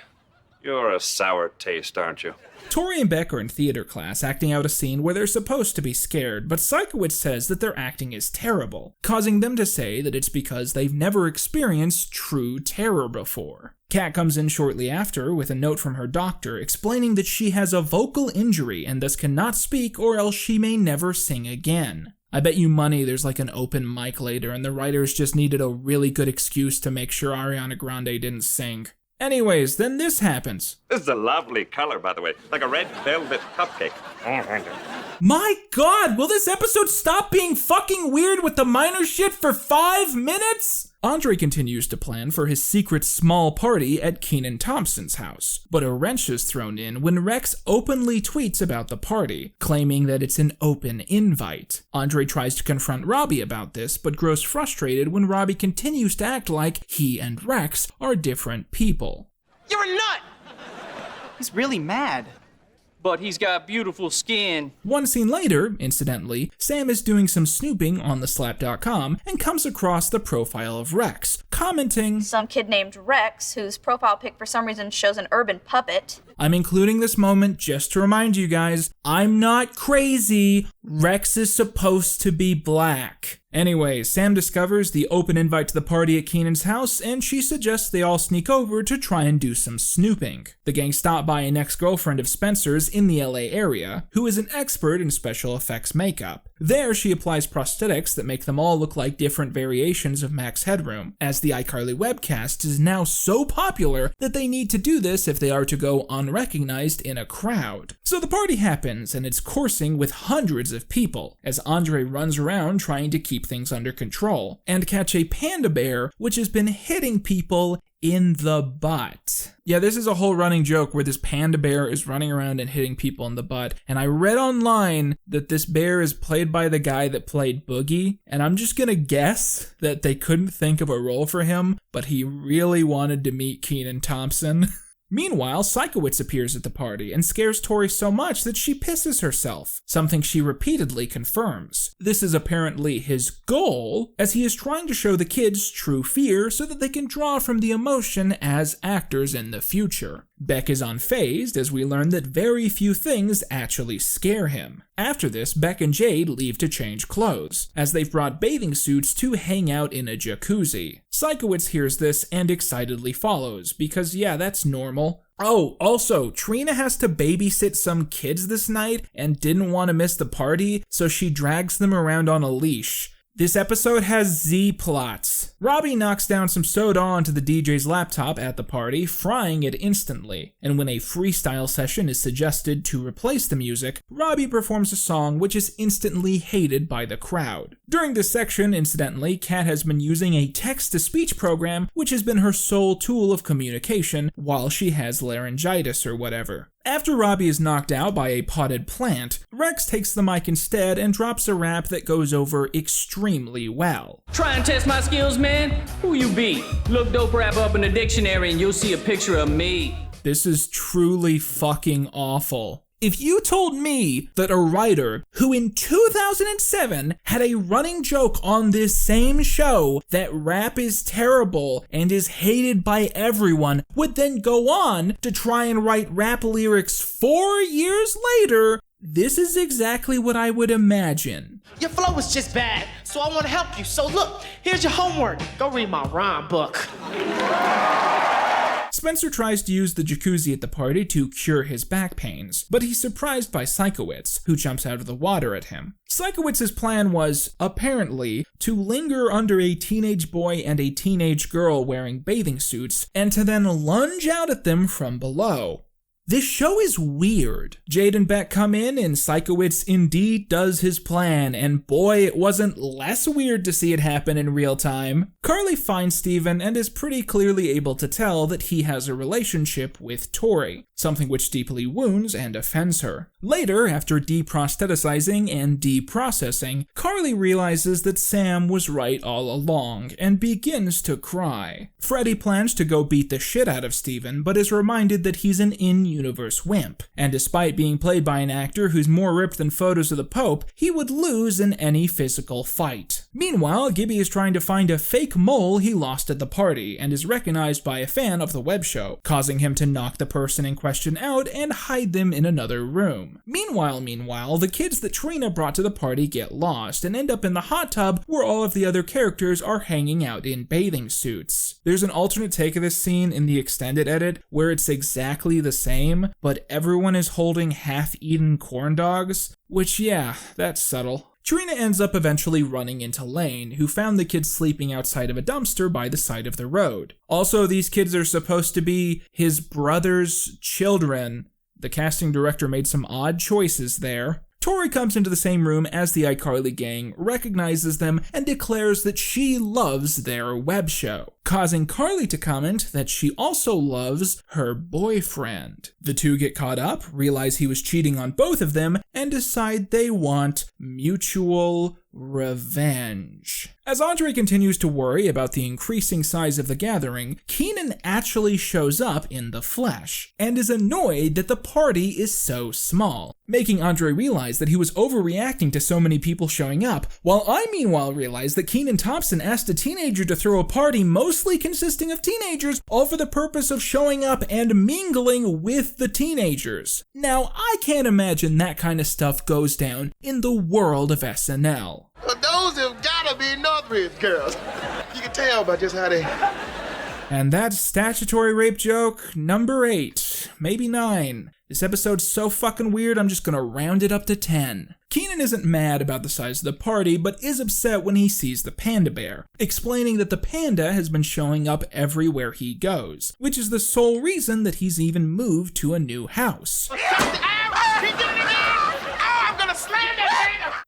you're a sour taste, aren't you? Tori and Beck are in theater class acting out a scene where they're supposed to be scared, but Sikowitz says that their acting is terrible, causing them to say that it's because they've never experienced true terror before. Kat comes in shortly after with a note from her doctor explaining that she has a vocal injury and thus cannot speak or else she may never sing again. I bet you money there's like an open mic later and the writers just needed a really good excuse to make sure Ariana Grande didn't sing. Anyways, then this happens. This is a lovely color, by the way, like a red velvet cupcake. My god, will this episode stop being fucking weird with the minor shit for 5 minutes? Andre continues to plan for his secret small party at Kenan Thompson's house, but a wrench is thrown in when Rex openly tweets about the party, claiming that it's an open invite. Andre tries to confront Robbie about this, but grows frustrated when Robbie continues to act like he and Rex are different people. You're a nut! He's really mad. But he's got beautiful skin. One scene later, incidentally, Sam is doing some snooping on theslap.com and comes across the profile of Rex, commenting, "Some kid named Rex, whose profile pic for some reason shows an urban puppet." I'm including this moment just to remind you guys, I'm not crazy. Rex is supposed to be black. Anyway, Sam discovers the open invite to the party at Kenan's house, and she suggests they all sneak over to try and do some snooping. The gang stop by an ex-girlfriend of Spencer's in the LA area, who is an expert in special effects makeup. There, she applies prosthetics that make them all look like different variations of Max Headroom, as the iCarly webcast is now so popular that they need to do this if they are to go unrecognized in a crowd. So the party happens, and it's coursing with hundreds of people, as Andre runs around trying to keep things under control, and catch a panda bear which has been hitting people in the butt. Yeah, this is a whole running joke where this panda bear is running around and hitting people in the butt. And I read online that this bear is played by the guy that played Boogie. And I'm just gonna guess that they couldn't think of a role for him, but he really wanted to meet Kenan Thompson. Meanwhile, Sikowitz appears at the party and scares Tori so much that she pisses herself, something she repeatedly confirms. This is apparently his goal, as he is trying to show the kids true fear so that they can draw from the emotion as actors in the future. Beck is unfazed as we learn that very few things actually scare him. After this, Beck and Jade leave to change clothes, as they've brought bathing suits to hang out in a jacuzzi. Sikowitz hears this and excitedly follows, because yeah, that's normal. Oh, also, Trina has to babysit some kids this night and didn't want to miss the party, so she drags them around on a leash. This episode has Z-plots. Robbie knocks down some soda onto the DJ's laptop at the party, frying it instantly. And when a freestyle session is suggested to replace the music, Robbie performs a song which is instantly hated by the crowd. During this section, incidentally, Kat has been using a text-to-speech program which has been her sole tool of communication while she has laryngitis or whatever. After Robbie is knocked out by a potted plant, Rex takes the mic instead and drops a rap that goes over extremely well. Try and test my skills, man? Who you be? Look dope rap up in the dictionary and you'll see a picture of me. This is truly fucking awful. If you told me that a writer who in 2007 had a running joke on this same show that rap is terrible and is hated by everyone would then go on to try and write rap lyrics 4 years later, this is exactly what I would imagine. Your flow is just bad, so I want to help you. So look, here's your homework. Go read my rhyme book. Spencer tries to use the jacuzzi at the party to cure his back pains, but he's surprised by Sikowitz, who jumps out of the water at him. Sikowitz's plan was, apparently, to linger under a teenage boy and a teenage girl wearing bathing suits, and to then lunge out at them from below. This show is weird. Jade and Beck come in and Sikowitz indeed does his plan, and boy, it wasn't less weird to see it happen in real time. Carly finds Steven and is pretty clearly able to tell that he has a relationship with Tori, something which deeply wounds and offends her. Later, after deprostheticizing and deprocessing, Carly realizes that Sam was right all along and begins to cry. Freddy plans to go beat the shit out of Steven, but is reminded that he's an in-universe wimp, and despite being played by an actor who's more ripped than photos of the Pope, he would lose in any physical fight. Meanwhile, Gibby is trying to find a fake mole he lost at the party, and is recognized by a fan of the web show, causing him to knock the person in question out and hide them in another room. Meanwhile, the kids that Trina brought to the party get lost and end up in the hot tub where all of the other characters are hanging out in bathing suits. There's an alternate take of this scene in the extended edit where it's exactly the same, but everyone is holding half-eaten corn dogs, which yeah, that's subtle. Trina ends up eventually running into Lane, who found the kids sleeping outside of a dumpster by the side of the road. Also, these kids are supposed to be his brother's children. The casting director made some odd choices there. Tori comes into the same room as the iCarly gang, recognizes them, and declares that she loves their web show, causing Carly to comment that she also loves her boyfriend. The two get caught up, realize he was cheating on both of them, and decide they want mutual revenge. As Andre continues to worry about the increasing size of the gathering, Kenan actually shows up in the flesh, and is annoyed that the party is so small, making Andre realize that he was overreacting to so many people showing up, while I meanwhile realize that Kenan Thompson asked a teenager to throw a party mostly consisting of teenagers, all for the purpose of showing up and mingling with the teenagers. Now, I can't imagine that kind of stuff goes down in the world of SNL. But those have gotta be Northridge girls. You can tell by just how they... And that's statutory rape joke number 8, maybe 9. This episode's so fucking weird, I'm just gonna round it up to 10. Kenan isn't mad about the size of the party, but is upset when he sees the panda bear, explaining that the panda has been showing up everywhere he goes, which is the sole reason that he's even moved to a new house.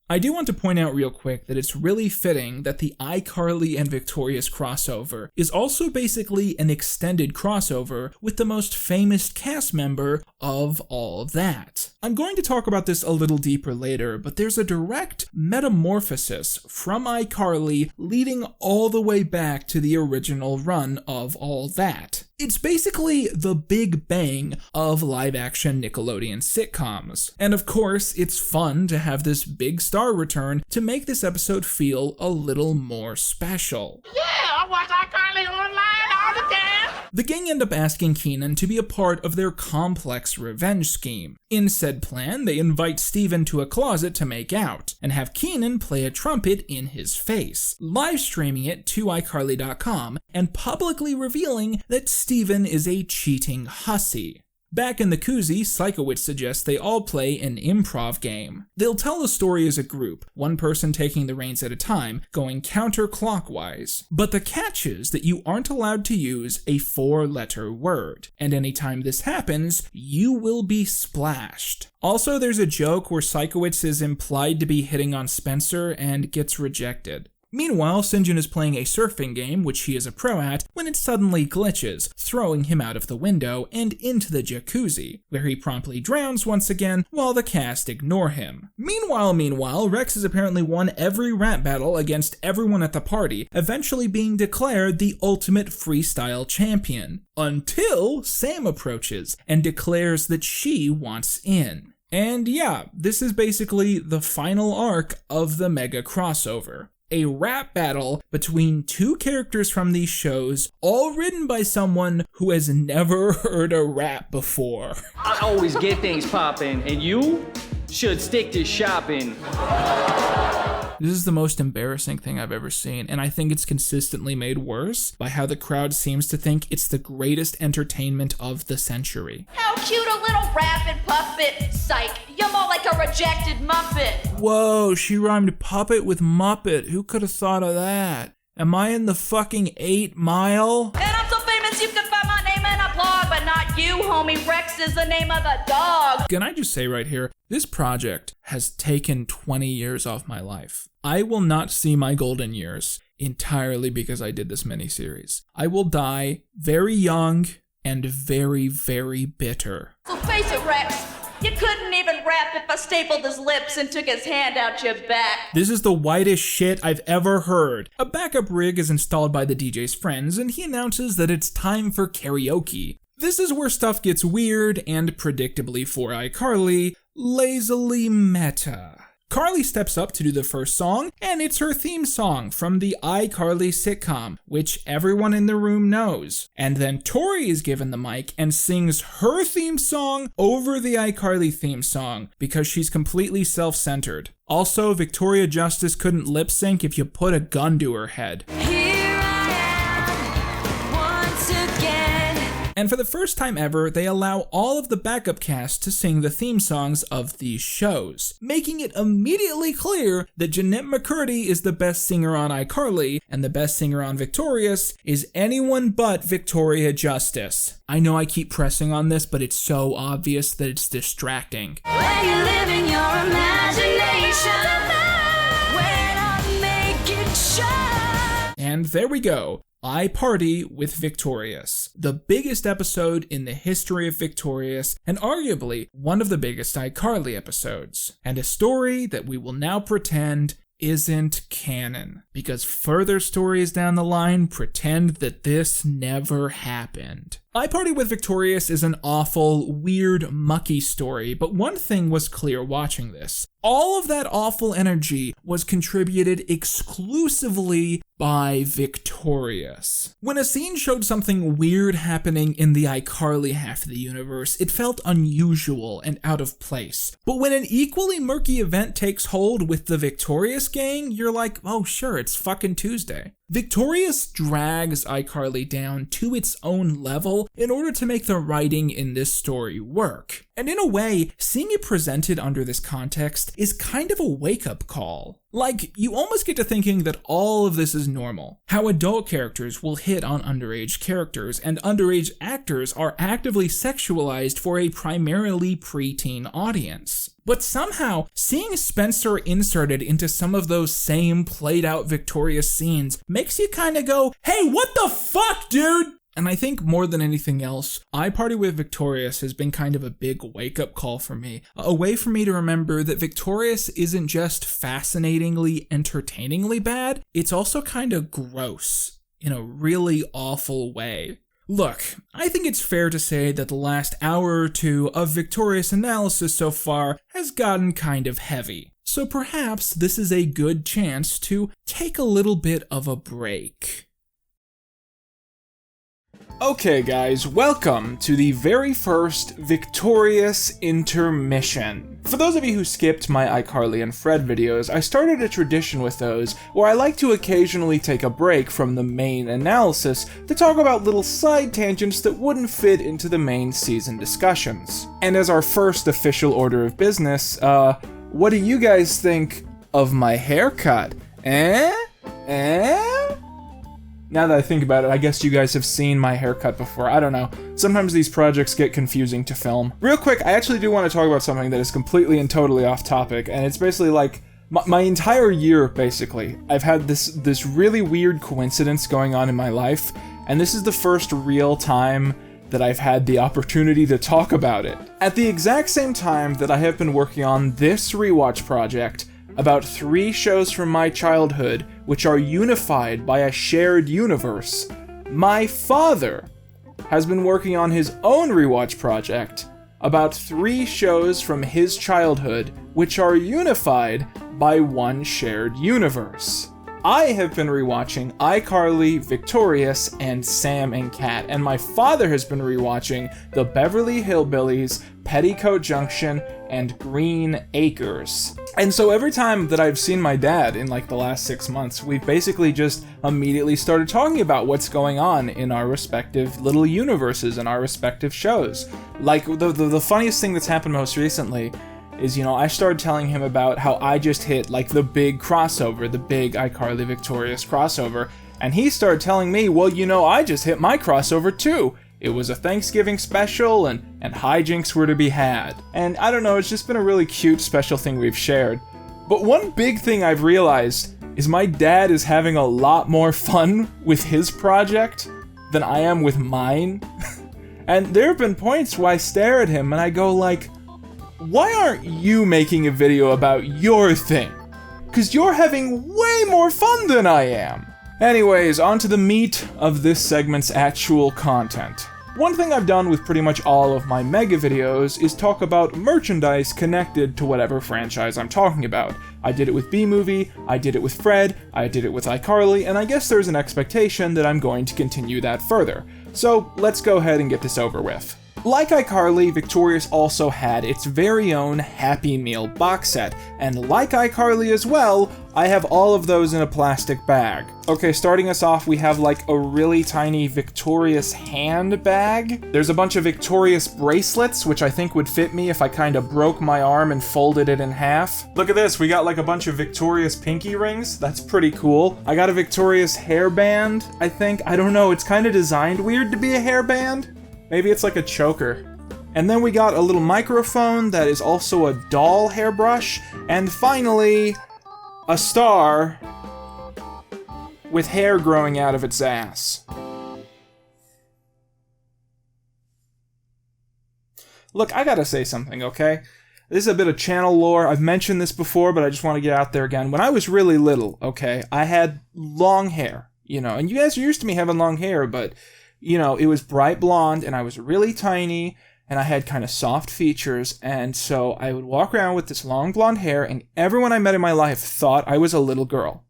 I do want to point out real quick that it's really fitting that the iCarly and Victorious crossover is also basically an extended crossover with the most famous cast member of all that. I'm going to talk about this a little deeper later, but there's a direct metamorphosis from iCarly leading all the way back to the original run of all that. It's basically the Big Bang of live-action Nickelodeon sitcoms. And of course, it's fun to have this big star return to make this episode feel a little more special. Yeah, I watch iCarly online all the time. The gang end up asking Kenan to be a part of their complex revenge scheme. In said plan, they invite Steven to a closet to make out, and have Kenan play a trumpet in his face, live streaming it to iCarly.com, and publicly revealing that Steven is a cheating hussy. Back in the koozie, Psychowitz suggests they all play an improv game. They'll tell the story as a group, one person taking the reins at a time, going counterclockwise. But the catch is that you aren't allowed to use a 4-letter word, and anytime this happens, you will be splashed. Also, there's a joke where Psychowitz is implied to be hitting on Spencer and gets rejected. Meanwhile, Sinjin is playing a surfing game, which he is a pro at, when it suddenly glitches, throwing him out of the window and into the jacuzzi, where he promptly drowns once again while the cast ignore him. Meanwhile, Rex has apparently won every rap battle against everyone at the party, eventually being declared the ultimate freestyle champion, until Sam approaches and declares that she wants in. And yeah, this is basically the final arc of the mega crossover. A rap battle between two characters from these shows, all written by someone who has never heard a rap before. I always get things poppin', and you should stick to shopping. This is the most embarrassing thing I've ever seen, and I think it's consistently made worse by how the crowd seems to think it's the greatest entertainment of the century. How cute a little rapping puppet. Psych, you're more like a rejected Muppet. Whoa, she rhymed puppet with Muppet. Who could have thought of that? Am I in the fucking 8 Mile? And I'm so famous you can find my name in a blog, but not you, homie. Rex is the name of the dog. Can I just say right here, this project has taken 20 years off my life. I will not see my golden years entirely because I did this miniseries. I will die very young and very, very bitter. So face it, Rex. You couldn't even rap if I stapled his lips and took his hand out your back. This is the whitest shit I've ever heard. A backup rig is installed by the DJ's friends, and he announces that it's time for karaoke. This is where stuff gets weird and, predictably for iCarly, lazily meta. Carly steps up to do the first song, and it's her theme song from the iCarly sitcom, which everyone in the room knows. And then Tori is given the mic and sings her theme song over the iCarly theme song because she's completely self-centered. Also, Victoria Justice couldn't lip sync if you put a gun to her head. And for the first time ever, they allow all of the backup cast to sing the theme songs of these shows, making it immediately clear that Jennette McCurdy is the best singer on iCarly, and the best singer on Victorious is anyone but Victoria Justice. I know I keep pressing on this, but it's so obvious that it's distracting. When you live in your imagination, when I make it shine. And there we go. I Party with Victorious, the biggest episode in the history of Victorious, and arguably one of the biggest iCarly episodes, and a story that we will now pretend isn't canon, because further stories down the line pretend that this never happened. I Party with Victorious is an awful, weird, mucky story, but one thing was clear watching this. All of that awful energy was contributed exclusively by Victorious. When a scene showed something weird happening in the iCarly half of the universe, it felt unusual and out of place. But when an equally murky event takes hold with the Victorious gang, you're like, oh sure, it's fucking Tuesday. Victorious drags iCarly down to its own level in order to make the writing in this story work. And in a way, seeing it presented under this context is kind of a wake-up call. Like, you almost get to thinking that all of this is normal. How adult characters will hit on underage characters, and underage actors are actively sexualized for a primarily preteen audience. But somehow, seeing Spencer inserted into some of those same played out Victorious scenes makes you kind of go, hey, what the fuck, dude? And I think more than anything else, iParty with Victorious has been kind of a big wake-up call for me. A way for me to remember that Victorious isn't just fascinatingly, entertainingly bad, it's also kind of gross in a really awful way. Look, I think it's fair to say that the last hour or two of Victorious analysis so far has gotten kind of heavy. So perhaps this is a good chance to take a little bit of a break. Okay guys, welcome to the very first Victorious intermission. For those of you who skipped my iCarly and Fred videos, I started a tradition with those where I like to occasionally take a break from the main analysis to talk about little side tangents that wouldn't fit into the main season discussions. And as our first official order of business, what do you guys think of my haircut? Now that I think about it, I guess you guys have seen my haircut before. I don't know. Sometimes these projects get confusing to film. Real quick, I actually do want to talk about something that is completely and totally off topic, and it's basically like my entire year, basically. I've had this really weird coincidence going on in my life, and this is the first real time that I've had the opportunity to talk about it. At the exact same time that I have been working on this rewatch project, about 3 shows from my childhood which are unified by a shared universe, my father has been working on his own rewatch project about 3 shows from his childhood which are unified by one shared universe. I have been rewatching iCarly, Victorious, and Sam and Cat, and my father has been rewatching The Beverly Hillbillies, Petticoat Junction, and Green Acres. And so every time that I've seen my dad in like the last 6 months, we've basically just immediately started talking about what's going on in our respective little universes and our respective shows. Like the funniest thing that's happened most recently is, you know, I started telling him about how I just hit like the big crossover, the big iCarly Victorious crossover, and he started telling me, well, you know, I just hit my crossover too. It was a Thanksgiving special, and hijinks were to be had. And I don't know, it's just been a really cute special thing we've shared. But one big thing I've realized is my dad is having a lot more fun with his project than I am with mine. And there have been points where I stare at him and I go like, why aren't you making a video about your thing? 'Cause you're having way more fun than I am. Anyways, on to the meat of this segment's actual content. One thing I've done with pretty much all of my mega videos is talk about merchandise connected to whatever franchise I'm talking about. I did it with B-Movie, I did it with Fred, I did it with iCarly, and I guess there's an expectation that I'm going to continue that further. So let's go ahead and get this over with. Like iCarly, Victorious also had its very own Happy Meal box set, and like iCarly as well, I have all of those in a plastic bag. Okay, starting us off, we have like a really tiny Victorious handbag. There's a bunch of Victorious bracelets, which I think would fit me if I kind of broke my arm and folded it in half. Look at this, we got like a bunch of Victorious pinky rings. That's pretty cool. I got a Victorious hairband, I think. I don't know, it's kind of designed weird to be a hairband. Maybe it's like a choker. And then we got a little microphone that is also a doll hairbrush. And finally, a star with hair growing out of its ass. Look, I gotta say something, okay? This is a bit of channel lore. I've mentioned this before, but I just want to get out there again. When I was really little, okay, I had long hair, you know, and you guys are used to me having long hair, but you know, it was bright blonde and I was really tiny and I had kind of soft features, and so I would walk around with this long blonde hair and everyone I met in my life thought I was a little girl.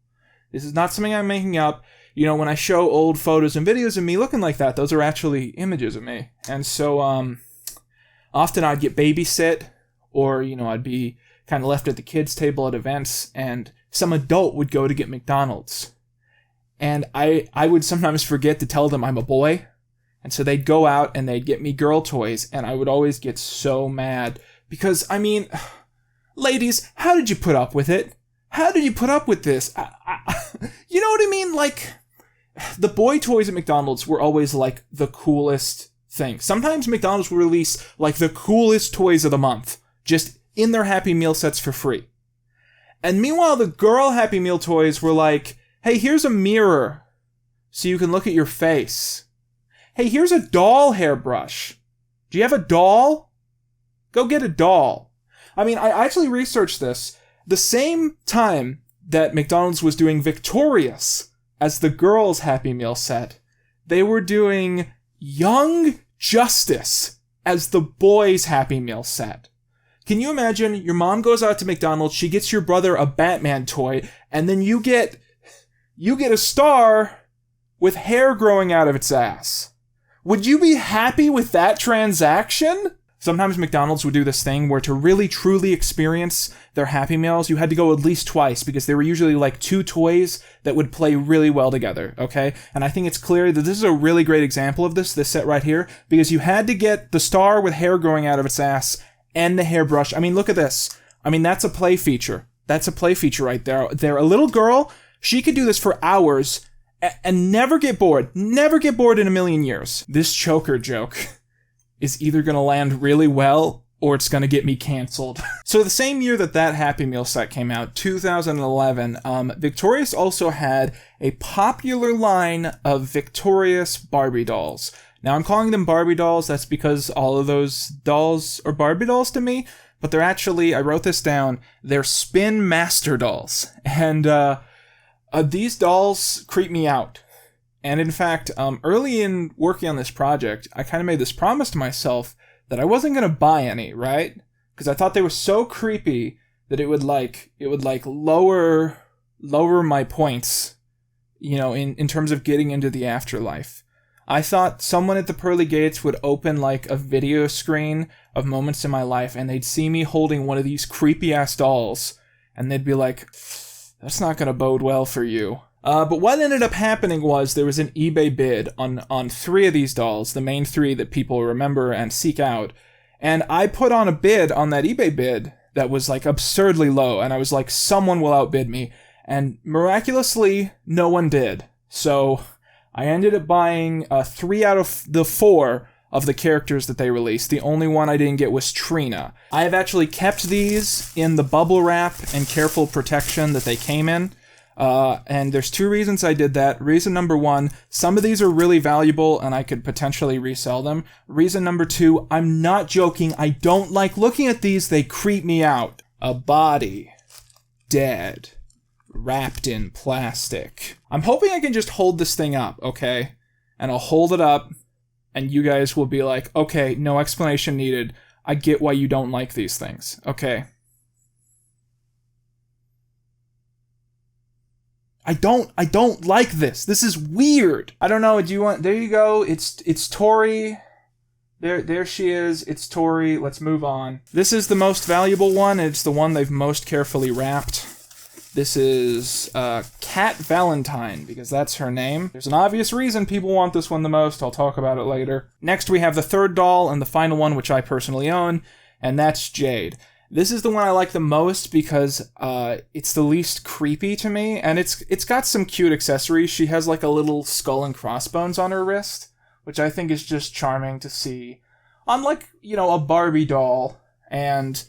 This is not something I'm making up. You know, when I show old photos and videos of me looking like that, those are actually images of me. And so often I'd get babysit, or, you know, I'd be kind of left at the kids' table at events and some adult would go to get McDonald's. And I would sometimes forget to tell them I'm a boy. And so they'd go out and they'd get me girl toys. And I would always get so mad. Because, I mean, ladies, how did you put up with it? How did you put up with this? You know what I mean? Like, the boy toys at McDonald's were always like the coolest thing. Sometimes McDonald's will release like the coolest toys of the month. Just in their Happy Meal sets for free. And meanwhile, the girl Happy Meal toys were like, hey, here's a mirror so you can look at your face. Hey, here's a doll hairbrush. Do you have a doll? Go get a doll. I mean, I actually researched this. The same time that McDonald's was doing Victorious as the girls' Happy Meal set, they were doing Young Justice as the boys' Happy Meal set. Can you imagine your mom goes out to McDonald's, she gets your brother a Batman toy, and then you get a star with hair growing out of its ass? Would you be happy with that transaction? Sometimes McDonald's would do this thing where to really truly experience their Happy Meals, you had to go at least twice because they were usually like two toys that would play really well together, okay? And I think it's clear that this is a really great example of this set right here, because you had to get the star with hair growing out of its ass and the hairbrush. I mean, look at this. I mean, that's a play feature. That's a play feature right there. They're a little girl. She could do this for hours and never get bored. Never get bored in a million years. This choker joke is either going to land really well or it's going to get me canceled. So the same year that Happy Meal set came out, 2011, Victorious also had a popular line of Victorious Barbie dolls. Now I'm calling them Barbie dolls, that's because all of those dolls are Barbie dolls to me, but they're actually, I wrote this down, they're Spin Master dolls. And these dolls creep me out. And in fact, early in working on this project, I kind of made this promise to myself that I wasn't going to buy any, right? Because I thought they were so creepy that it would lower my points, you know, in terms of getting into the afterlife. I thought someone at the pearly gates would open like a video screen of moments in my life and they'd see me holding one of these creepy ass dolls and they'd be like, that's not going to bode well for you. But what ended up happening was there was an eBay bid on 3 of these dolls, the main 3 that people remember and seek out. And I put on a bid on that eBay bid that was like absurdly low. And I was like, someone will outbid me. And miraculously, no one did. So I ended up buying 3 out of the 4 of the characters that they released. The only one I didn't get was Trina. I have actually kept these in the bubble wrap and careful protection that they came in. And there's 2 reasons I did that. Reason number 1, some of these are really valuable and I could potentially resell them. Reason number 2, I'm not joking, I don't like looking at these, they creep me out. A body. Dead. Wrapped in plastic. I'm hoping I can just hold this thing up, okay? And I'll hold it up and you guys will be like, okay, no explanation needed. I get why you don't like these things, okay? I don't like this. This is weird. I don't know. Do you want? There you go. It's Tori. There she is. It's Tori. Let's move on. This is the most valuable one. It's the one they've most carefully wrapped. This is Cat Valentine because that's her name. There's an obvious reason people want this one the most. I'll talk about it later. Next we have the 3rd doll and the final one, which I personally own, and that's Jade. This is the one I like the most because it's the least creepy to me, and it's got some cute accessories. She has like a little skull and crossbones on her wrist, which I think is just charming to see on like, you know, a Barbie doll. And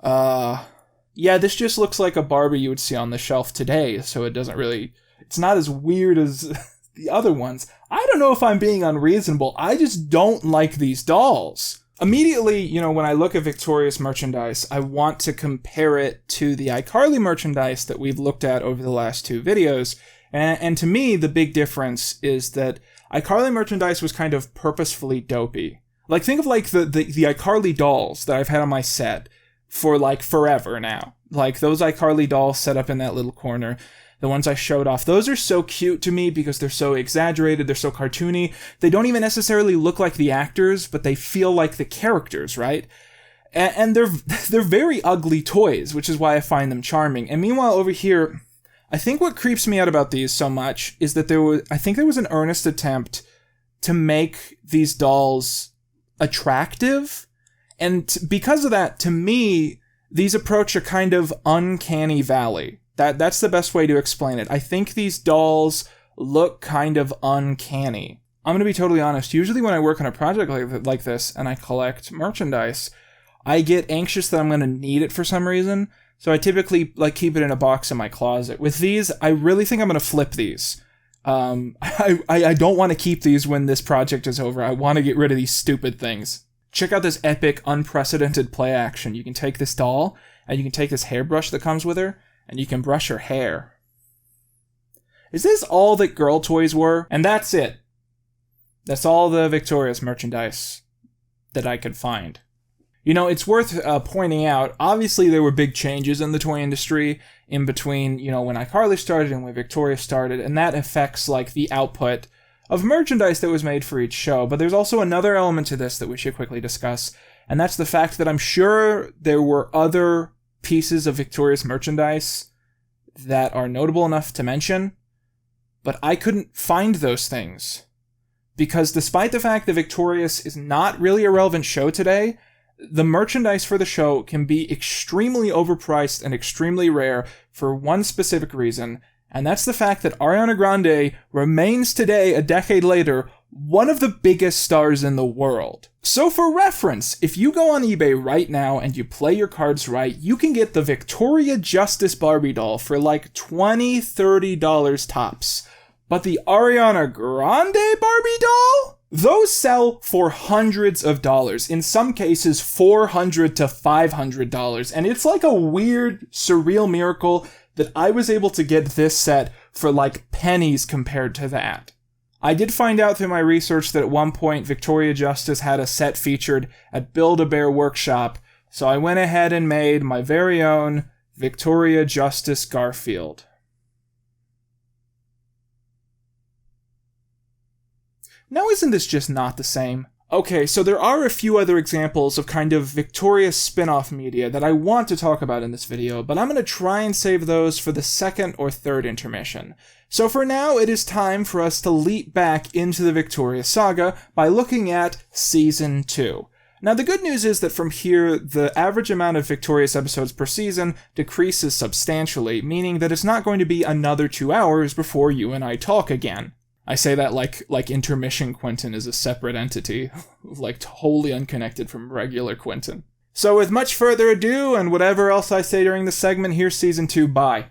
yeah, this just looks like a Barbie you would see on the shelf today, so it's not as weird as the other ones. I don't know if I'm being unreasonable. I just don't like these dolls. Immediately, you know, when I look at Victorious merchandise, I want to compare it to the iCarly merchandise that we've looked at over the last 2 videos. And to me, the big difference is that iCarly merchandise was kind of purposefully dopey. Like, think of like the iCarly dolls that I've had on my set for like forever now. Like those iCarly dolls set up in that little corner. The ones I showed off, those are so cute to me because they're so exaggerated, they're so cartoony. They don't even necessarily look like the actors, but they feel like the characters, right? And they're very ugly toys, which is why I find them charming. And meanwhile, over here, I think what creeps me out about these so much is that there was an earnest attempt to make these dolls attractive. And because of that, to me, these approach a kind of uncanny valley. That's the best way to explain it. I think these dolls look kind of uncanny. I'm going to be totally honest. Usually when I work on a project like this and I collect merchandise, I get anxious that I'm going to need it for some reason, so I typically like keep it in a box in my closet. With these, I really think I'm going to flip these. I don't want to keep these when this project is over. I want to get rid of these stupid things. Check out this epic, unprecedented play action. You can take this doll, and you can take this hairbrush that comes with her, and you can brush her hair. Is this all that girl toys were? And that's it. That's all the Victorious merchandise that I could find. You know, it's worth pointing out, obviously there were big changes in the toy industry in between, you know, when iCarly started and when Victoria started, and that affects, like, the output of merchandise that was made for each show. But there's also another element to this that we should quickly discuss, and that's the fact that I'm sure there were other pieces of Victorious merchandise that are notable enough to mention, but I couldn't find those things. Because despite the fact that Victorious is not really a relevant show today, the merchandise for the show can be extremely overpriced and extremely rare for one specific reason, and that's the fact that Ariana Grande remains today, a decade later, one of the biggest stars in the world. So for reference, if you go on eBay right now and you play your cards right, you can get the Victoria Justice Barbie doll for like $20, $30 tops. But the Ariana Grande Barbie doll? Those sell for hundreds of dollars, in some cases $400 to $500, and it's like a weird, surreal miracle that I was able to get this set for like pennies compared to that. I did find out through my research that at one point Victoria Justice had a set featured at Build-A-Bear Workshop, so I went ahead and made my very own Victoria Justice Garfield. Now isn't this just not the same? Okay, so there are a few other examples of kind of Victorious spin-off media that I want to talk about in this video, but I'm going to try and save those for the second or third intermission. So for now, it is time for us to leap back into the Victorious saga by looking at Season 2. Now the good news is that from here, the average amount of Victorious episodes per season decreases substantially, meaning that it's not going to be another 2 hours before you and I talk again. I say that like Intermission Quentin is a separate entity, like wholly unconnected from regular Quentin. So with much further ado, and whatever else I say during this segment, here's Season 2, bye.